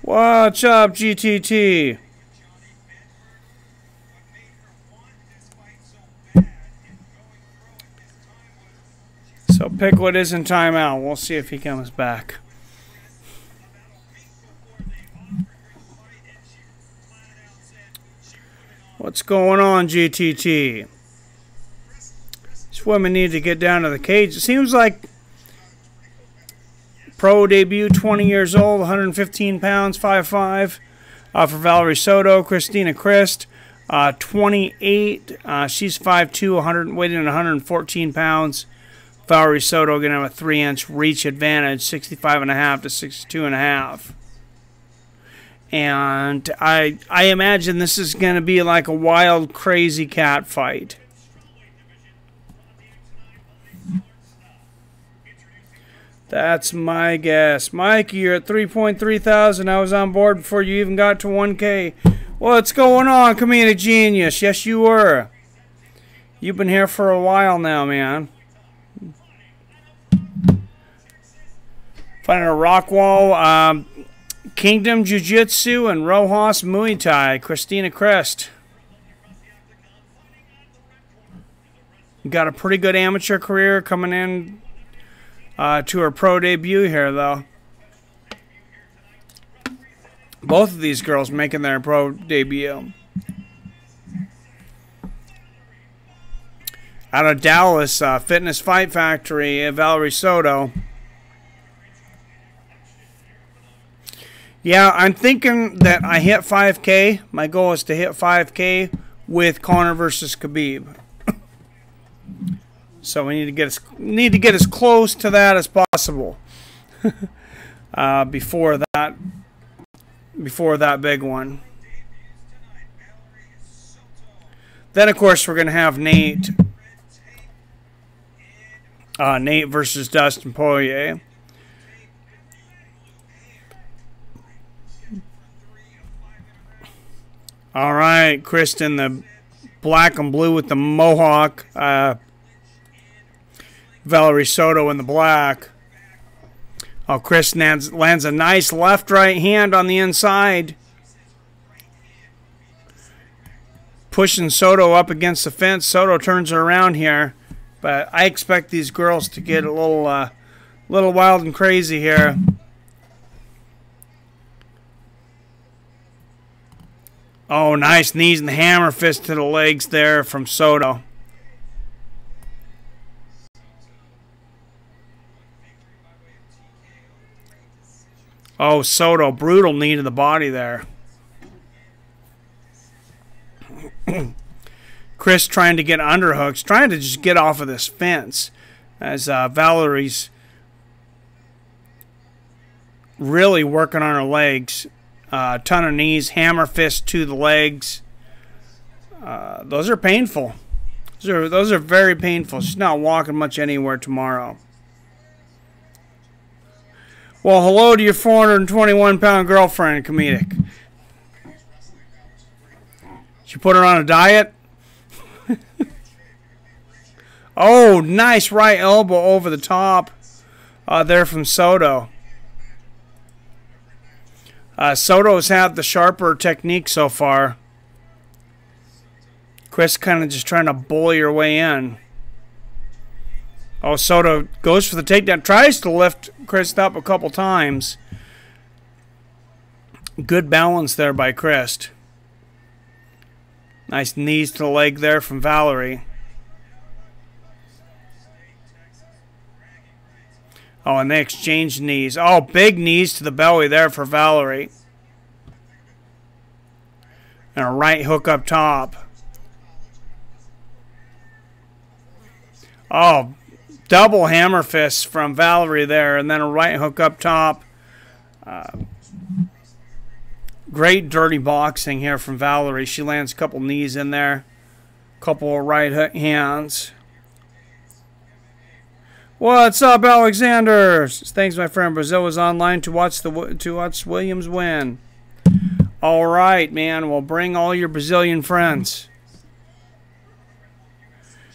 What's up, GTT? So Piglet is in timeout. We'll see if he comes back. What's going on, GTT? These women need to get down to the cage. It seems like pro debut, 20 years old, 115 pounds, 5'5". For Valerie Soto, Christina Christ, 28. She's 5'2", weighing in 114 pounds. Valerie Soto going to have a 3-inch reach advantage, 65.5 to 62.5. And I imagine this is going to be like a wild, crazy cat fight. That's my guess. Mike, you're at 3.3 thousand. I was on board before you even got to 1K. What's going on, Comedic Genius? Yes, you were. You've been here for a while now, man. Finding a rock wall. Kingdom Jiu-Jitsu and Rojas Muay Thai. Christina Crest. Got a pretty good amateur career coming in to her pro debut here, though. Both of these girls making their pro debut. Out of Dallas, Fitness Fight Factory, Valerie Soto. Yeah, I'm thinking that I hit 5K. My goal is to hit 5K with Conor versus Khabib. So we need to get as close to that as possible before that big one. Then of course we're gonna have Nate versus Dustin Poirier. All right, Kristen, the black and blue with the mohawk. Valerie Soto in the black. Oh, Chris lands a nice left-right hand on the inside. Pushing Soto up against the fence. Soto turns her around here. But I expect these girls to get a little wild and crazy here. Oh, nice knees and hammer fist to the legs there from Soto. Oh, Soto, brutal knee to the body there. Chris trying to get underhooks, trying to just get off of this fence as Valerie's really working on her legs. Ton of knees, hammer fist to the legs. Those are painful. Those are very painful. She's not walking much anywhere tomorrow. Well, hello to your 421-pound girlfriend, Comedic. Did you put her on a diet? Oh, nice right elbow over the top there from Soto. Soto's had the sharper technique so far. Chris kind of just trying to bully her way in. Oh, Soto goes for the takedown. Tries to lift Chris up a couple times. Good balance there by Chris. Nice knees to the leg there from Valerie. Oh, and they exchange knees. Oh, big knees to the belly there for Valerie. And a right hook up top. Oh, double hammer fists from Valerie there, and then a right hook up top. Great dirty boxing here from Valerie. She lands a couple knees in there. Couple of right hook hands. What's up, Alexander? Thanks, my friend. Brazil was online to watch Williams win. All right, man. Well, bring all your Brazilian friends.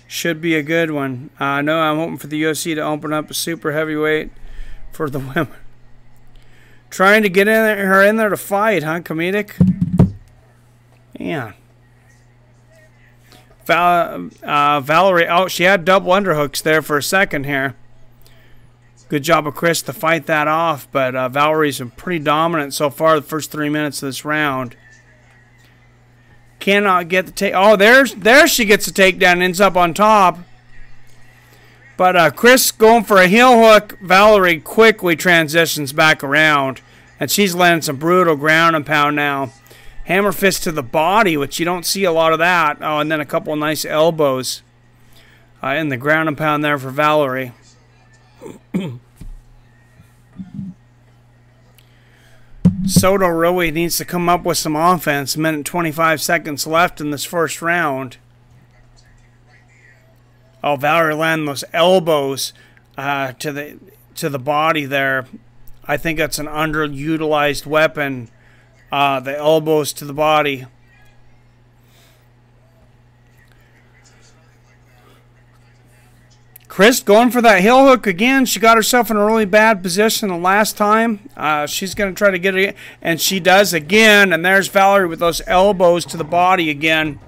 Should be a good one. No, I'm hoping for the UFC to open up a super heavyweight for the women. Trying to get her in there to fight, huh, Comedic? Yeah. Valerie, oh, she had double underhooks there for a second here. Good job of Chris to fight that off, but Valerie's been pretty dominant so far the first 3 minutes of this round. Cannot get the take. Oh, there she gets a takedown, ends up on top. But Chris going for a heel hook. Valerie quickly transitions back around, and she's landing some brutal ground and pound now. Hammer fist to the body, which you don't see a lot of that. Oh, and then a couple of nice elbows in the ground and pound there for Valerie. Soto really needs to come up with some offense. Minute 25 seconds left in this first round. Oh, Valerie landing those elbows to the body there. I think that's an underutilized weapon. The elbows to the body. Chris going for that heel hook again. She got herself in a really bad position the last time. She's going to try to get it, and she does again. And there's Valerie with those elbows to the body again.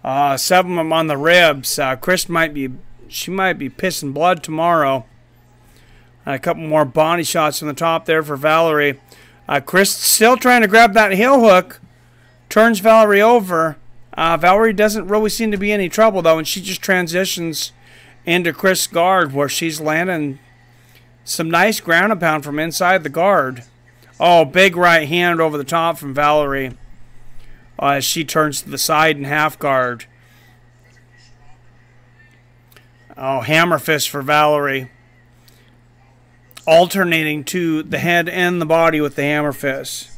7 of them on the ribs. Chris might be pissing blood tomorrow. A couple more body shots from the top there for Valerie. Chris still trying to grab that heel hook. Turns Valerie over. Valerie doesn't really seem to be in any trouble, though, and she just transitions into Chris' guard, where she's landing some nice ground and pound from inside the guard. Oh, big right hand over the top from Valerie as she turns to the side in half guard. Oh, hammer fist for Valerie. Alternating to the head and the body with the hammer fist.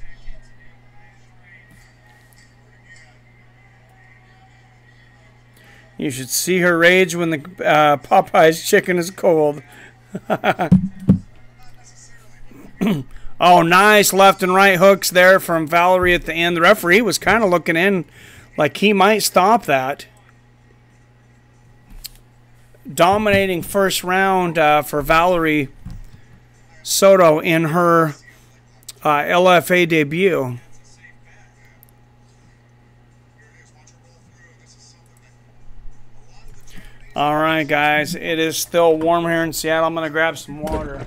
You should see her rage when the Popeye's chicken is cold. Oh, nice left and right hooks there from Valerie at the end. The referee was kind of looking in like he might stop that. Dominating first round for Valerie Soto in her LFA debut. All right, guys, it is still warm here in Seattle. I'm going to grab some water.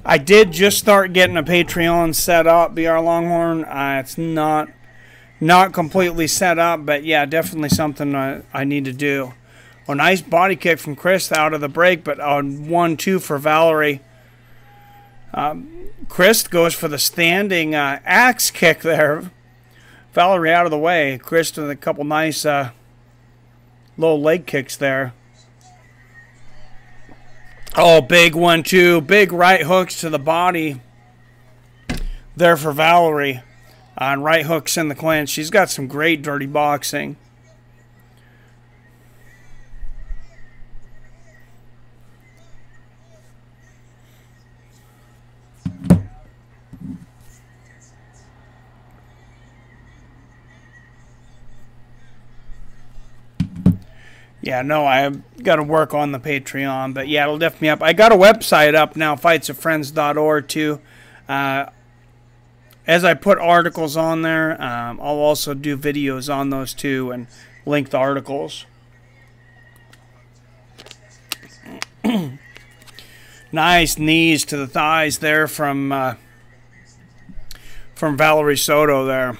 I did just start getting a Patreon set up, BR Longhorn. It's not completely set up, but yeah, definitely something I need to do. A nice body kick from Chris out of the break, but 1-2 for Valerie. Chris goes for the standing axe kick there. Valerie out of the way. Chris with a couple nice low leg kicks there. Oh, big 1-2. Big right hooks to the body there for Valerie. And right hooks in the clinch. She's got some great dirty boxing. Yeah, no, I've got to work on the Patreon, but yeah, it'll lift me up. I got a website up now, fightsofriends.org, too. As I put articles on there, I'll also do videos on those, too, and link the articles. Nice knees to the thighs there from Valerie Soto there.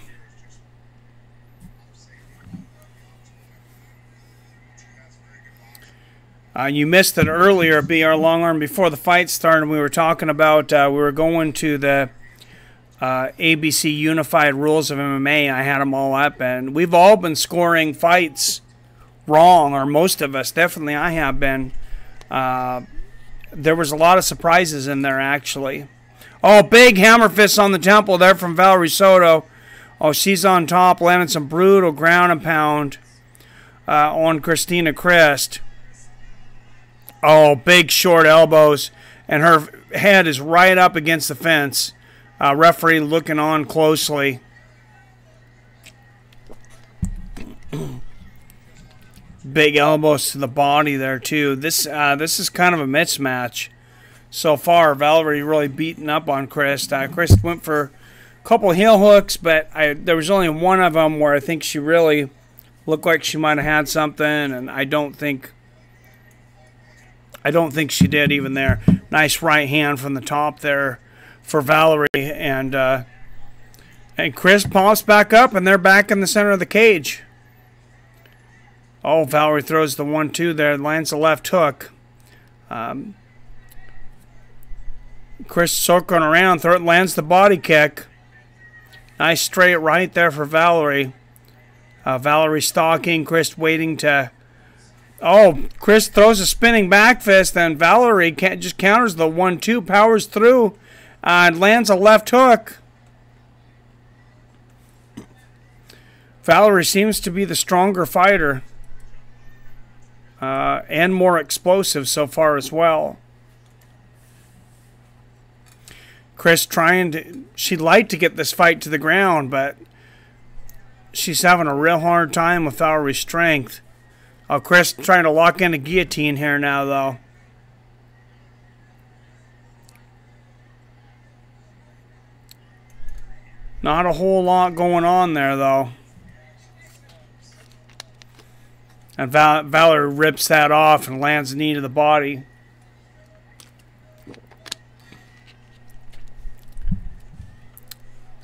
You missed it earlier, BR Longarm. Before the fight started, we were talking about we were going to the ABC Unified Rules of MMA. I had them all up, and we've all been scoring fights wrong, or most of us. Definitely I have been. There was a lot of surprises in there, actually. Oh, big hammer fist on the temple there from Valerie Soto. Oh, she's on top, landing some brutal ground and pound on Christina Christ. Oh, big short elbows, and her head is right up against the fence. Referee looking on closely. Big elbows to the body there too. This is kind of a mismatch so far. Valerie really beating up on Chris. Chris went for a couple heel hooks, but there was only one of them where I think she really looked like she might have had something, and I don't think she did even there. Nice right hand from the top there for Valerie, and Chris pops back up, and they're back in the center of the cage. Oh, Valerie throws the 1-2 there, lands the left hook. Chris circling around, lands the body kick. Nice straight right there for Valerie. Valerie stalking, Chris waiting to... Oh, Chris throws a spinning back fist, and Valerie just counters the 1-2, powers through, and lands a left hook. Valerie seems to be the stronger fighter. And more explosive so far as well. Chris she'd like to get this fight to the ground, but she's having a real hard time with Valerie's strength. Oh, Chris trying to lock in a guillotine here now, though. Not a whole lot going on there, though. And Valerie rips that off and lands a knee to the body.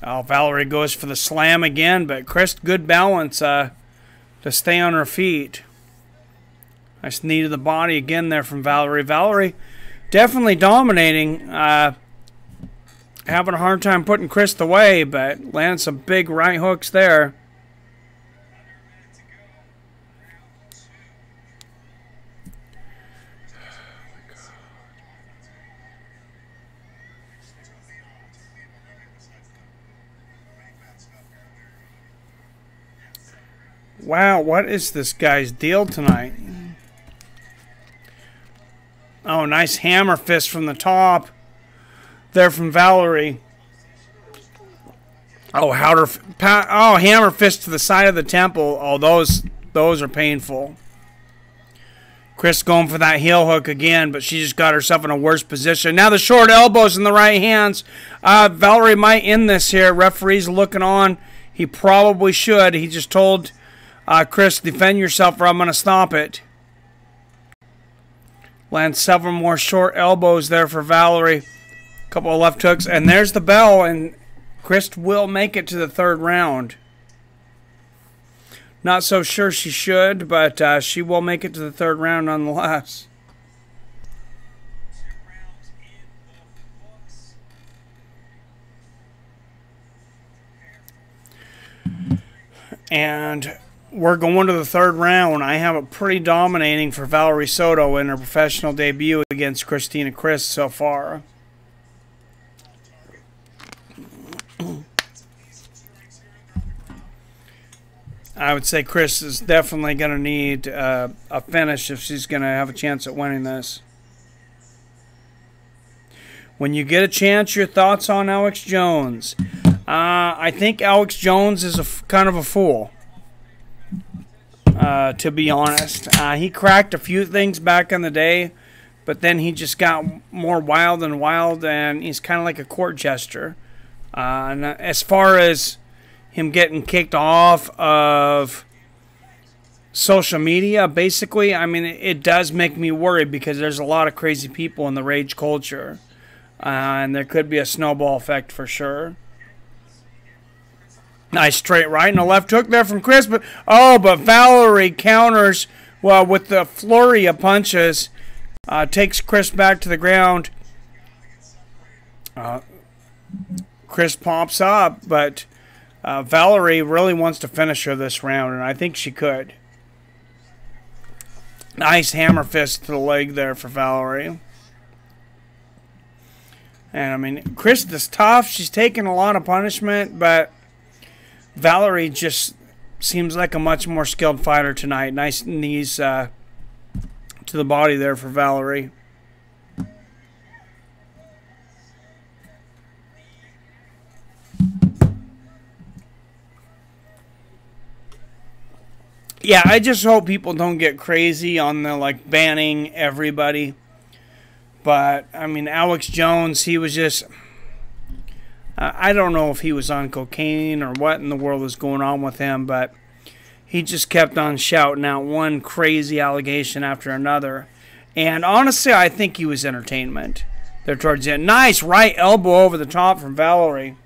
Oh, Valerie goes for the slam again, but Chris, good balance to stay on her feet. Nice knee to the body again there from Valerie. Valerie definitely dominating. Having a hard time putting Chris away, but lands some big right hooks there. Wow, what is this guy's deal tonight? Oh, nice hammer fist from the top there from Valerie. Oh, hammer fist to the side of the temple. Oh, those are painful. Chris going for that heel hook again, but she just got herself in a worse position. Now the short elbows in the right hands. Valerie might end this here. Referee's looking on. He probably should. He just told Chris, defend yourself or I'm going to stop it. Lands several more short elbows there for Valerie. A couple of left hooks. And there's the bell. And Chris will make it to the third round. Not so sure she should, but she will make it to the third round nonetheless. And we're going to the third round. I have it pretty dominating for Valerie Soto in her professional debut against Christina Chris so far. I would say Chris is definitely going to need a finish if she's going to have a chance at winning this. When you get a chance, your thoughts on Alex Jones? I think Alex Jones is kind of a fool. To be honest, he cracked a few things back in the day, but then he just got more wild and wild, and he's kind of like a court jester. And as far as him getting kicked off of social media, basically, I mean, it does make me worried because there's a lot of crazy people in the rage culture, and there could be a snowball effect for sure. Nice straight right and a left hook there from Chris, but Valerie counters with the flurry of punches, takes Chris back to the ground. Chris pops up, but Valerie really wants to finish her this round, and I think she could. Nice hammer fist to the leg there for Valerie. And I mean, Chris is tough. She's taking a lot of punishment, but Valerie just seems like a much more skilled fighter tonight. Nice knees to the body there for Valerie. Yeah, I just hope people don't get crazy on the, like, banning everybody. But, I mean, Alex Jones, he was just... I don't know if he was on cocaine or what in the world was going on with him, but he just kept on shouting out one crazy allegation after another. And honestly, I think he was entertainment there towards the end. Nice right elbow over the top from Valerie.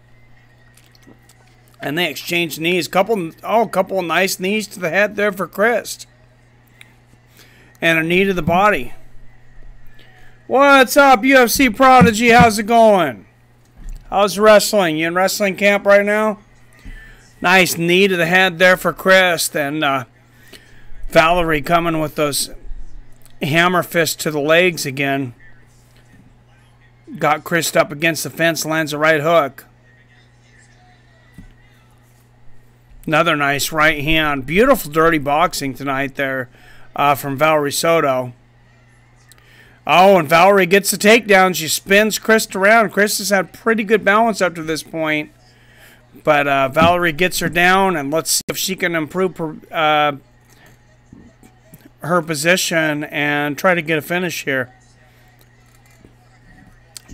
And they exchanged knees. Couple of nice knees to the head there for Chris. And a knee to the body. What's up, UFC Prodigy? How's it going? How's wrestling? You in wrestling camp right now? Nice knee to the head there for Chris. And Valerie coming with those hammer fists to the legs again. Got Chris up against the fence, lands a right hook. Another nice right hand. Beautiful dirty boxing tonight there from Valerie Soto. Oh, and Valerie gets the takedown. She spins Chris around. Chris has had pretty good balance up to this point. But Valerie gets her down, and let's see if she can improve her position and try to get a finish here.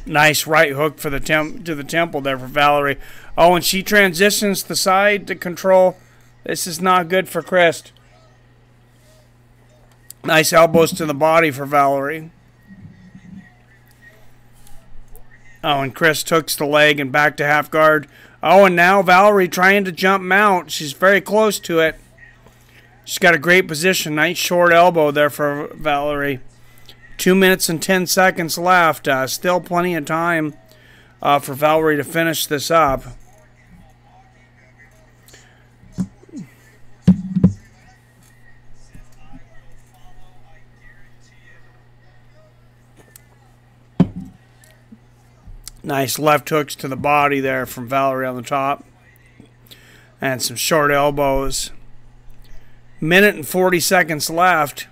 Nice right hook for the to the temple there for Valerie. Oh, and she transitions to the side to control. This is not good for Chris. Nice elbows to the body for Valerie. Oh, and Chris hooks the leg and back to half guard. Oh, and now Valerie trying to jump mount. She's very close to it. She's got a great position. Nice short elbow there for Valerie. 2 minutes and 10 seconds left. Still plenty of time for Valerie to finish this up. Nice left hooks to the body there from Valerie on the top. And some short elbows. Minute and 40 seconds left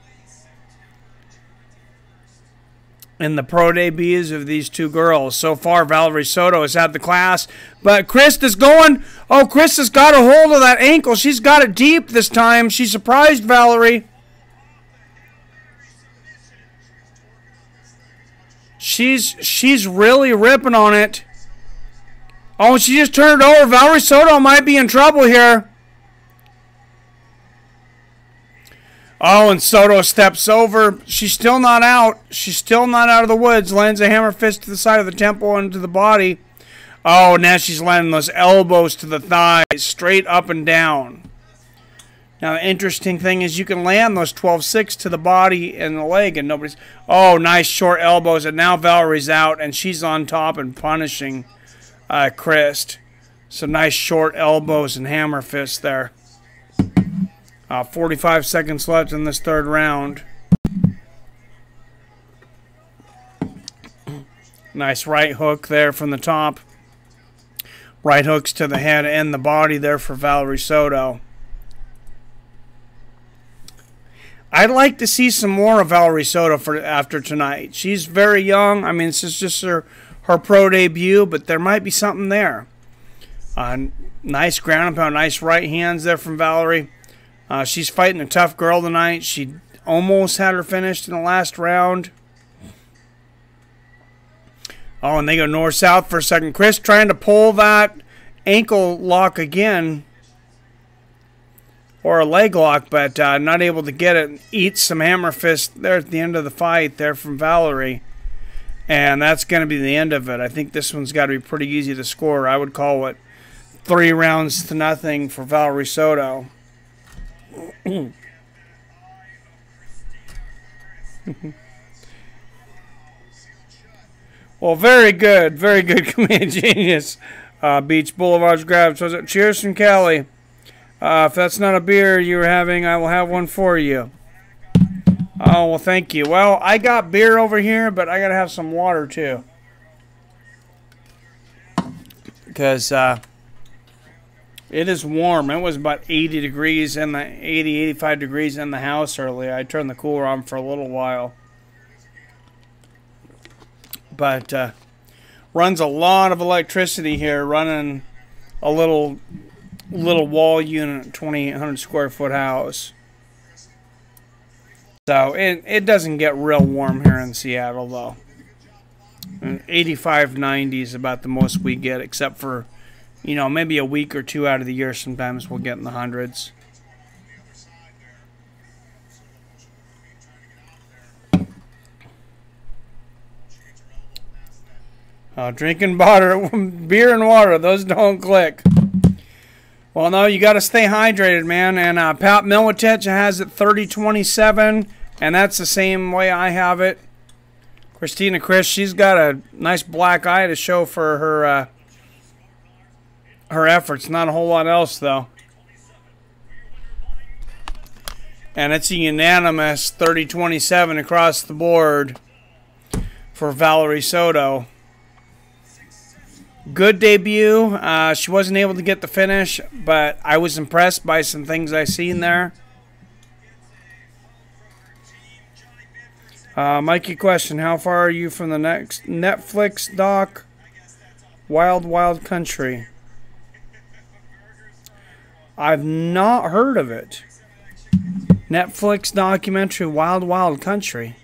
in the pro debuts of these two girls. So far, Valerie Soto has had the class. But Chris is going. Oh, Chris has got a hold of that ankle. She's got it deep this time. She surprised Valerie. She's really ripping on it. Oh, she just turned it over. Valerie Soto might be in trouble here. Oh, and Soto steps over. She's still not out. She's still not out of the woods. Lands a hammer fist to the side of the temple and to the body. Oh, now she's landing those elbows to the thighs, straight up and down. Now, the interesting thing is you can land those 12-6 to the body and the leg, and nobody's... Oh, nice short elbows, and now Valerie's out, and she's on top and punishing Chris. Some nice short elbows and hammer fists there. 45 seconds left in this third round. Nice right hook there from the top. Right hooks to the head and the body there for Valerie Soto. I'd like to see some more of Valerie Soto after tonight. She's very young. I mean, this is just her pro debut, but there might be something there. Nice ground and pound, nice right hands there from Valerie. She's fighting a tough girl tonight. She almost had her finished in the last round. Oh, and they go north-south for a second. Chris trying to pull that ankle lock again. Or a leg lock, but not able to get it. Eats some hammer fist there at the end of the fight there from Valerie. And that's going to be the end of it. I think this one's got to be pretty easy to score. I would call it 3 rounds to nothing for Valerie Soto. Well, very good command genius. Beach Boulevard's grab. So cheers from Kelly. If that's not a beer you were having, I will have one for you. Oh, well, thank you. Well, I got beer over here, but I got to have some water, too. Because it is warm. It was about 80 degrees in the 85 degrees in the house earlier. I turned the cooler on for a little while. But runs a lot of electricity here, running a little wall unit, 2,800 square foot house. So it doesn't get real warm here in Seattle, though. 85, 90 is about the most we get, except for, you know, maybe a week or two out of the year. Sometimes we'll get in the hundreds. Drinking water, beer and water, those don't click. Well, no, you got to stay hydrated, man. And Pat Militich has it 30-27, and that's the same way I have it. Christina Chris, she's got a nice black eye to show for her efforts. Not a whole lot else, though. And it's a unanimous 30-27 across the board for Valerie Soto. Good debut. She wasn't able to get the finish, but I was impressed by some things I seen there. Mikey question, how far are you from the next Netflix doc, Wild Wild Country? I've not heard of it. Netflix documentary, Wild Wild Country.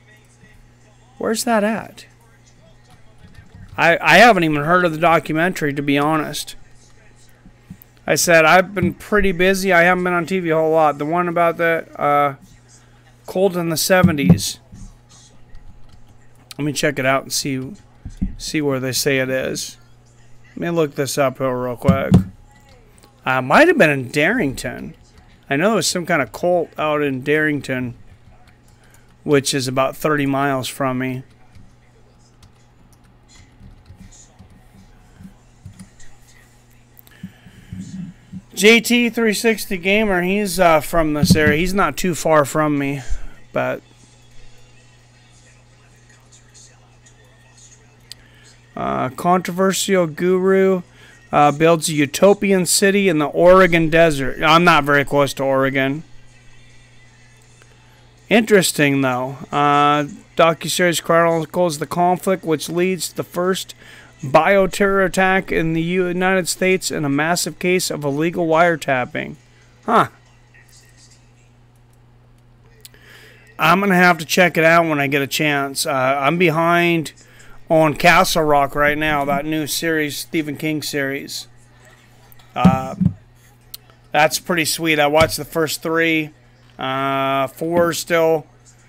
Where's that at? I haven't even heard of the documentary, to be honest. I said I've been pretty busy. I haven't been on TV a whole lot. The one about the cold in the 70s. Let me check it out and see where they say it is. Let me look this up real quick. Might have been in Darrington. I know there was some kind of cult out in Darrington, which is about 30 miles from me. JT360 Gamer, he's from this area. He's not too far from me, but controversial guru builds a utopian city in the Oregon desert. I'm not very close to Oregon. Interesting, though. Docuseries chronicles the conflict which leads to the first bioterror attack in the United States and a massive case of illegal wiretapping. Huh. I'm going to have to check it out when I get a chance. I'm behind on Castle Rock right now, that new series, Stephen King series. That's pretty sweet. I watched the first 3. 4 still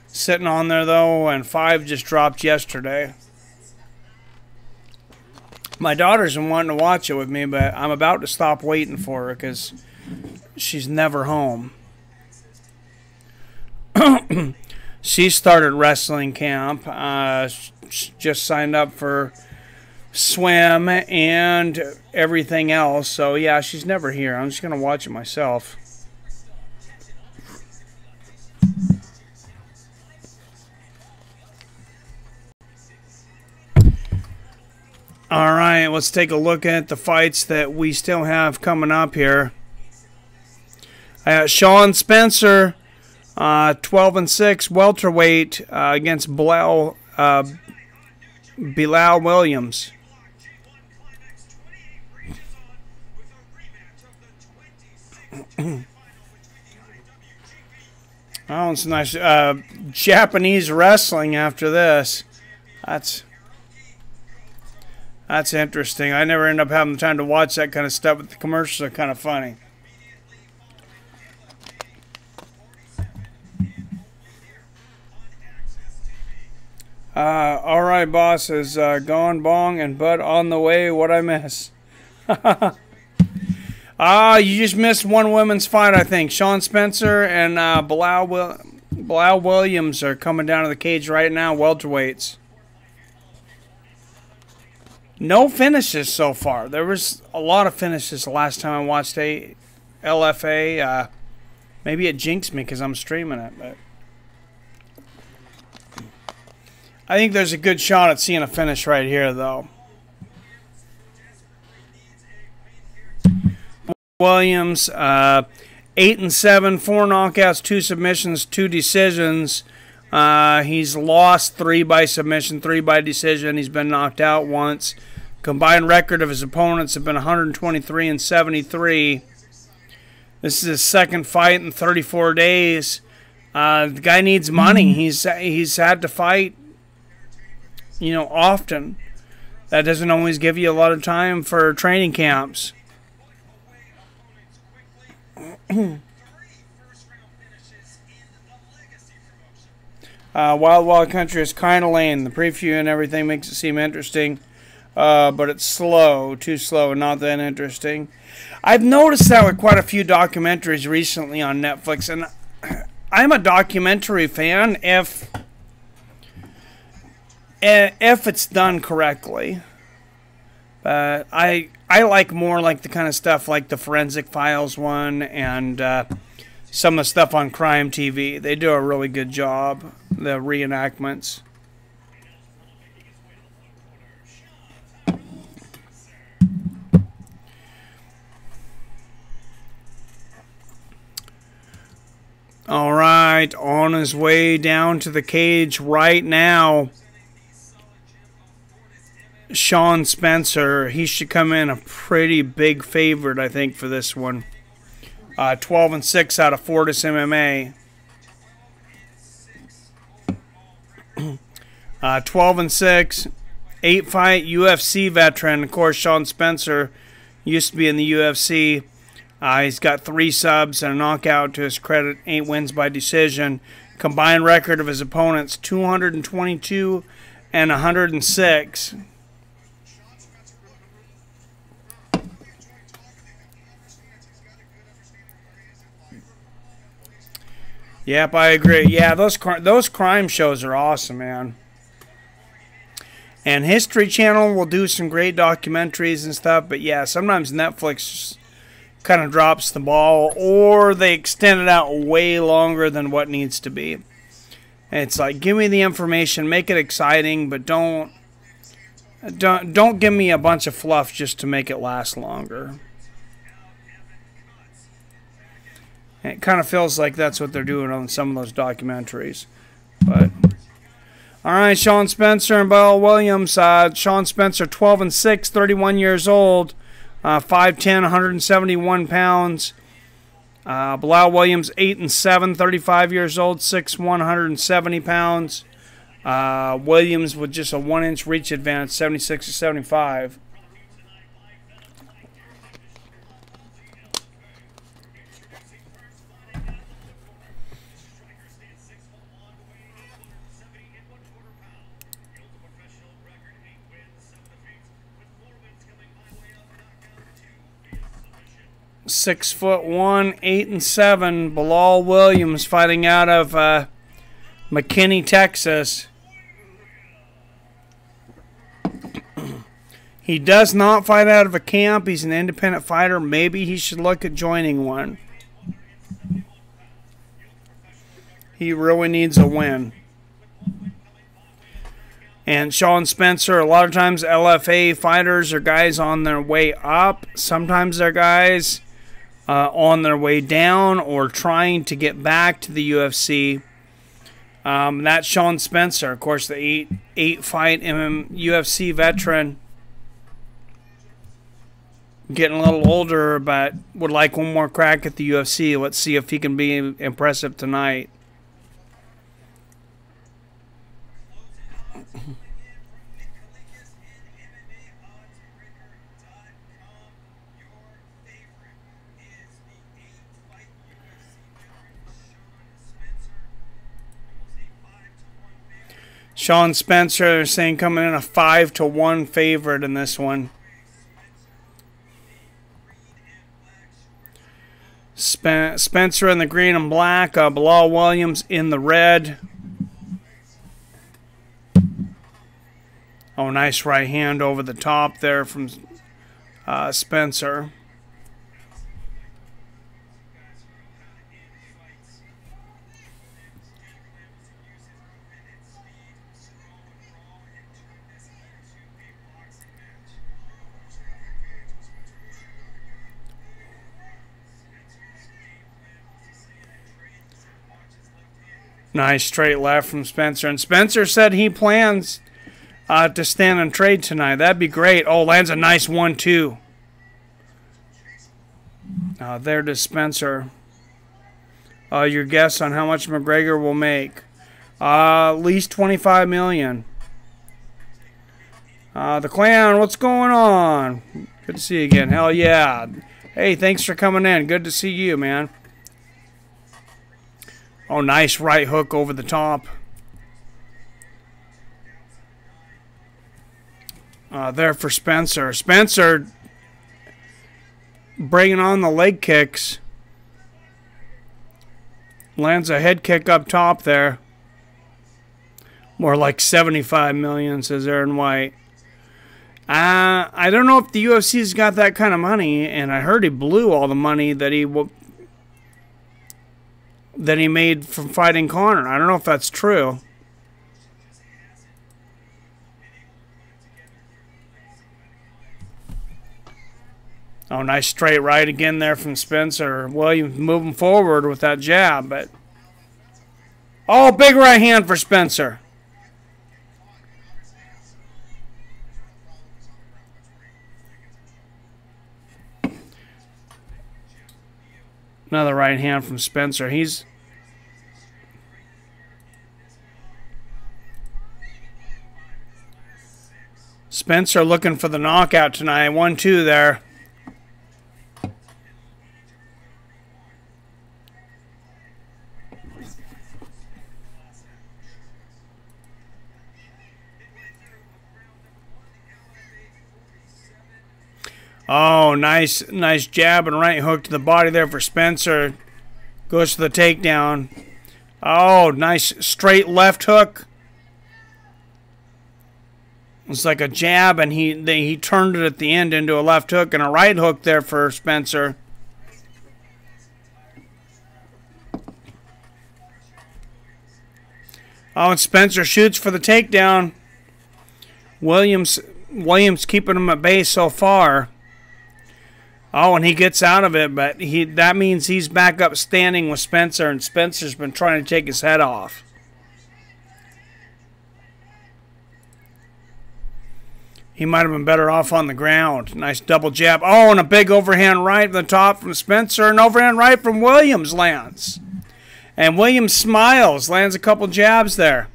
sitting on there, though, and 5 just dropped yesterday. My daughter's been wanting to watch it with me, but I'm about to stop waiting for her because she's never home. She started wrestling camp. Just signed up for swim and everything else. So, yeah, she's never here. I'm just going to watch it myself. All right, let's take a look at the fights that we still have coming up here. Sean Spencer, 12-6, welterweight against Bilal Williams. Oh, it's nice. Japanese wrestling after this. That's interesting. I never end up having the time to watch that kind of stuff, but the commercials are kind of funny. All right, boss, is gone bong and Bud on the way. What I miss? You just missed one women's fight, I think. Sean Spencer and Bilal Williams are coming down to the cage right now, welterweights. No finishes so far. There was a lot of finishes the last time I watched LFA. Maybe it jinxed me because I'm streaming it, but I think there's a good shot at seeing a finish right here, though. Williams, 8-7, 4 knockouts, 2 submissions, 2 decisions. He's lost 3 by submission, 3 by decision. He's been knocked out once. Combined record of his opponents have been 123-73. This is his second fight in 34 days. The guy needs money. He's had to fight, you know, often. That doesn't always give you a lot of time for training camps. Wild Wild Country is kind of lame. The preview and everything makes it seem interesting, but it's slow, too slow, and not that interesting. I've noticed that with quite a few documentaries recently on Netflix, and I'm a documentary fan if it's done correctly. But I like more like the kind of stuff like the Forensic Files one and some of the stuff on Crime TV. They do a really good job, the reenactments. All right, on his way down to the cage right now, Sean Spencer. He should come in a pretty big favorite, I think, for this one. 12-6 out of Fortis MMA. 12-6, 8-fight UFC veteran. Of course, Sean Spencer used to be in the UFC. He's got 3 subs and a knockout to his credit, 8 wins by decision. Combined record of his opponents, 222 and 106. Yep, I agree. Yeah, those crime shows are awesome, man. And History Channel will do some great documentaries and stuff, but yeah, sometimes Netflix kind of drops the ball, or they extend it out way longer than what needs to be. It's like, give me the information, make it exciting, but don't give me a bunch of fluff just to make it last longer. And it kind of feels like that's what they're doing on some of those documentaries. But all right, Sean Spencer and Bilal Williams. Sean Spencer, 12-6, 31 years old. 5'10", 171 pounds. Bilal Williams, 8-7, 35 years old, 6'1", 170 pounds. Williams with just a 1-inch reach advantage, 76-75. Six foot 1, 8-7. Bilal Williams fighting out of McKinney, Texas. He does not fight out of a camp. He's an independent fighter. Maybe he should look at joining one. He really needs a win. And Sean Spencer, a lot of times LFA fighters are guys on their way up. Sometimes they're guys on their way down or trying to get back to the UFC. That's Sean Spencer, of course, the 8-fight UFC veteran. Getting a little older, but would like one more crack at the UFC. Let's see if he can be impressive tonight. Sean Spencer saying coming in a 5-1 favorite in this one. Spencer in the green and black. Bilal Williams in the red. Oh, nice right hand over the top there from Spencer. Nice straight left from Spencer. And Spencer said he plans to stand and trade tonight. That'd be great. Oh, lands a nice 1-2. There to Spencer. Your guess on how much McGregor will make? At least $25 million. The Clown, what's going on? Good to see you again. Hell yeah. Hey, thanks for coming in. Good to see you, man. Oh, nice right hook over the top. There for Spencer. Spencer bringing on the leg kicks. Lands a head kick up top there. More like $75 million, says Aaron White. I don't know if the UFC's got that kind of money, and I heard he blew all the money that he made from fighting Conor. I don't know if that's true. Oh, nice straight right again there from Spencer. Williams moving forward with that jab, but... Oh, big right hand for Spencer. Another right hand from Spencer. Spencer looking for the knockout tonight. 1-2 there. Oh, nice jab and right hook to the body there for Spencer. Goes to the takedown. Oh, nice straight left hook. It's like a jab, and he turned it at the end into a left hook and a right hook there for Spencer. Oh, and Spencer shoots for the takedown. Williams keeping him at bay so far. Oh, and he gets out of it, but that means he's back up standing with Spencer, and Spencer's been trying to take his head off. He might have been better off on the ground. Nice double jab. Oh, and a big overhand right from the top from Spencer, and overhand right from Williams lands. And Williams smiles, lands a couple jabs there.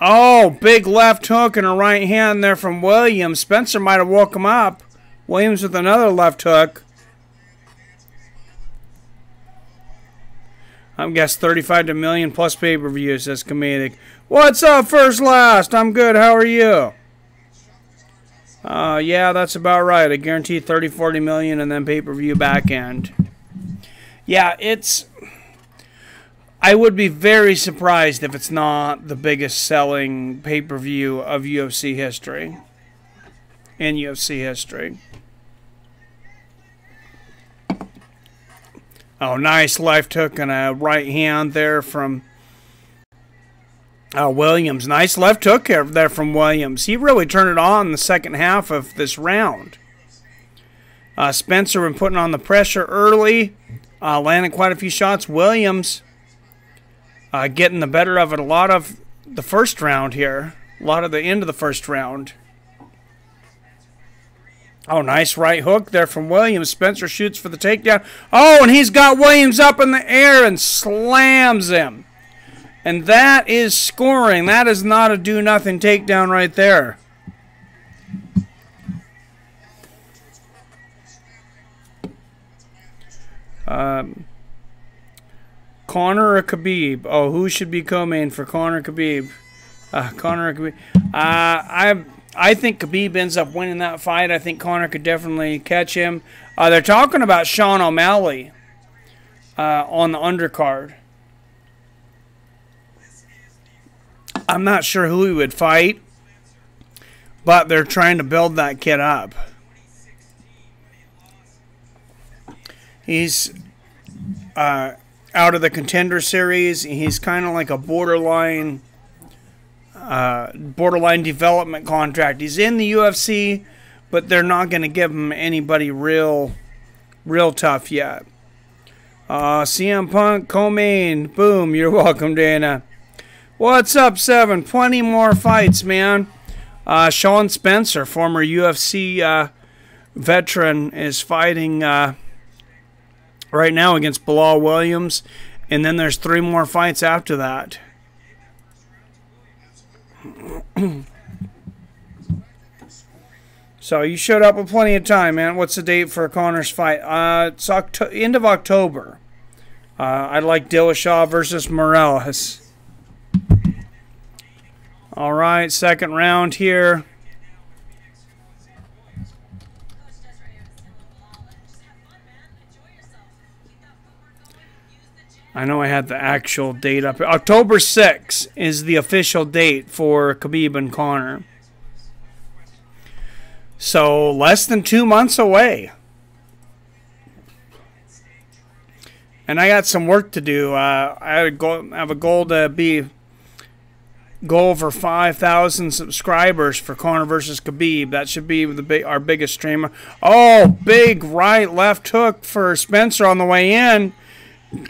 Oh, big left hook and a right hand there from Williams. Spencer might have woke him up. Williams with another left hook. I'm guessing 35 to million plus pay-per-view, says Comedic. What's up, First Last? I'm good. How are you? Yeah, that's about right. I guarantee 30, 40 million and then pay-per-view back end. Yeah, I would be very surprised if it's not the biggest selling pay-per-view of UFC history. In UFC history. Oh, nice left hook and a right hand there from Williams. Nice left hook there from Williams. He really turned it on in the second half of this round. Spencer been putting on the pressure early. Landing quite a few shots. Williams getting the better of it a lot of the first round here. A lot of the end of the first round. Oh, nice right hook there from Williams. Spencer shoots for the takedown. Oh, and he's got Williams up in the air and slams him. And that is scoring. That is not a do-nothing takedown right there. Conor or Khabib? Oh, who should be co-main for Conor Khabib? Conor or Khabib? I think Khabib ends up winning that fight. I think Conor could definitely catch him. They're talking about Sean O'Malley on the undercard. I'm not sure who he would fight, but they're trying to build that kid up. He's out of the Contender Series. He's kind of like a borderline development contract. He's in the UFC, but they're not going to give him anybody real tough yet. CM Punk, co-main. Boom, you're welcome, Dana. What's up, Seven? Plenty more fights, man. Sean Spencer, former UFC veteran, is fighting right now against Bilal Williams, and then there's 3 more fights after that. So you showed up with plenty of time, man. What's the date for Connor's fight? It's end of October. I'd like Dillashaw versus Morales. All right, second round here. I know I had the actual date up here. October 6th is the official date for Khabib and Connor. So less than 2 months away. And I got some work to do. I have a goal to go over 5,000 subscribers for Connor versus Khabib. That should be our biggest streamer. Oh, big right left hook for Spencer on the way in.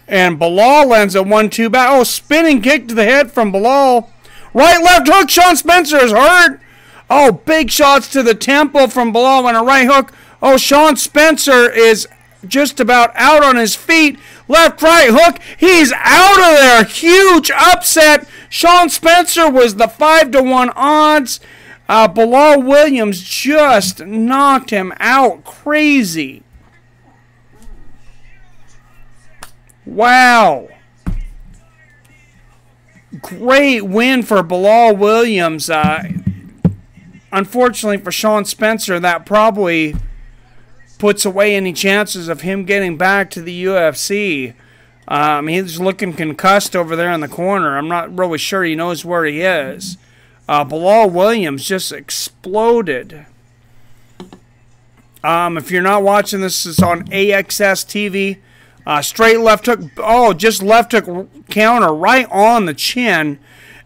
And Bilal lands a 1-2 back. Oh, spinning kick to the head from Bilal. Right left hook. Sean Spencer is hurt. Oh, big shots to the temple from Bilal and a right hook. Oh, Sean Spencer is just about out on his feet. Left, right hook. He's out of there. Huge upset. Sean Spencer was the 5-1 odds. Bilal Williams just knocked him out. Crazy. Wow. Great win for Bilal Williams. Unfortunately for Sean Spencer, that probably puts away any chances of him getting back to the UFC. He's looking concussed over there in the corner. I'm not really sure he knows where he is. Bilal Williams just exploded. If you're not watching this, it's on AXS TV. Straight left hook. Oh, just left hook counter right on the chin.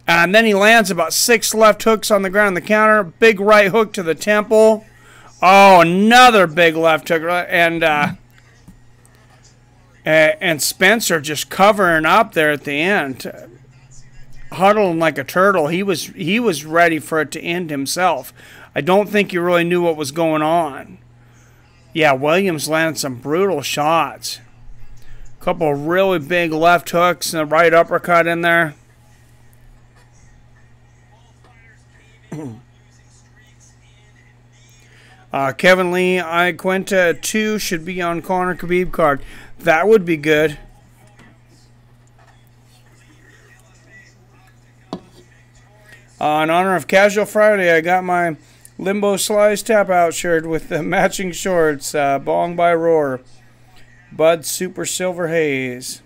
And then he lands about 6 left hooks on the ground on the counter. Big right hook to the temple. Oh, another big left hook. And Spencer just covering up there at the end. Huddling like a turtle. He was ready for it to end himself. I don't think he really knew what was going on. Yeah, Williams landed some brutal shots. A couple of really big left hooks and a right uppercut in there. Kevin Lee, Iquenta 2 should be on Conor Khabib card. That would be good. In honor of Casual Friday, I got my Limbo Slice Tap Out shirt with the matching shorts. Bong by Roar. Bud Super Silver Haze.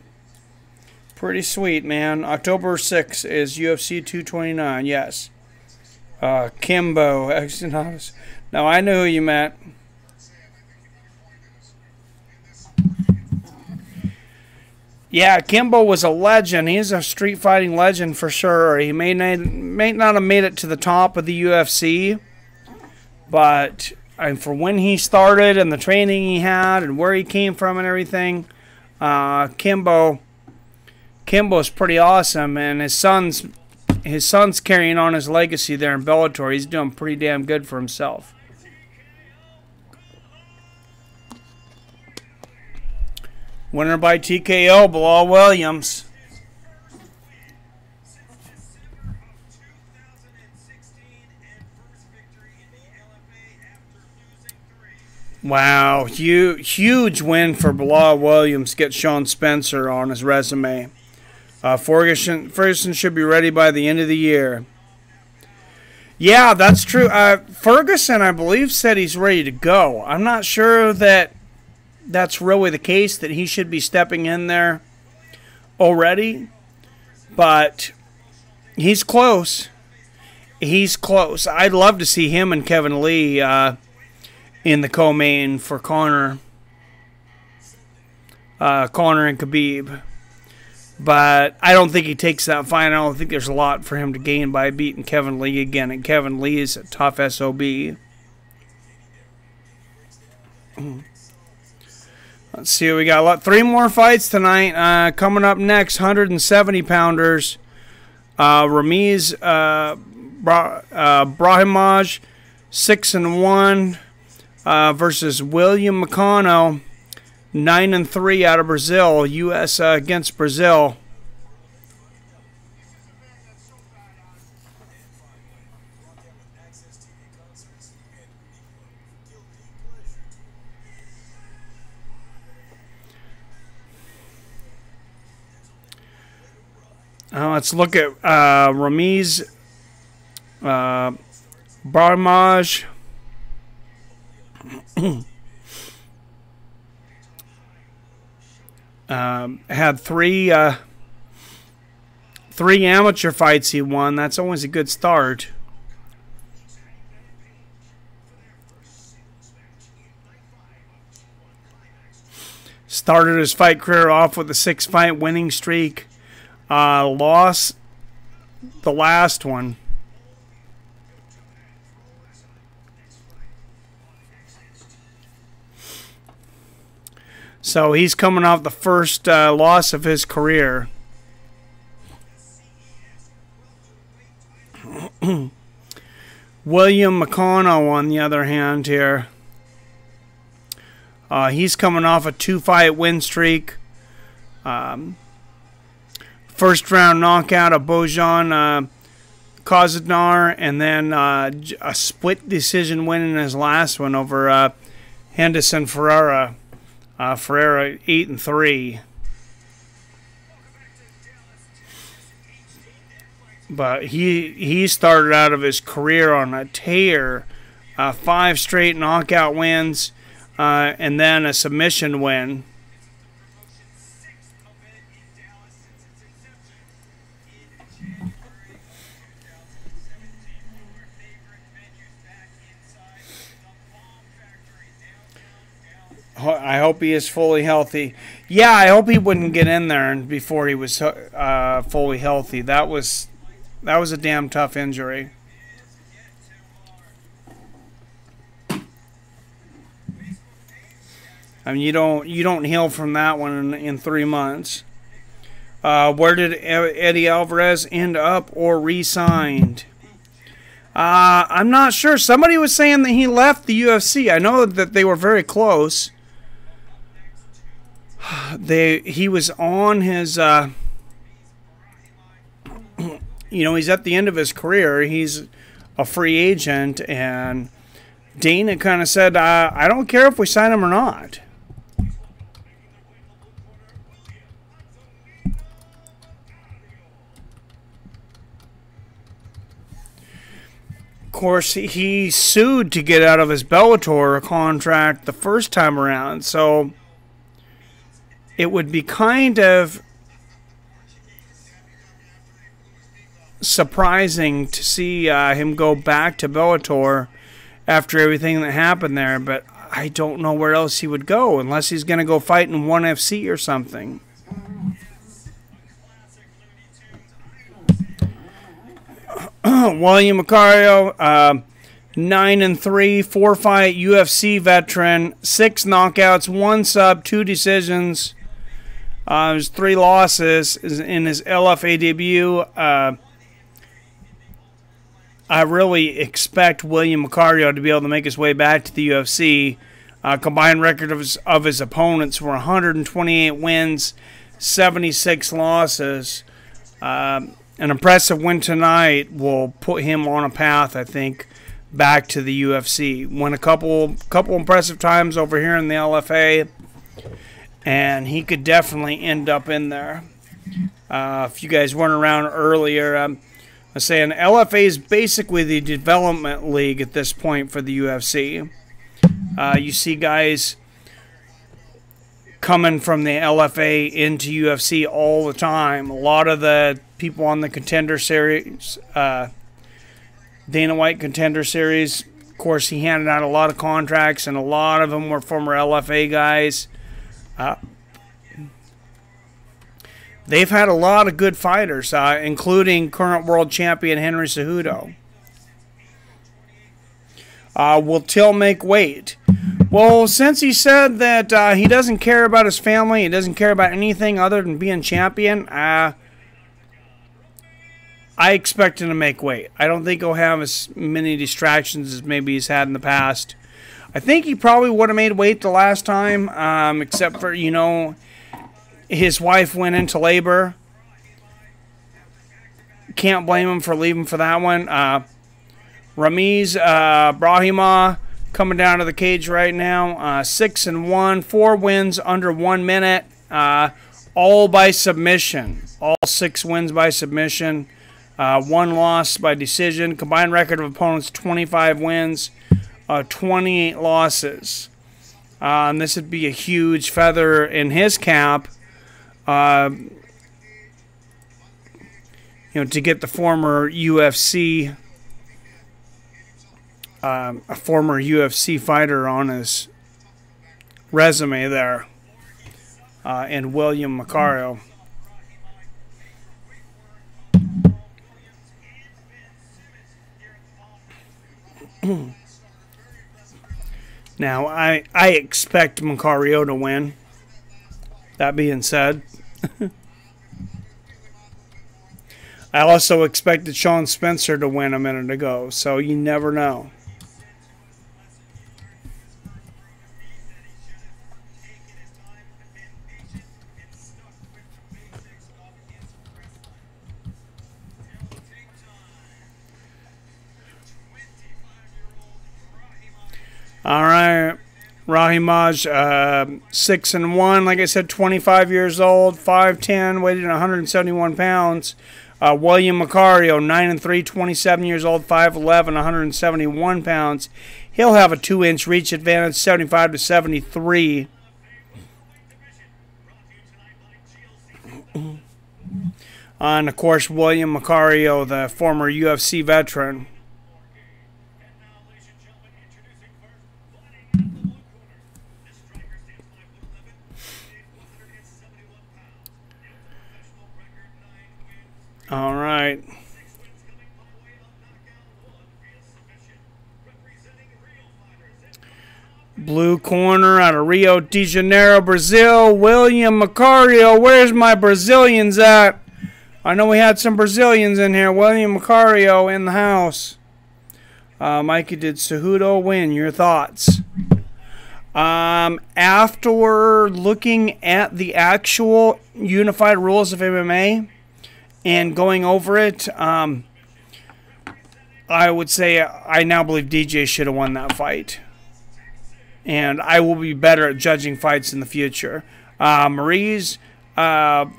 Pretty sweet, man. October 6th is UFC 229, yes. Kimbo, Exynos. Now I know who you meant. Yeah, Kimbo was a legend. He's a street fighting legend for sure. He may not have made it to the top of the UFC, but for when he started and the training he had and where he came from and everything, Kimbo's pretty awesome, and his son's carrying on his legacy there in Bellator. He's doing pretty damn good for himself. Winner by TKO, Bilal Williams. Wow, huge win for Bilal Williams. Get Sean Spencer on his resume. Ferguson should be ready by the end of the year. Yeah, that's true. Ferguson, I believe, said he's ready to go. I'm not sure that that's really the case, that he should be stepping in there already. But he's close. He's close. I'd love to see him and Kevin Lee in the co-main for Conor and Khabib. But I don't think he takes that fight. I don't think there's a lot for him to gain by beating Kevin Lee again. And Kevin Lee is a tough SOB. Let's see what we got. 3 more fights tonight. Coming up next, 170-pounders. Ramiz Brahimaj, 6-1, versus William McConnell, 9-3 out of Brazil. U.S. Against Brazil. Let's look at Ramiz Barmaj. Had three amateur fights he won. That's always a good start. Started his fight career off with a 6-fight winning streak. Lost the last one. So he's coming off the first loss of his career. William McConnell, on the other hand, here. He's coming off a 2-fight win streak. First round knockout of Bojan Kozadnar, and then a split decision win in his last one over Henderson Ferreira. Ferreira 8-3. But he started out of his career on a tear. 5 straight knockout wins, and then a submission win. I hope he is fully healthy. Yeah, I hope he wouldn't get in there before he was fully healthy. That was a damn tough injury. I mean, you don't heal from that one in 3 months. Where did Eddie Alvarez end up or re-signed? I'm not sure. Somebody was saying that he left the UFC. I know that they were very close. He was on his, he's at the end of his career. He's a free agent, and Dana kind of said, I don't care if we sign him or not. Of course, he sued to get out of his Bellator contract the first time around, so it would be kind of surprising to see him go back to Bellator after everything that happened there, but I don't know where else he would go unless he's going to go fight in ONE FC or something. William Macario, 9-3, 4-fight UFC veteran, 6 knockouts, 1 sub, 2 decisions. There's 3 losses in his LFA debut. I really expect William Macario to be able to make his way back to the UFC. Combined record of his opponents were 128 wins, 76 losses. An impressive win tonight will put him on a path, I think, back to the UFC. Won a couple impressive times over here in the LFA, and he could definitely end up in there. If you guys weren't around earlier, I was saying LFA is basically the development league at this point for the UFC. You see guys coming from the LFA into UFC all the time. A lot of the people on the Contender Series, Dana White Contender Series, of course, he handed out a lot of contracts, and a lot of them were former LFA guys. They've had a lot of good fighters, including current world champion Henry Cejudo. Will Till make weight? Well, since he said that he doesn't care about his family, he doesn't care about anything other than being champion, I expect him to make weight. I don't think he'll have as many distractions as maybe he's had in the past. I think he probably would have made weight the last time, except for, you know, his wife went into labor. Can't blame him for leaving for that one. Ramiz Brahima coming down to the cage right now. 6-1, 4 wins under 1 minute. All by submission. All 6 wins by submission. 1 loss by decision. Combined record of opponents, 25 wins, 28 losses. And this would be a huge feather in his cap. You know, to get the former UFC, a former UFC fighter on his resume there, and William Macario. Now, I expect Macario to win. That being said, I also expected Sean Spencer to win a minute ago, so you never know. All right, Rahimaj, 6-1. Like I said, 25 years old, 5'10", weighted 171 pounds. William Macario, 9-3, 27 years old, 5'11", 171 pounds. He'll have a 2-inch reach advantage, 75 to 73. And of course, William Macario, the former UFC veteran. All right. Blue corner out of Rio de Janeiro, Brazil, William Macario. Where's my Brazilians at? I know we had some Brazilians in here. William Macario in the house. Mikey, did Cejudo win? Your thoughts? After looking at the actual unified rules of MMA and going over it, I would say I now believe DJ should have won that fight. And I will be better at judging fights in the future. Maurice Brahimaj.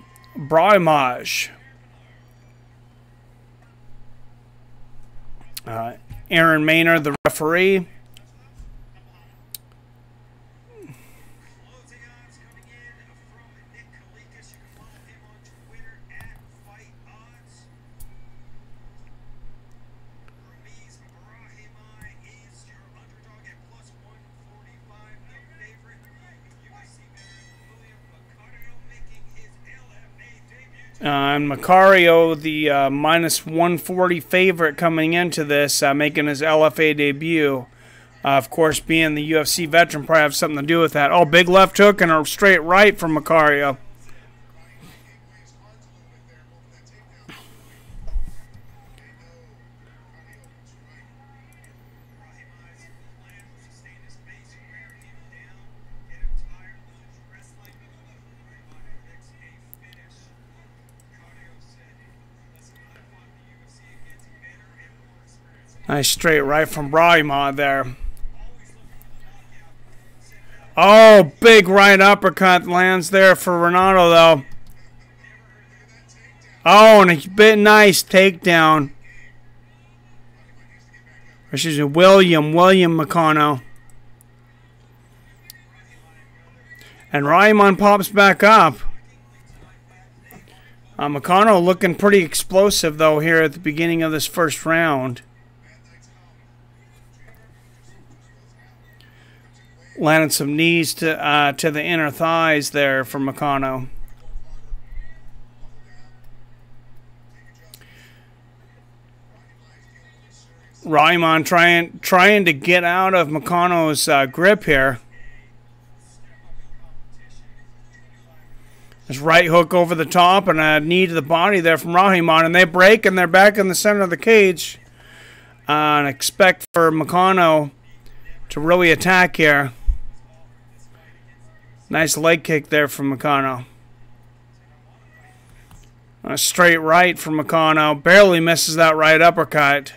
Aaron Maynard, the referee. And Macario, the minus 140 favorite coming into this, making his LFA debut. Of course, being the UFC veteran probably have something to do with that. Oh, big left hook and a straight right from Macario. Nice straight right from Brahima there. Oh, big right uppercut lands there for Renato, though. Oh, and a bit nice takedown. Excuse me, William Macario. And Rahimon pops back up. Macario looking pretty explosive, though, here at the beginning of this first round. Landed some knees to the inner thighs there for Macario. Rahimon trying to get out of Macario's grip here. This right hook over the top and a knee to the body there from Rahimon, and they break and they're back in the center of the cage. And expect for Macario to really attack here. Nice leg kick there from Makano. A straight right from Makano. Barely misses that right uppercut.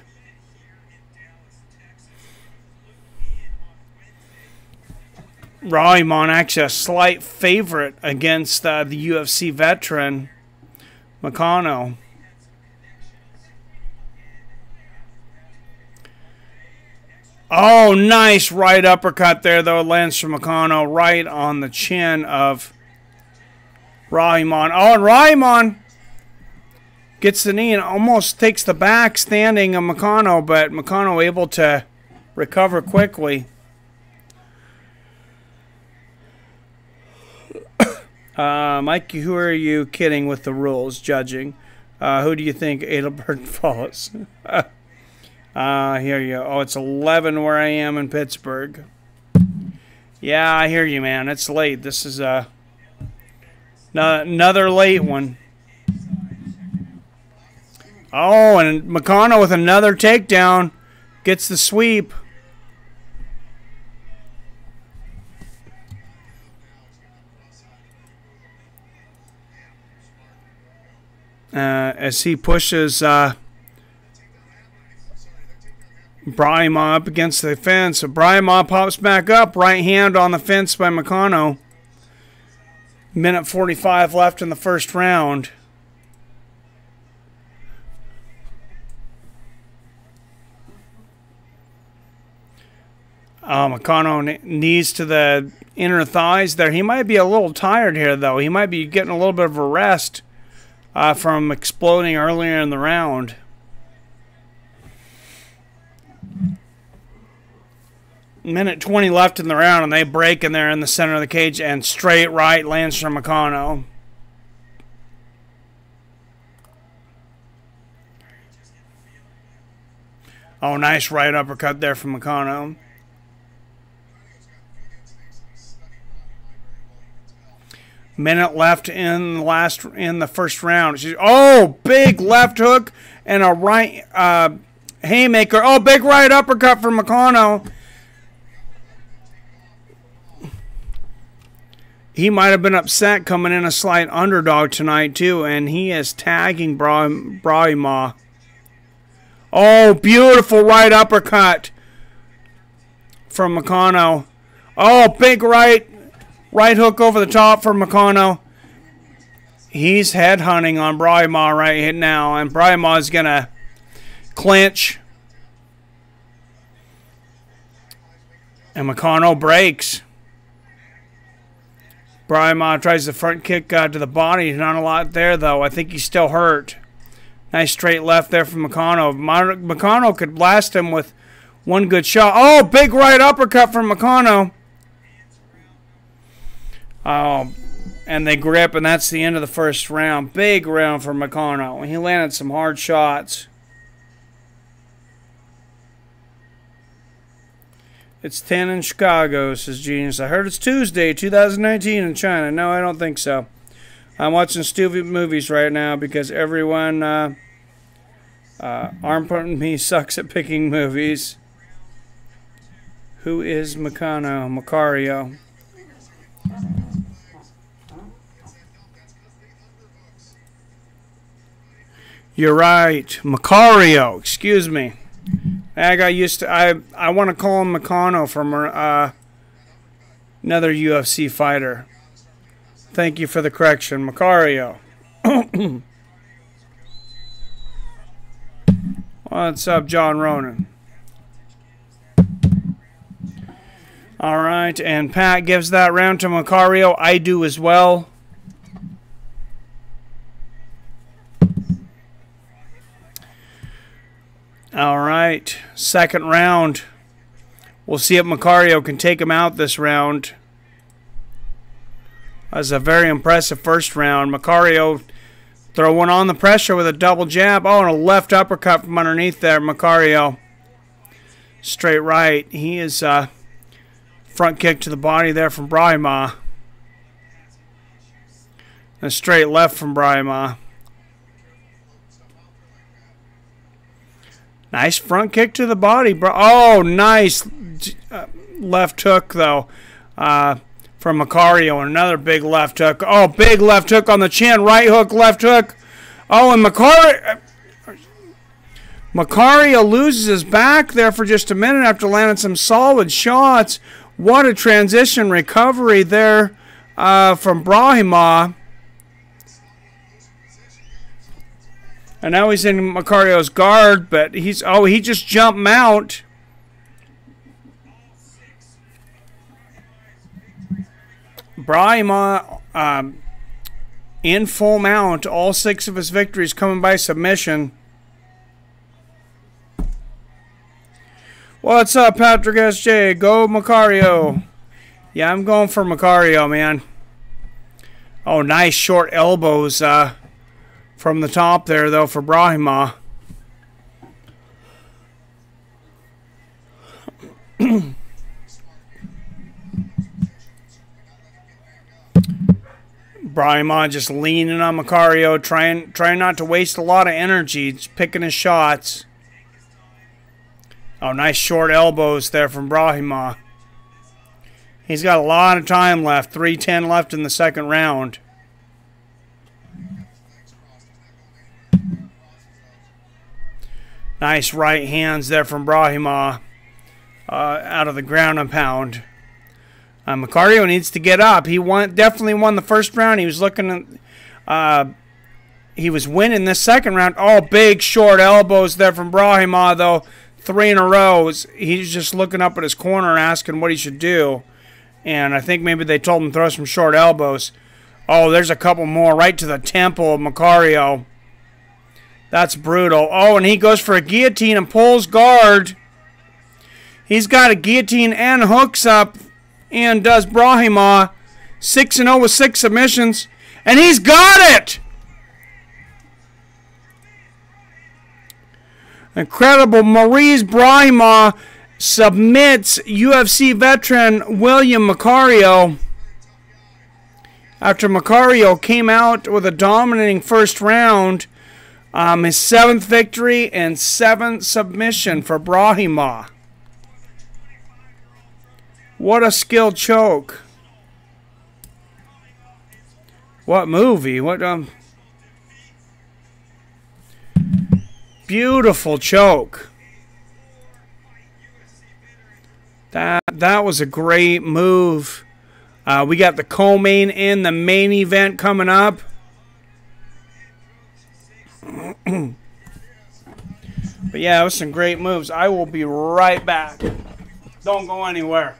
Rahimon actually a slight favorite against the UFC veteran Makano. Oh, nice right uppercut there, though. Lands from Makano right on the chin of Rahimon. Oh, and Rahimon gets the knee and almost takes the back standing of Makano, but Makano able to recover quickly. Mikey, who are you kidding with the rules judging? Who do you think Adelbert follows? Hear you. Oh, it's 11 where I am in Pittsburgh. Yeah, I hear you, man. It's late. This is another late one. Oh, and Makano with another takedown gets the sweep. As he pushes Brahima up against the fence. So Brahima pops back up. Right hand on the fence by Makano. Minute 45 left in the first round. Makano knees to the inner thighs there. He might be a little tired here, though. He might be getting a little bit of a rest from exploding earlier in the round. Minute 20 left in the round, and they break in there in the center of the cage, and straight right lands from Makano. Oh, nice right uppercut there from Makano. Minute left in the first round. Oh, big left hook and a right haymaker. Oh, big right uppercut from Makano. He might have been upset coming in a slight underdog tonight too, and he is tagging Brahima. Oh, beautiful right uppercut from Makano. Oh, big right hook over the top for Makano. He's headhunting on Brahima right now, and Brahima is going to clinch. And Makano breaks. Brahima tries the front kick to the body. Not a lot there, though. I think he's still hurt. Nice straight left there from Makano. Makano could blast him with one good shot. Oh, big right uppercut from Makano. Oh, and they grip, and that's the end of the first round. Big round for Makano. He landed some hard shots. It's 10 in Chicago, says Genius. I heard it's Tuesday, 2019 in China. No, I don't think so. I'm watching stupid movies right now because everyone Armpit and me sucks at picking movies. Who is Makano? Macario. You're right. Macario. Excuse me. I got used to... I want to call him Makano from another UFC fighter. Thank you for the correction. Macario. What's up, John Ronan? All right, and Pat gives that round to Macario. I do as well. All right, second round. We'll see if Macario can take him out this round. That was a very impressive first round. Macario throwing on the pressure with a double jab. Oh, and a left uppercut from underneath there. Macario. Straight right. He is front kick to the body there from Brahima. A straight left from Brahima. Nice front kick to the body, bro. Oh, nice left hook, though, from Macario. Another big left hook. Oh, big left hook on the chin. Right hook, left hook. Oh, and Macario loses his back there for just a minute after landing some solid shots. What a transition recovery there from Brahima. And now he's in Macario's guard, but he just jumped mount. Brahima in full mount, all 6 of his victories coming by submission. What's up, Patrick SJ? Go Macario. Yeah, I'm going for Macario, man. Oh, nice short elbows from the top there, though, for Brahima. Brahima just leaning on Macario, trying not to waste a lot of energy, just picking his shots. Oh, nice short elbows there from Brahima. He's got a lot of time left. 3:10 left in the second round. Nice right hands there from Brahima out of the ground and pound. Macario needs to get up. He definitely won the first round. He was looking at... he was winning this second round. Oh, big short elbows there from Brahima, though. 3 in a row. He's just looking up at his corner asking what he should do. And I think maybe they told him to throw some short elbows. Oh, there's a couple more right to the temple of Macario. That's brutal. Oh, and he goes for a guillotine and pulls guard. He's got a guillotine and hooks up and does Brahima. 6-0 with 6 submissions. And he's got it! Incredible. Maurice Brahima submits UFC veteran William Macario after Macario came out with a dominating first round. His 7th victory and 7th submission for Brahima. What a skilled choke. What movie? What beautiful choke. That was a great move. We got the co-main and the main event coming up. But yeah, it was some great moves. I will be right back. Don't go anywhere.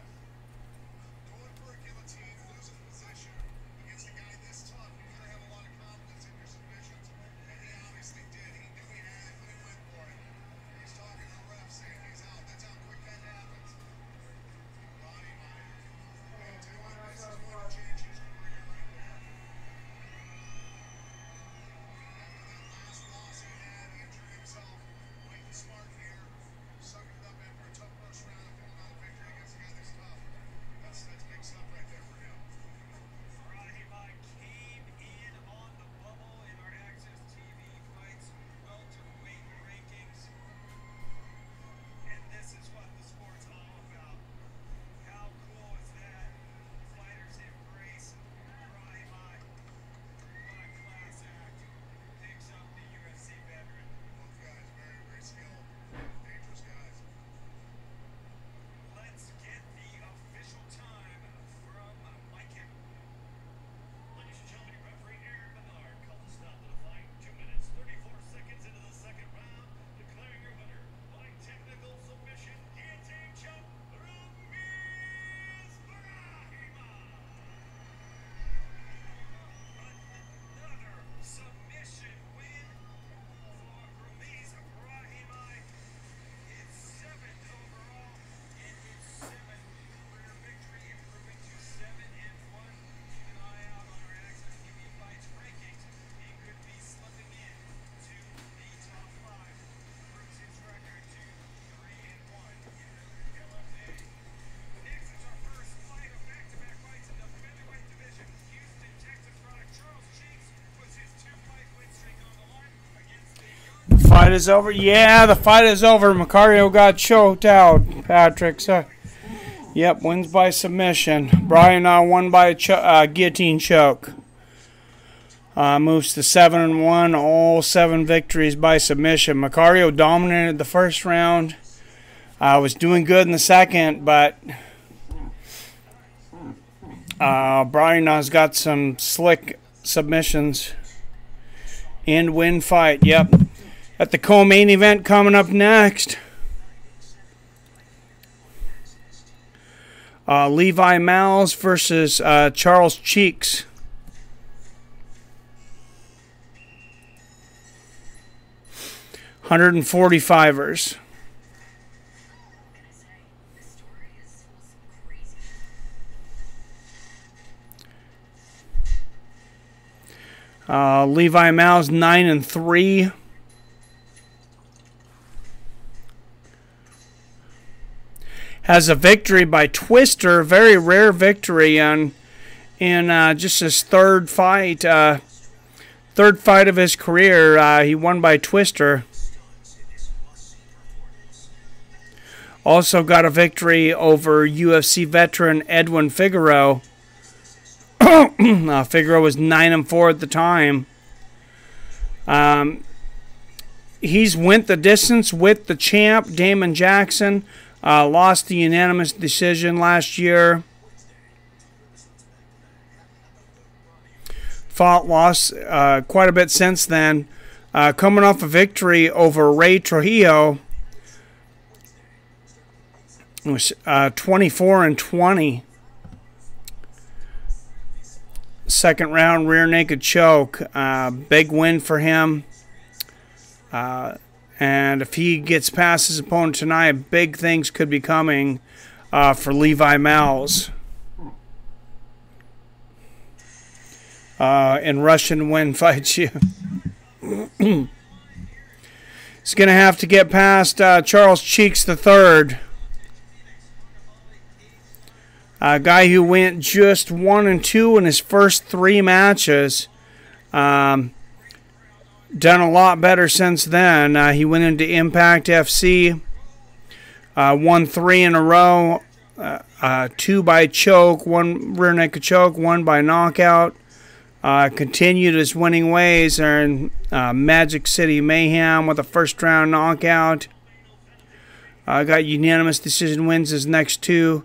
fight is over. Yeah, the fight is over. Macario got choked out, Patrick. So, yep, wins by submission. Brian won by a guillotine choke. Moves to 7-1, all 7 victories by submission. Macario dominated the first round. Was doing good in the second, but Brian has got some slick submissions. End win fight. Yep. At the co-main event coming up next. Levi Miles versus Charles Cheeks. $145ers. Levi Miles 9-3. Has a victory by Twister, very rare victory in just his third fight of his career. He won by Twister. Also got a victory over UFC veteran Edwin Figueroa. Figueroa was 9-4 at the time. He's went the distance with the champ, Damon Jackson. Lost the unanimous decision last year. Lost quite a bit since then. Coming off a victory over Ray Trujillo. It was 24-20. Second round rear naked choke. Big win for him. And if he gets past his opponent tonight, big things could be coming for Levi Miles. In Russian win fights you. He's going to have to get past Charles Cheeks III. A guy who went just 1-2 in his first 3 matches. Done a lot better since then. He went into Impact FC. Won 3 in a row. 2 by choke, 1 rear naked choke, 1 by knockout. Continued his winning ways in Magic City Mayhem with a first round knockout. Got unanimous decision wins his next 2.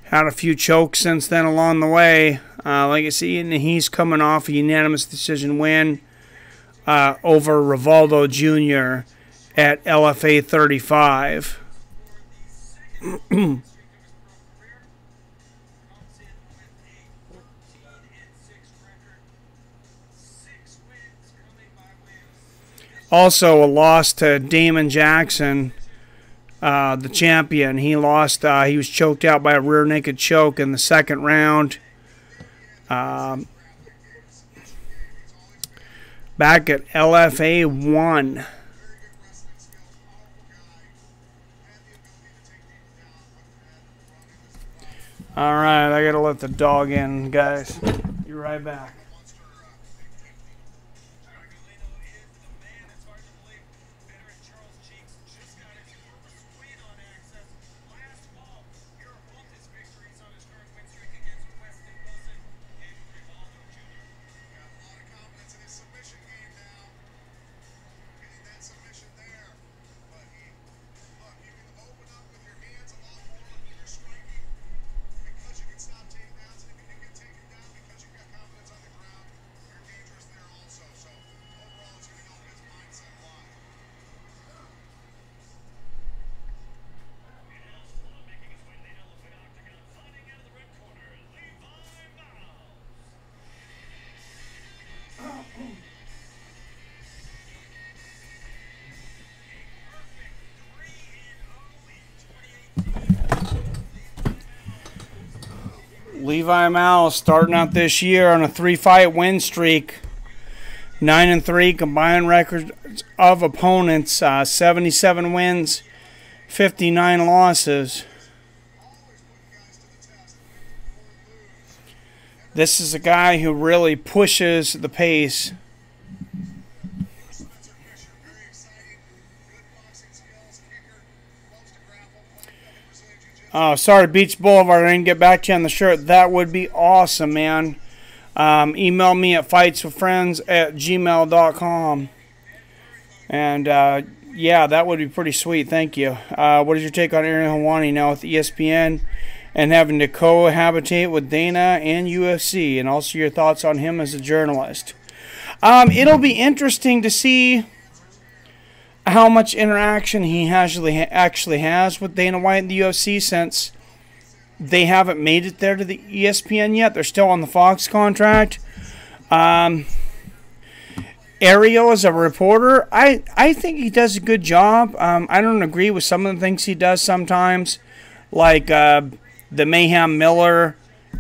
Had a few chokes since then along the way. Like I see, and he's coming off a unanimous decision win over Rivaldo Jr. at LFA 35. Also a loss to Damon Jackson. The champion. He lost. He was choked out by a rear naked choke in the second round. Back at LFA 1. All right, I gotta let the dog in, guys. Be right back. Levi Miles starting out this year on a 3-fight win streak. 9-3 combined records of opponents. 77 wins, 59 losses. This is a guy who really pushes the pace. Oh, sorry, Beach Boulevard, I didn't get back to you on the shirt. That would be awesome, man. Email me at fightswithfriends@gmail.com. And, yeah, that would be pretty sweet. Thank you. What is your take on Ariel Helwani now with ESPN and having to cohabitate with Dana and UFC? And also your thoughts on him as a journalist. It'll be interesting to see how much interaction he actually has with Dana White and the UFC, since they haven't made it there to the ESPN yet. They're still on the Fox contract. Ariel as a reporter, I think he does a good job. I don't agree with some of the things he does sometimes, like the Mayhem Miller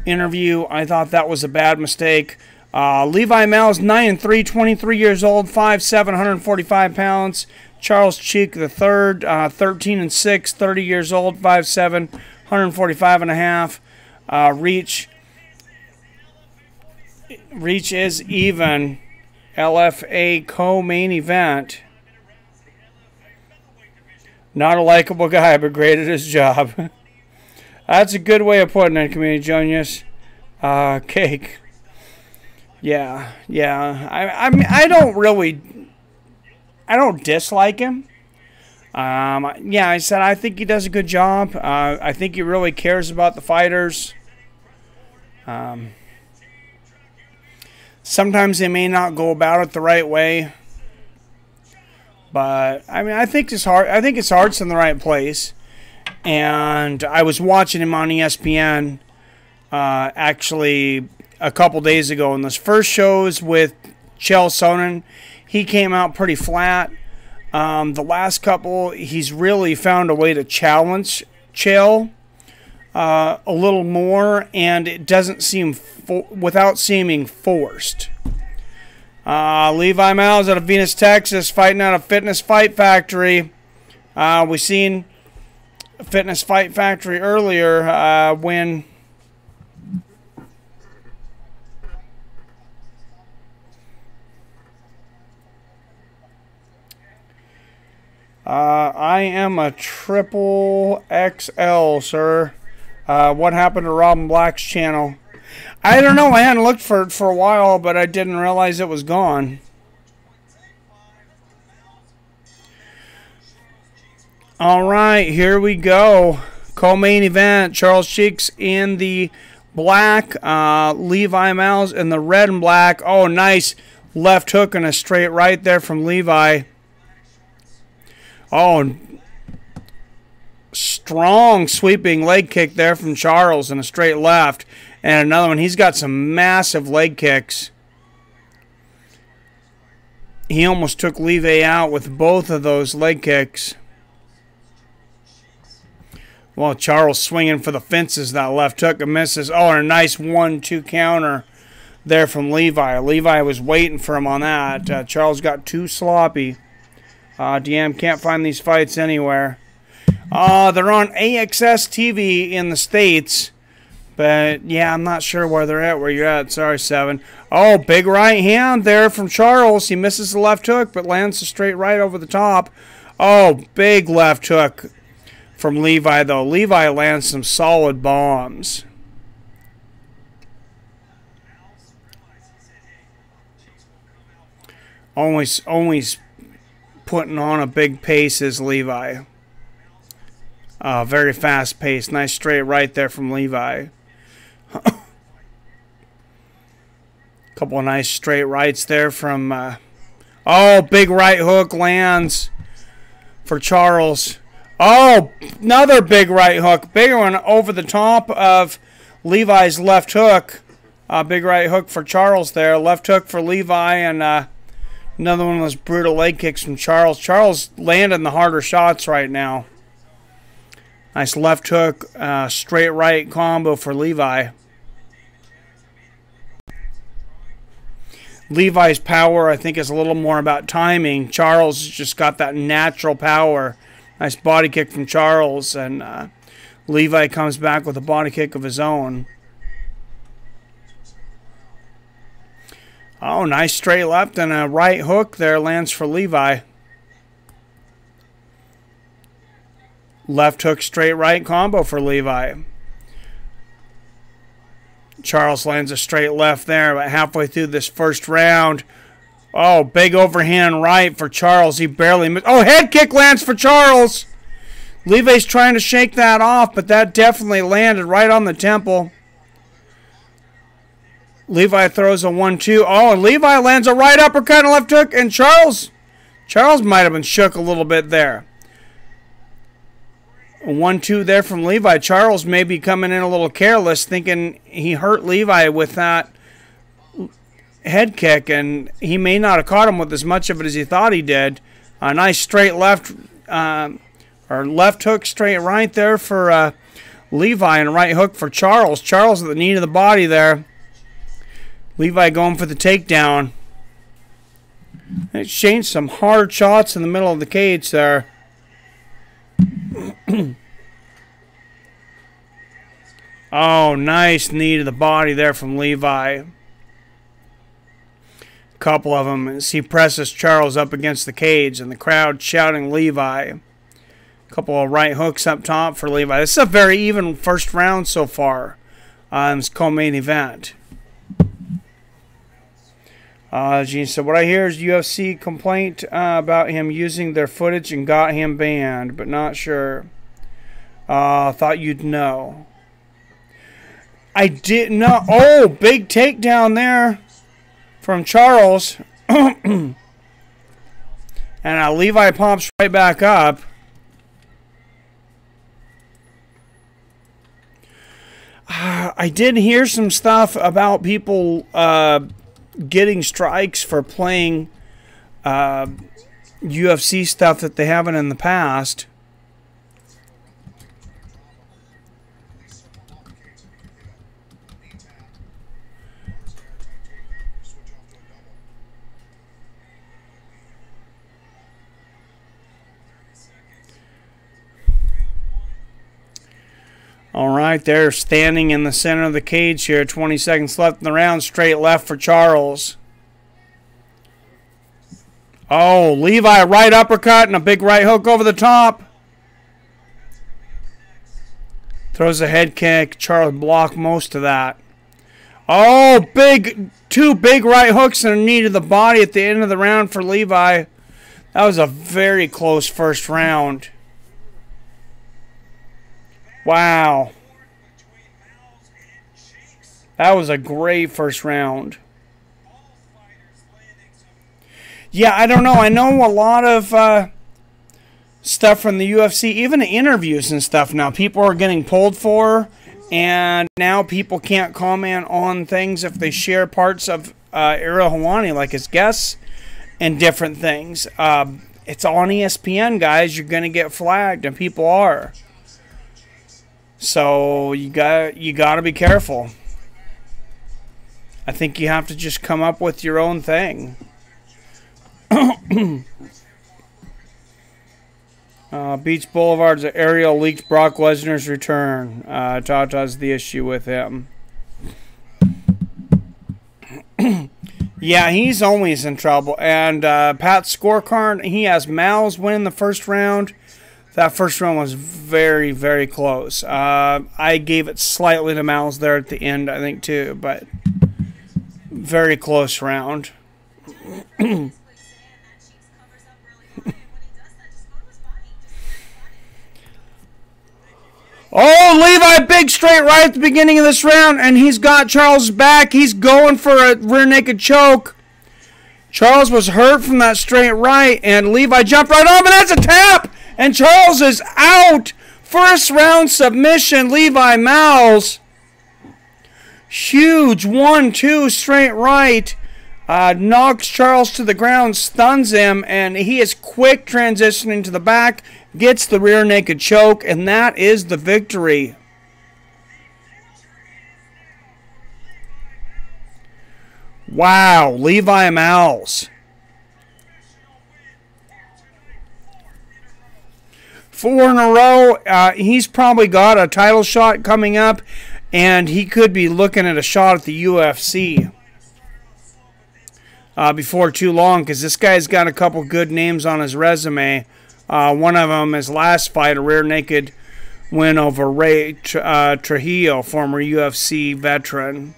interview. I thought that was a bad mistake. Levi Miles, 9-3, 23 years old, 5'7", 145 pounds. Charles Cheek III, 13-6, 30 years old, 5'7", 145.5. Reach is even. LFA co-main event. Not a likable guy, but great at his job. That's a good way of putting it, Community Genius. Cake. Yeah. I don't dislike him. Yeah, I said I think he does a good job. I think he really cares about the fighters. Sometimes they may not go about it the right way, but I mean, I think his heart's in the right place. And I was watching him on ESPN actually a couple days ago in those first shows with Chael Sonnen. He came out pretty flat. The last couple, he's really found a way to challenge Chael a little more, and it doesn't seem without seeming forced. Levi Miles out of Venus, Texas, fighting out of Fitness Fight Factory. We seen Fitness Fight Factory earlier when I am a triple XL, sir. What happened to Robin Black's channel? I don't know. I hadn't looked for it for a while, but I didn't realize it was gone. All right, here we go. Co-main event. Charles Cheeks in the black. Levi Miles in the red and black. Oh, nice left hook and a straight right there from Levi. Oh, strong sweeping leg kick there from Charles and a straight left. And another one. He's got some massive leg kicks. He almost took Levi out with both of those leg kicks. Well, Charles swinging for the fences. That left hook and misses. Oh, and a nice 1-2 counter there from Levi. Levi was waiting for him on that. Charles got too sloppy. DM can't find these fights anywhere. They're on AXS TV in the States. But, yeah, I'm not sure where they're at, where you're at. Sorry, Seven. Oh, big right hand there from Charles. He misses the left hook, but lands a straight right over the top. Oh, big left hook from Levi, though. Levi lands some solid bombs. Always putting on a big pace is Levi. Very fast pace. Nice straight right there from Levi. Couple of nice straight rights there from... oh, big right hook lands for Charles. Oh, another big right hook. Bigger one over the top of Levi's left hook. Big right hook for Charles there. Left hook for Levi, and another one of those brutal leg kicks from Charles. Charles landing the harder shots right now. Nice left hook, straight right combo for Levi. Levi's power, I think, is a little more about timing. Charles just got that natural power. Nice body kick from Charles, and Levi comes back with a body kick of his own. Oh, nice straight left and a right hook there lands for Levi. Left hook, straight right combo for Levi. Charles lands a straight left there, but halfway through this first round. Oh, big overhand right for Charles. He barely missed. Oh, head kick lands for Charles. Levi's trying to shake that off, but that definitely landed right on the temple. Levi throws a 1-2. Oh, and Levi lands a right uppercut and left hook, and Charles might have been shook a little bit there. A 1-2 there from Levi. Charles may be coming in a little careless, thinking he hurt Levi with that head kick, and he may not have caught him with as much of it as he thought he did. A nice straight left, or left hook, straight right there for Levi, and right hook for Charles. Charles at the knee to the body there. Levi going for the takedown. Exchanged some hard shots in the middle of the cage there. Oh, nice knee to the body there from Levi. Couple of them as he presses Charles up against the cage, and the crowd shouting Levi. Couple of right hooks up top for Levi. This is a very even first round so far in this co-main event. Gene said, what I hear is UFC complaint about him using their footage and got him banned, but not sure. Thought you'd know. I didn't know. Oh, big takedown there from Charles. And Levi pops right back up. I did hear some stuff about people getting strikes for playing UFC stuff that they haven't in the past. All right, they're standing in the center of the cage here. 20 seconds left in the round. Straight left for Charles. Oh, Levi, right uppercut and a big right hook over the top. Throws a head kick. Charles blocked most of that. Oh, two big right hooks and a knee to the body at the end of the round for Levi. That was a very close first round. Wow. That was a great first round. Yeah, I don't know. I know a lot of stuff from the UFC, even interviews and stuff now. People are getting pulled for, and now people can't comment on things if they share parts of Ariel Helwani, like his guests and different things. It's on ESPN, guys. You're going to get flagged, and people are. So you got to be careful. I think you have to just come up with your own thing. Beach Boulevard's Ariel leaked Brock Lesnar's return. Tata's the issue with him. Yeah, he's always in trouble. And Pat's scorecard, he has Miles winning the first round. That first round was very, very close. I gave it slightly to Miles there at the end, I think, too. But very close round. Oh, Levi, big straight right at the beginning of this round, and he's got Charles' back. He's going for a rear naked choke. Charles was hurt from that straight right, and Levi jumped right off, and that's a tap! And Charles is out. First round submission, Levi Miles. Huge 1-2 straight right. Knocks Charles to the ground, stuns him, and he is quick transitioning to the back. Gets the rear naked choke, and that is the victory. Wow, Levi Miles. 4 in a row. He's probably got a title shot coming up, and he could be looking at a shot at the UFC. before too long, because this guy's got a couple good names on his resume. One of them, his last fight, a rear naked win over Ray Trujillo, former UFC veteran.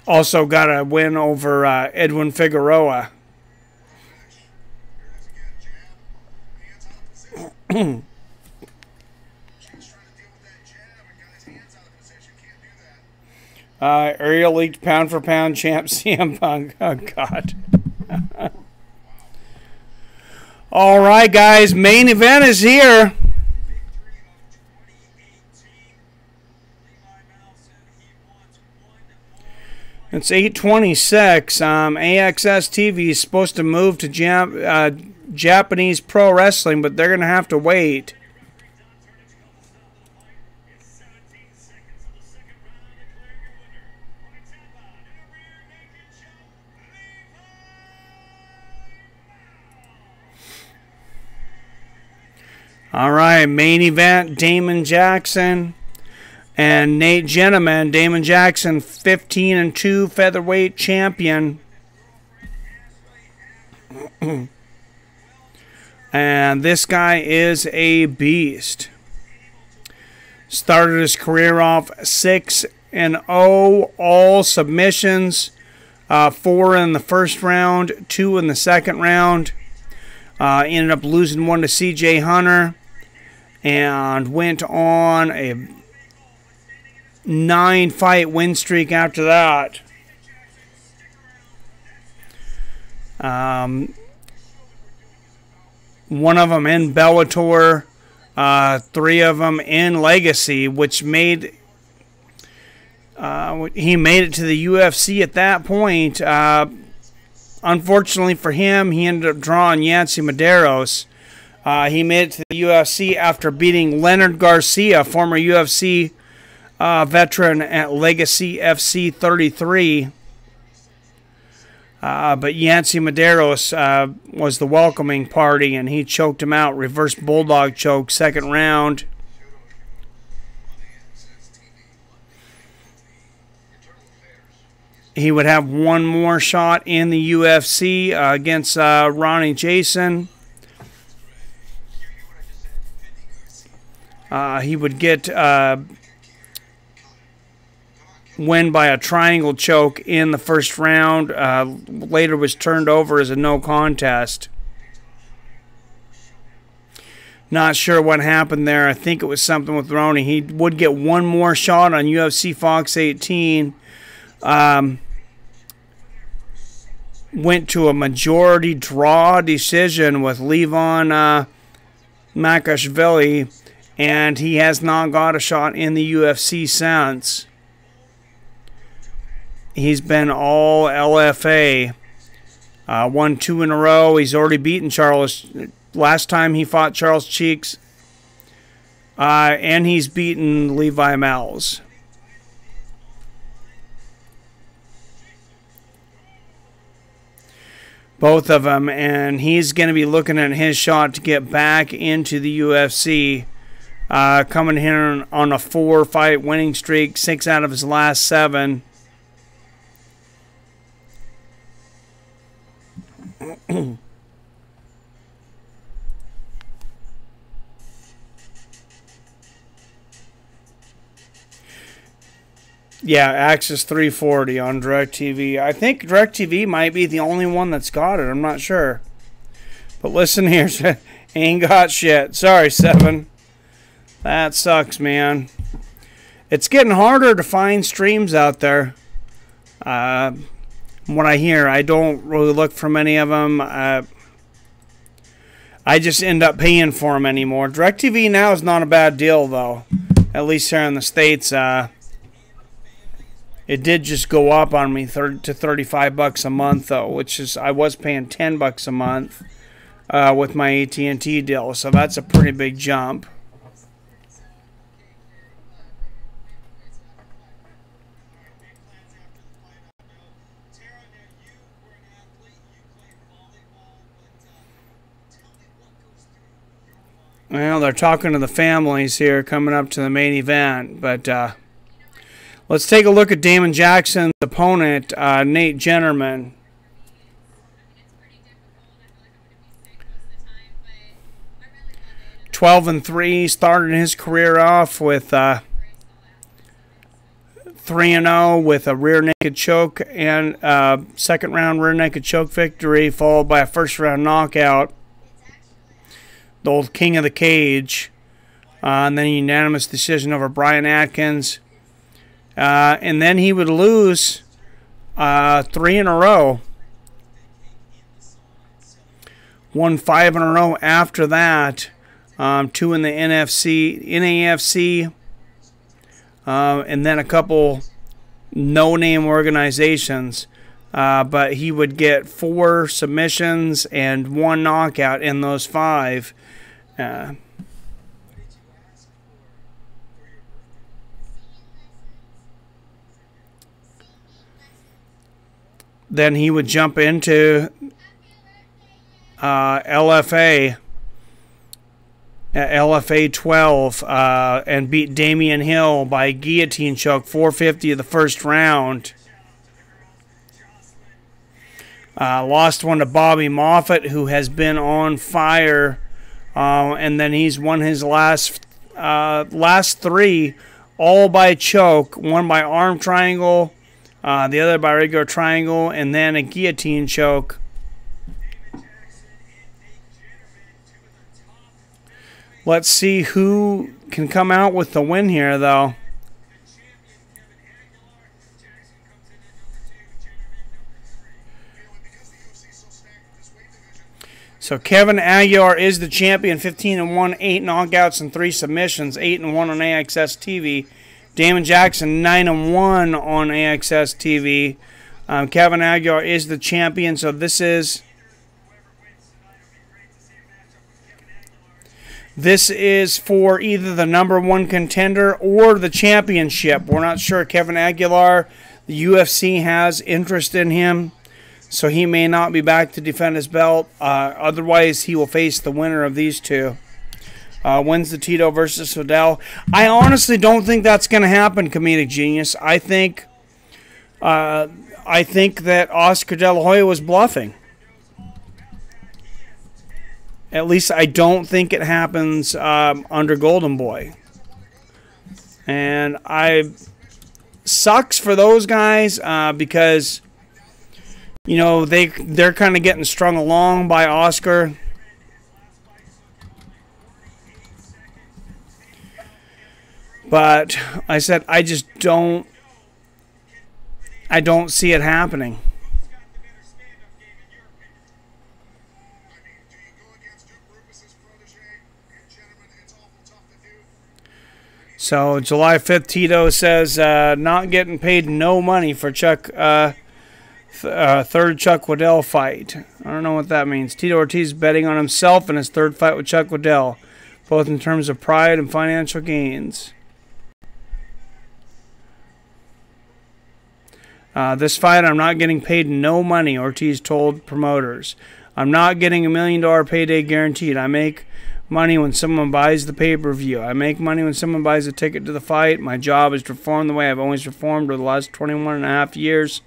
Also got a win over Edwin Figueroa. Aerial leaked pound for pound champ CM Punk. Oh, God. All right, guys. Main event is here. It's 8:26. AXS TV is supposed to move to Japanese Pro Wrestling, but they're going to have to wait. All right, main event, Damon Jackson and Nate Jennerman. Damon Jackson, 15-2 featherweight champion. And this guy is a beast. Started his career off 6-0, all submissions. 4 in the first round, 2 in the second round. Ended up losing 1 to CJ Hunter. And went on a 9-fight win streak after that. One of them in Bellator, 3 of them in Legacy, which made he made it to the UFC at that point. Unfortunately for him, he ended up drawing Yancy Medeiros. He made it to the UFC after beating Leonard Garcia, former UFC veteran at Legacy FC 33. But Yancy Medeiros was the welcoming party, and he choked him out. Reverse bulldog choke, second round. He would have one more shot in the UFC against Ronnie Jason. He would get win by a triangle choke in the first round. Later was turned over as a no contest. Not sure what happened there. I think it was something with Ronnie. He would get one more shot on UFC Fox 18. Went to a majority draw decision with Levon Makashvili, and he has not got a shot in the UFC since. He's been all LFA. Won 2 in a row. He's already beaten Charles. Last time he fought Charles Cheeks. And he's beaten Levi Malz. Both of them. And he's going to be looking at his shot to get back into the UFC. Coming here on a 4-fight winning streak. 6 out of his last 7. Yeah, Axis 340 on DirecTV. I think DirecTV might be the only one that's got it. I'm not sure. But listen here. Ain't got shit. Sorry, 7. That sucks, man. It's getting harder to find streams out there. What I hear, I don't really look for many of them. I just end up paying for them anymore. DirecTV now is not a bad deal, though. At least here in the States. It did just go up on me to $35 a month, though, which is, I was paying $10 a month with my AT&T deal, so that's a pretty big jump. Well, they're talking to the families here coming up to the main event, but Let's take a look at Damon Jackson's opponent, Nate Jennerman. 12-3, started his career off with 3-0 with a rear naked choke and second round rear naked choke victory, followed by a first round knockout. The old king of the cage, and then a unanimous decision over Brian Atkins. And then he would lose 3 in a row. Won 5 in a row after that. 2 in the NAFC, and then a couple no-name organizations. But he would get 4 submissions and 1 knockout in those 5. Then he would jump into LFA. LFA 12 and beat Damian Hill by guillotine choke, 450 of the first round. Lost one to Bobby Moffett, who has been on fire, and then he's won his last 3 all by choke. One by arm triangle, the other by regular triangle, and then a guillotine choke. Let's see who can come out with the win here, though. So Kevin Aguilar is the champion, 15-1, 8 knockouts and 3 submissions, 8-1 on AXS TV. Damon Jackson, 9-1 on AXS TV. Kevin Aguilar is the champion, so this is for either the #1 contender or the championship. We're not sure. Kevin Aguilar, the UFC has interest in him, so he may not be back to defend his belt. Otherwise, he will face the winner of these two. Wins the Tito versus Odell. I honestly don't think that's going to happen, Comedic Genius. I think that Oscar De La Hoya was bluffing. At least I don't think it happens under Golden Boy. And sucks for those guys because, you know, they're kind of getting strung along by Oscar. But I said I don't see it happening. So July 5th, Tito says not getting paid no money for third Chuck Waddell fight. I don't know what that means. Tito Ortiz betting on himself in his third fight with Chuck Waddell, both in terms of pride and financial gains. This fight, I'm not getting paid no money, Ortiz told promoters. I'm not getting $1 million payday guaranteed. I make money when someone buys the pay-per-view. I make money when someone buys a ticket to the fight. My job is to perform the way I've always performed over the last 21 and a half years.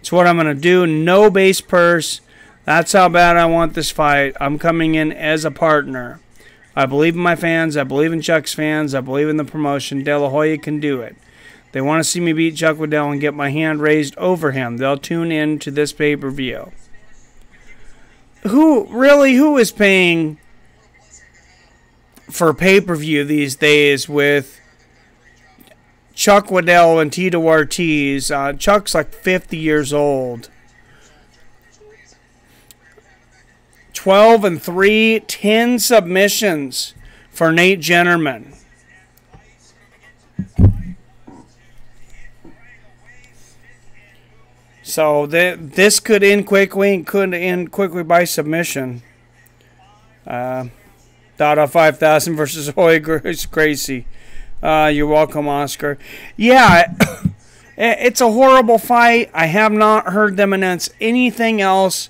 It's what I'm going to do. No base purse. That's how bad I want this fight. I'm coming in as a partner. I believe in my fans. I believe in Chuck's fans. I believe in the promotion. De La Hoya can do it. They want to see me beat Chuck Waddell and get my hand raised over him. They'll tune in to this pay-per-view. Who is paying for pay-per-view these days with Chuck Waddell and Tito Ortiz? Chuck's like 50 years old. 12-3, 10 submissions for Nate Jennerman. So this could end quickly and could end quickly by submission. Dada 5000 versus Hoya Gracie. You're welcome, Oscar. Yeah, it's a horrible fight. I have not heard them announce anything else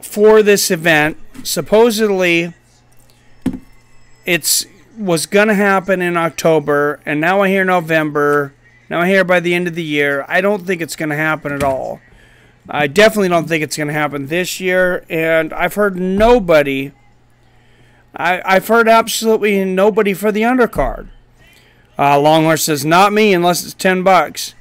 for this event. Supposedly, it's was going to happen in October, and now I hear November. Now I hear by the end of the year. I don't think it's going to happen at all. I definitely don't think it's going to happen this year, and I've heard nobody. I've heard absolutely nobody for the undercard. Longhorse says, not me unless it's $10.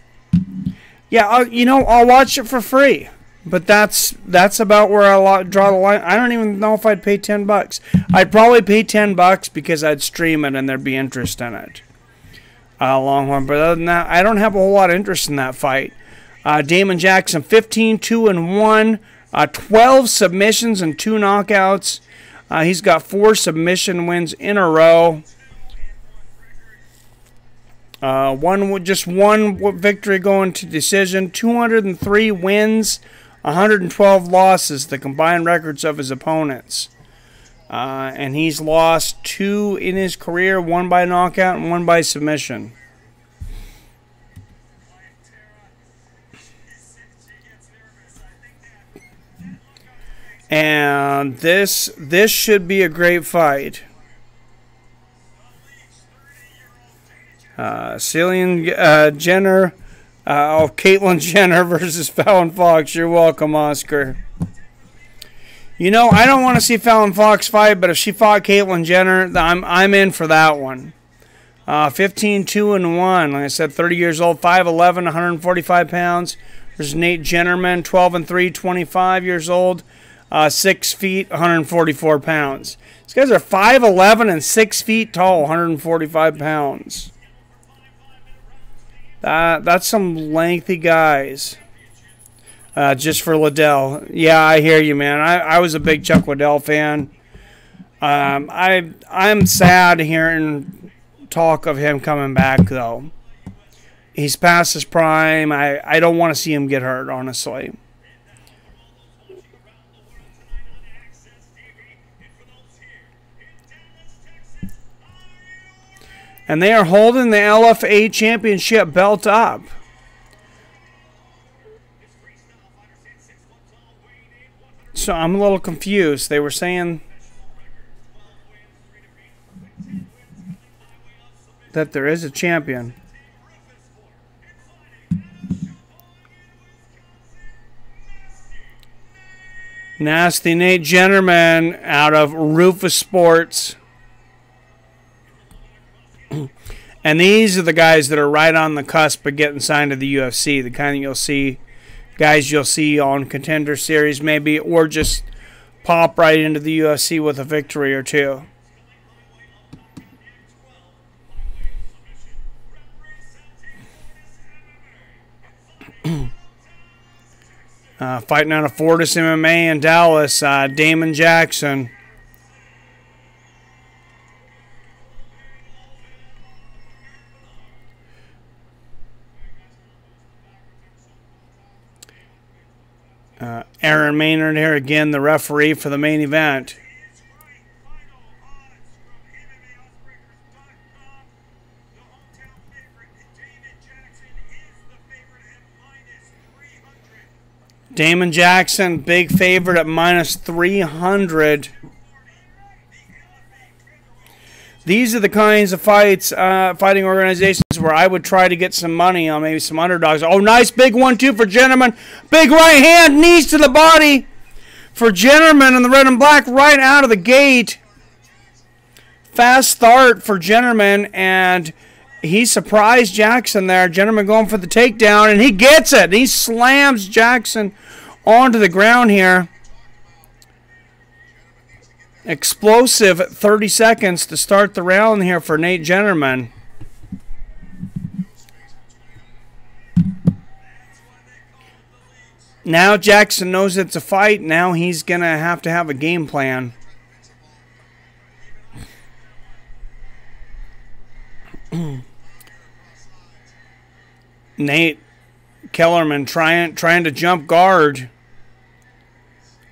Yeah, I'll watch it for free. But that's about where I draw the line. I don't even know if I'd pay $10. I'd probably pay $10 because I'd stream it and there'd be interest in it. Longhorn. But other than that, I don't have a whole lot of interest in that fight. Damon Jackson, 15-2-1, 12 submissions and 2 knockouts. He's got 4 submission wins in a row. Just one victory going to decision. 203 wins, 112 losses, the combined records of his opponents. And he's lost 2 in his career, 1 by knockout and 1 by submission. And this should be a great fight. Caitlyn Jenner. Caitlyn Jenner versus Fallon Fox. You're welcome, Oscar. I don't want to see Fallon Fox fight, but if she fought Caitlyn Jenner, I'm in for that one. 15-2-1. Like I said, 30 years old, 5'11", 145 pounds. There's Nate Jennerman, 12-3, 25 years old, 6 feet, 144 pounds. These guys are 5'11" and 6 feet tall, 145 pounds. That's some lengthy guys. Just for Liddell. Yeah, I hear you, man. I was a big Chuck Liddell fan. I'm sad hearing talk of him coming back, though. He's past his prime. I don't want to see him get hurt, honestly. And they are holding the LFA championship belt up. So I'm a little confused. They were saying that there is a champion. Nasty Nate Jennerman out of Rufus Sports. And these are the guys that are right on the cusp of getting signed to the UFC. The kind that guys you'll see on Contender Series maybe, or just pop right into the UFC with a victory or two. Fighting out of Fortis MMA in Dallas, Damon Jackson. Aaron Maynard here again, the referee for the main event. Damon Jackson, big favorite at minus 300. These are the kinds of fights, fighting organizations where I would try to get some money on maybe some underdogs. Oh, nice big 1-2 for Jennerman. Big right hand, knees to the body for Jennerman in the red and black right out of the gate. Fast start for Jennerman, and he surprised Jackson there. Jennerman going for the takedown, and he gets it. He slams Jackson onto the ground here. Explosive 30 seconds to start the round here for Nate Jennerman. Now Jackson knows it's a fight. Now he's going to have a game plan. Nate Kellerman trying to jump guard.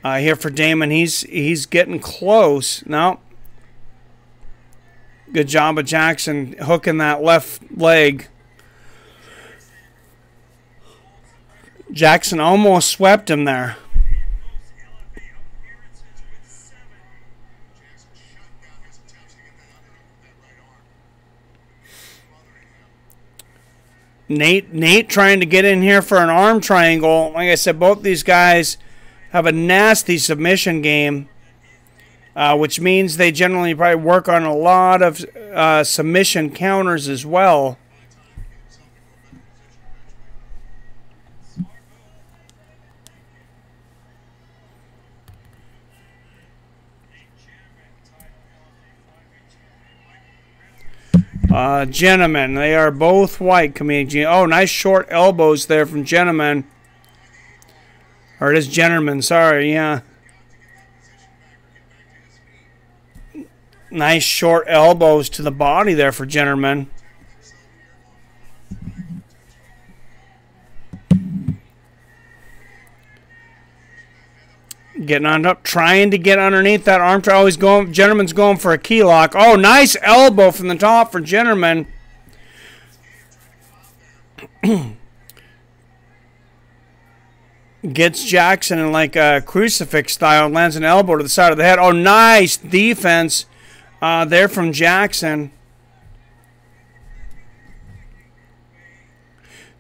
Here for Damon, he's getting close. No. Good job of Jackson hooking that left leg. Jackson almost swept him there. Nate trying to get in here for an arm triangle. Like I said, both these guys have a nasty submission game, which means they generally probably work on a lot of submission counters as well. Jennerman, they are both white. Oh, nice short elbows there from Jennerman. Or it is Jennerman, sorry, yeah. Nice short elbows to the body there for Jennerman. Getting on up, trying to get underneath that arm. Always going. Jennerman's going for a key lock. Oh, nice elbow from the top for Jennerman. Gets Jackson in like a crucifix style. Lands an elbow to the side of the head. Oh, nice defense there from Jackson.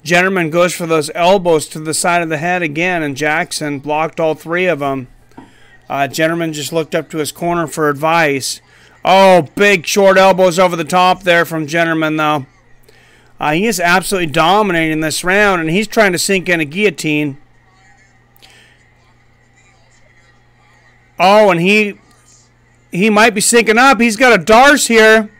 Jennerman goes for those elbows to the side of the head again, and Jackson blocked all three of them. Jennerman just looked up to his corner for advice. Oh, big short elbows over the top there from Jennerman, though. He is absolutely dominating this round, and he's trying to sink in a guillotine. Oh, and he might be sinking up. He's got a Darce here.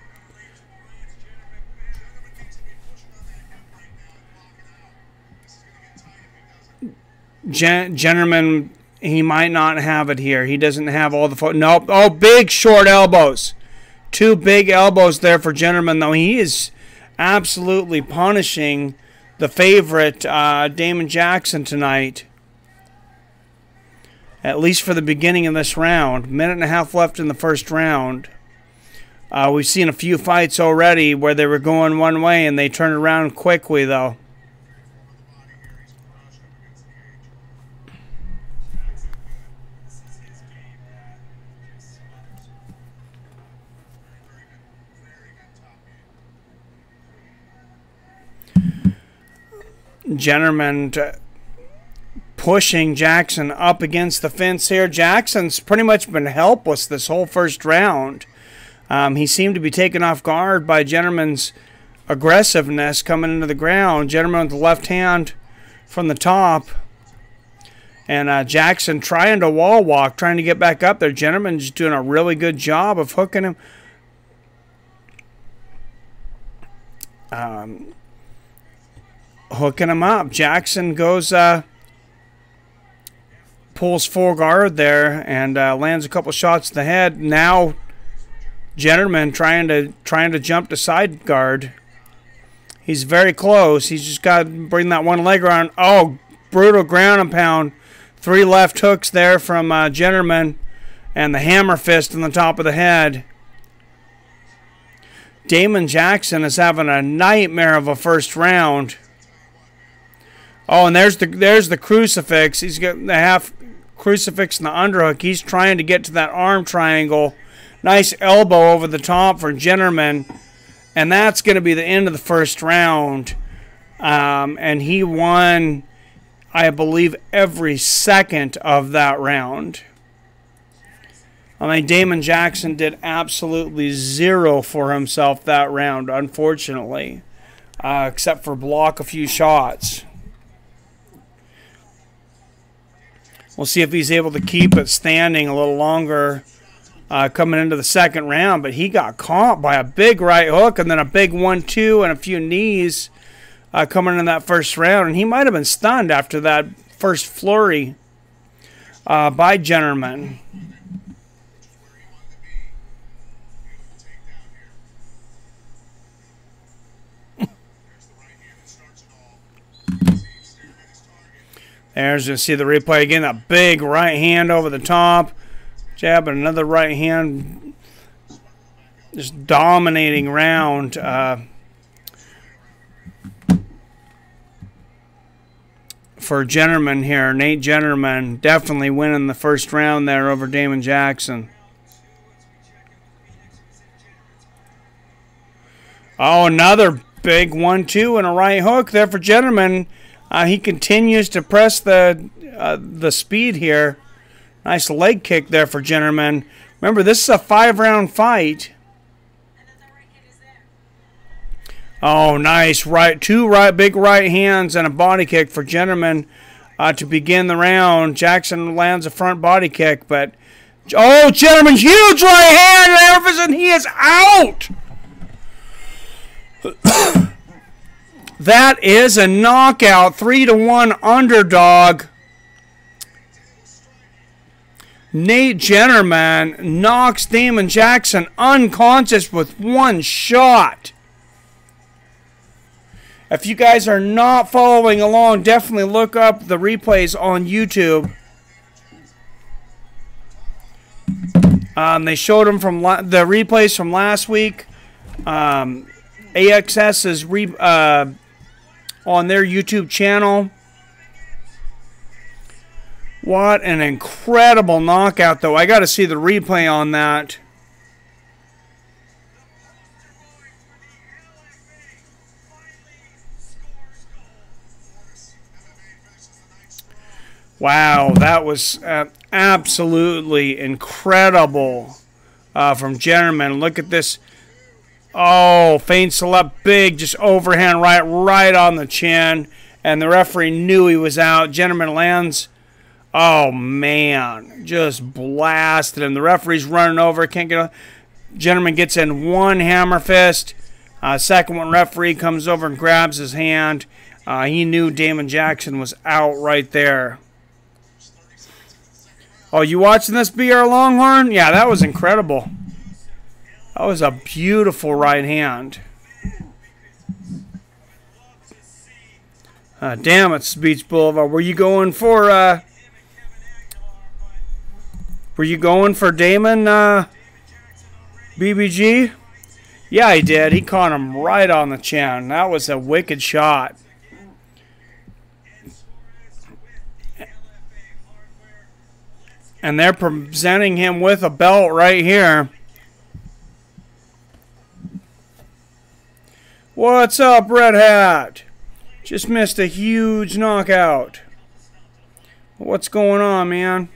Jennerman, he might not have it here. He doesn't have all the... Nope. Oh, big short elbows. Two big elbows there for Jennerman, though. He is absolutely punishing the favorite, Damon Jackson, tonight. At least for the beginning of this round. Minute and a half left in the first round. We've seen a few fights already where they were going one way and they turned around quickly, though. Jennerman pushing Jackson up against the fence here. Jackson's pretty much been helpless this whole first round. He seemed to be taken off guard by Jennerman's aggressiveness coming into the ground. Jennerman with the left hand from the top. And Jackson trying to wall walk, trying to get back up there. Jennerman's doing a really good job of hooking him. Hooking him up. Jackson goes, pulls full guard there and lands a couple shots to the head. Now Jennerman trying to jump to side guard. He's very close. He's just got to bring that one leg around. Oh, brutal ground and pound. 3 left hooks there from Jennerman, and the hammer fist on the top of the head. Damon Jackson is having a nightmare of a first round. Oh, and there's the crucifix. He's got the half crucifix and the underhook. He's trying to get to that arm triangle. Nice elbow over the top for Jennerman. And that's going to be the end of the first round. And he won, I believe, every second of that round. I mean, Damon Jackson did absolutely zero for himself that round, unfortunately. Except for block a few shots. We'll see if he's able to keep it standing a little longer coming into the second round. But he got caught by a big right hook and then a big 1-2 and a few knees coming in that first round. And he might have been stunned after that first flurry by Jennerman. There's, you see the replay again, that big right hand over the top. Jab and another right hand. Just dominating round. For Jennerman here. Nate Jennerman definitely winning the first round there over Damon Jackson. Oh, another Big 1-2 and a right hook there for Jennerman. He continues to press the speed here. Nice leg kick there for Jennerman. Remember, this is a 5-round fight. Oh, nice. Big right hands and a body kick for Jennerman to begin the round. Jackson lands a front body kick, but... Oh, Jennerman, huge right hand, and he is out! That is a knockout, 3-1 underdog. Nate Jennerman knocks Damon Jackson unconscious with one shot. If you guys are not following along, definitely look up the replays on YouTube. They showed them from the replays from last week. AXS is on their YouTube channel. What an incredible knockout, though. I got to see the replay on that. Wow, that was absolutely incredible from Jennerman. Look at this. Oh, feints up big, just overhand right on the chin. And the referee knew he was out. Jennerman lands. Oh, man. Just blasted him. The referee's running over. Can't get. Jennerman gets in one hammer fist. Second one, referee comes over and grabs his hand. He knew Damon Jackson was out right there. Oh, you watching this, BR Longhorn? Yeah, that was incredible. That was a beautiful right hand. Damn it, Beach Boulevard. Were you going for Damon BBG? Yeah, he did. He caught him right on the chin. That was a wicked shot. And they're presenting him with a belt right here. What's up, Red Hat? Just missed a huge knockout. What's going on, man?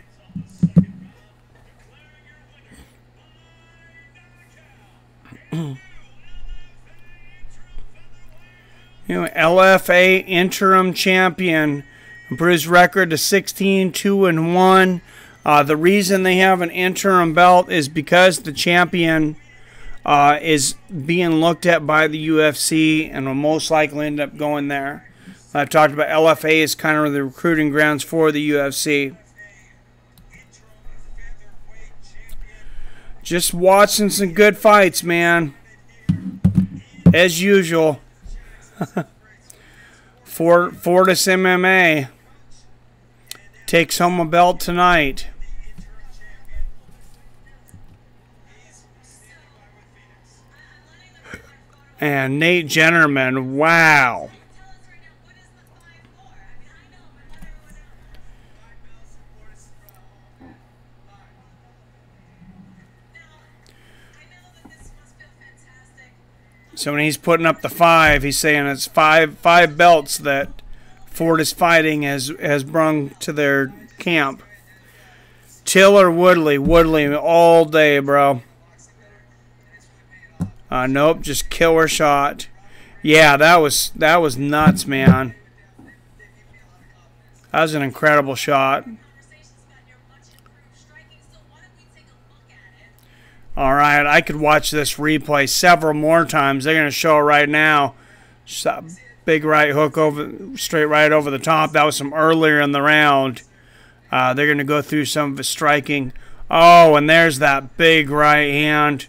LFA interim champion. Improves record to 16-2-1. The reason they have an interim belt is because the champion is being looked at by the UFC and will most likely end up going there. I've talked about LFA is kind of the recruiting grounds for the UFC. Just watching some good fights, man. As usual. Fortis MMA takes home a belt tonight. And Nate Jennerman, wow. So when he's putting up the 5, he's saying it's five belts that Fortis Fighting has brung to their camp. Till or Woodley? Woodley all day, bro. Nope, just killer shot. Yeah, that was nuts, man. That was an incredible shot. All right, I could watch this replay several more times. They're going to show it right now. Just that big right hook straight right over the top. That was from earlier in the round. They're going to go through some of his striking. Oh, and there's that big right hand.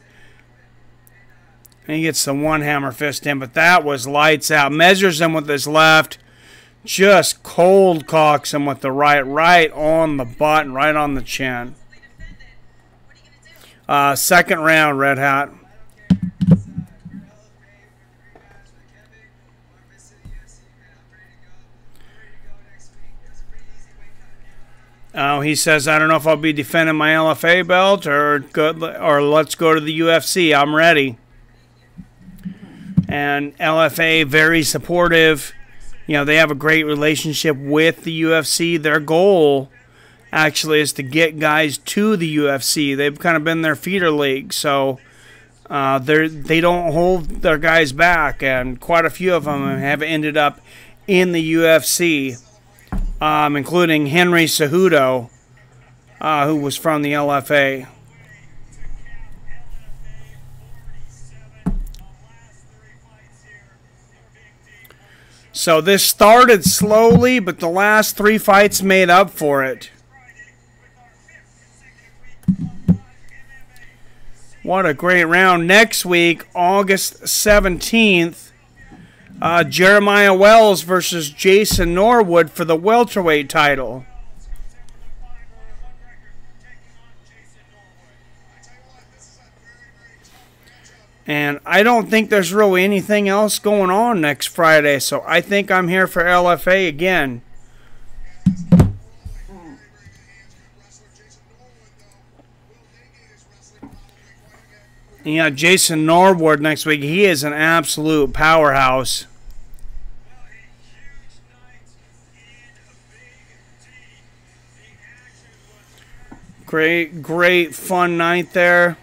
And he gets the one hammer fist in, but that was lights out. Measures him with his left. Just cold cocks him with the right on the butt and right on the chin. Second round, Red Hat. Oh, he says, I don't know if I'll be defending my LFA belt or let's go to the UFC. I'm ready. And LFA, very supportive. You know, they have a great relationship with the UFC. Their goal, actually, is to get guys to the UFC. They've kind of been their feeder league, so they don't hold their guys back, and quite a few of them have ended up in the UFC, including Henry Cejudo, who was from the LFA. So this started slowly, but the last 3 fights made up for it. What a great round. Next week, August 17th, Jeremiah Wells versus Jason Norwood for the welterweight title. And I don't think there's really anything else going on next Friday, so I think I'm here for LFA again. Yeah, Jason Norwood next week. He is an absolute powerhouse. Great fun night there.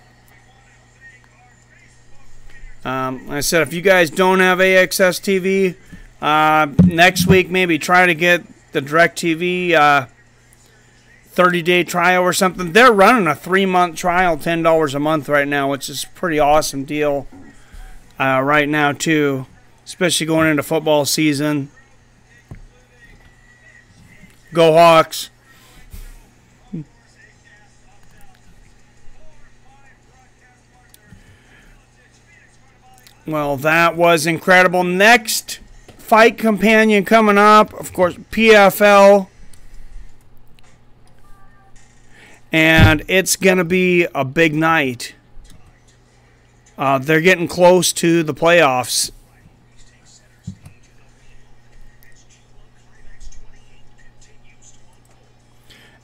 Like I said, if you guys don't have AXS TV, next week maybe try to get the DirecTV 30-day trial or something. They're running a 3-month trial, $10 a month right now, which is a pretty awesome deal right now too, especially going into football season. Go Hawks. Well, that was incredible. Next fight companion coming up, of course, PFL. And it's going to be a big night. They're getting close to the playoffs.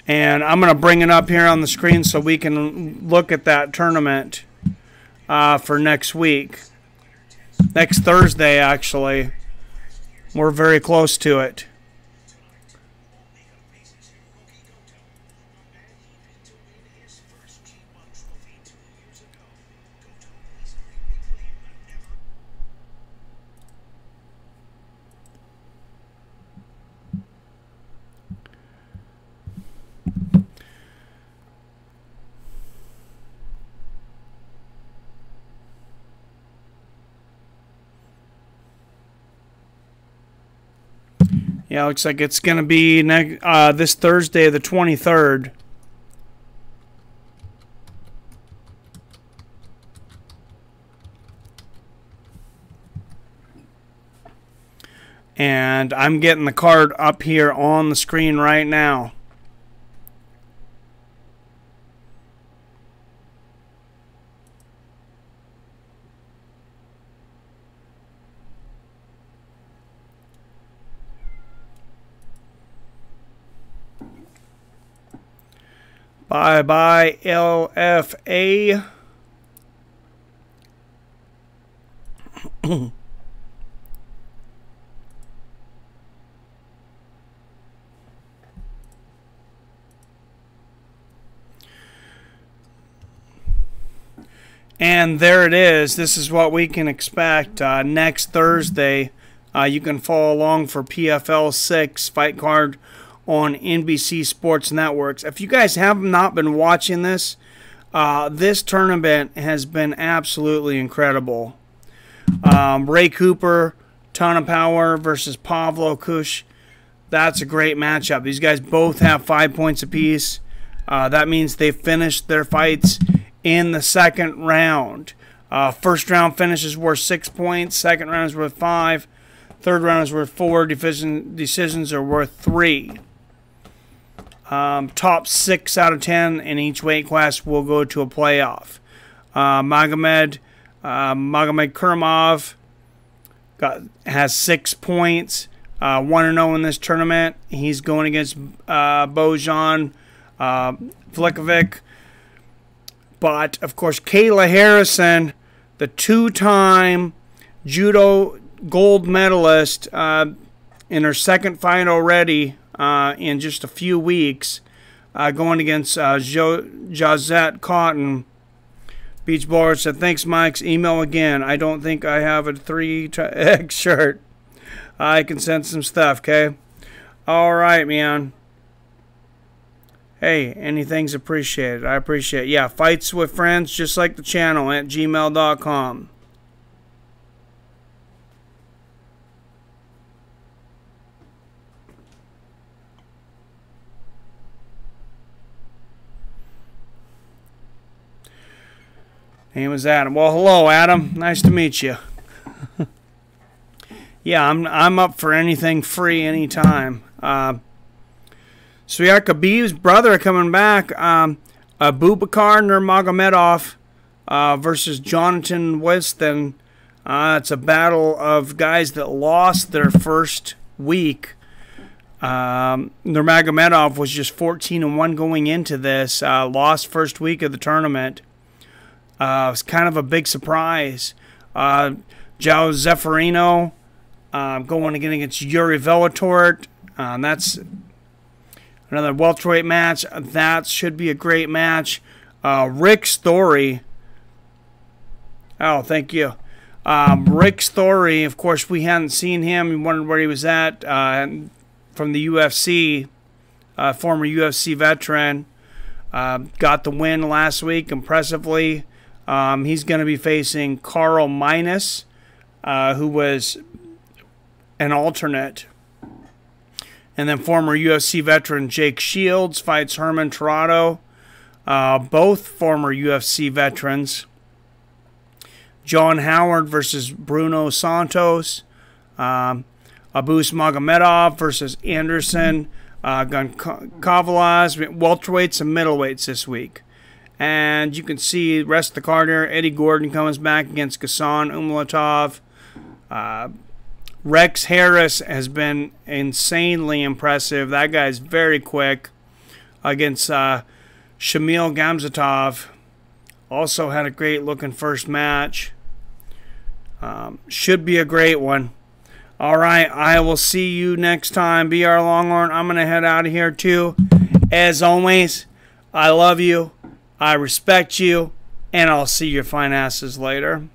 And I'm going to bring it up here on the screen so we can look at that tournament for next week. Next Thursday, actually. We're very close to it. Yeah, looks like it's going to be this Thursday, the 23rd. And I'm getting the card up here on the screen right now. Bye-bye, LFA. And there it is. This is what we can expect next Thursday. You can follow along for PFL 6 fight card on NBC Sports Networks. If you guys have not been watching this, this tournament has been absolutely incredible. Ray Cooper, ton of power versus Pavlo Kush. That's a great matchup. These guys both have 5 points apiece. That means they finished their fights in the second round. First round finish is worth 6 points. Second round is worth 5. Third round is worth 4. Decisions are worth 3. Top 6 out of 10 in each weight class will go to a playoff. Magomed Kurmov has 6 points, 1-0 in this tournament. He's going against Bojan Vlikovic. But, of course, Kayla Harrison, the 2-time judo gold medalist in her second fight already in just a few weeks, going against Josette Cotton. Beach Baller said, thanks, Mike's email again. I don't think I have a 3X shirt. I can send some stuff, okay? All right, man. Hey, anything's appreciated. I appreciate it. Yeah, fights with friends, just like the channel, at gmail.com. Name is Adam. Well, hello, Adam. Nice to meet you. Yeah, I'm up for anything free anytime. So we got Khabib's brother coming back. Abubakar Nurmagomedov versus Jonathan Weston. It's a battle of guys that lost their first week. Nurmagomedov was just 14-1 going into this. Lost first week of the tournament. It was kind of a big surprise. João Zeferino going again against Yuri Velatort. That's another welterweight match. That should be a great match. Rick Story. Oh, thank you. Rick Story, of course, we hadn't seen him. We wondered where he was at from the UFC. Former UFC veteran. Got the win last week impressively. He's going to be facing Carl Minus, who was an alternate. And then former UFC veteran Jake Shields fights Herman Torrado. Both former UFC veterans. John Howard versus Bruno Santos. Abus Magomedov versus Anderson. Goncalves. Welterweights and middleweights this week. And you can see the rest of the card here. Eddie Gordon comes back against Ghassan Umalatov. Rex Harris has been insanely impressive. That guy's very quick against Shamil Gamzatov. Also had a great looking first match. Should be a great one. All right, I will see you next time. BR Longhorn, I'm going to head out of here too. As always, I love you. I respect you, and I'll see your fine asses later.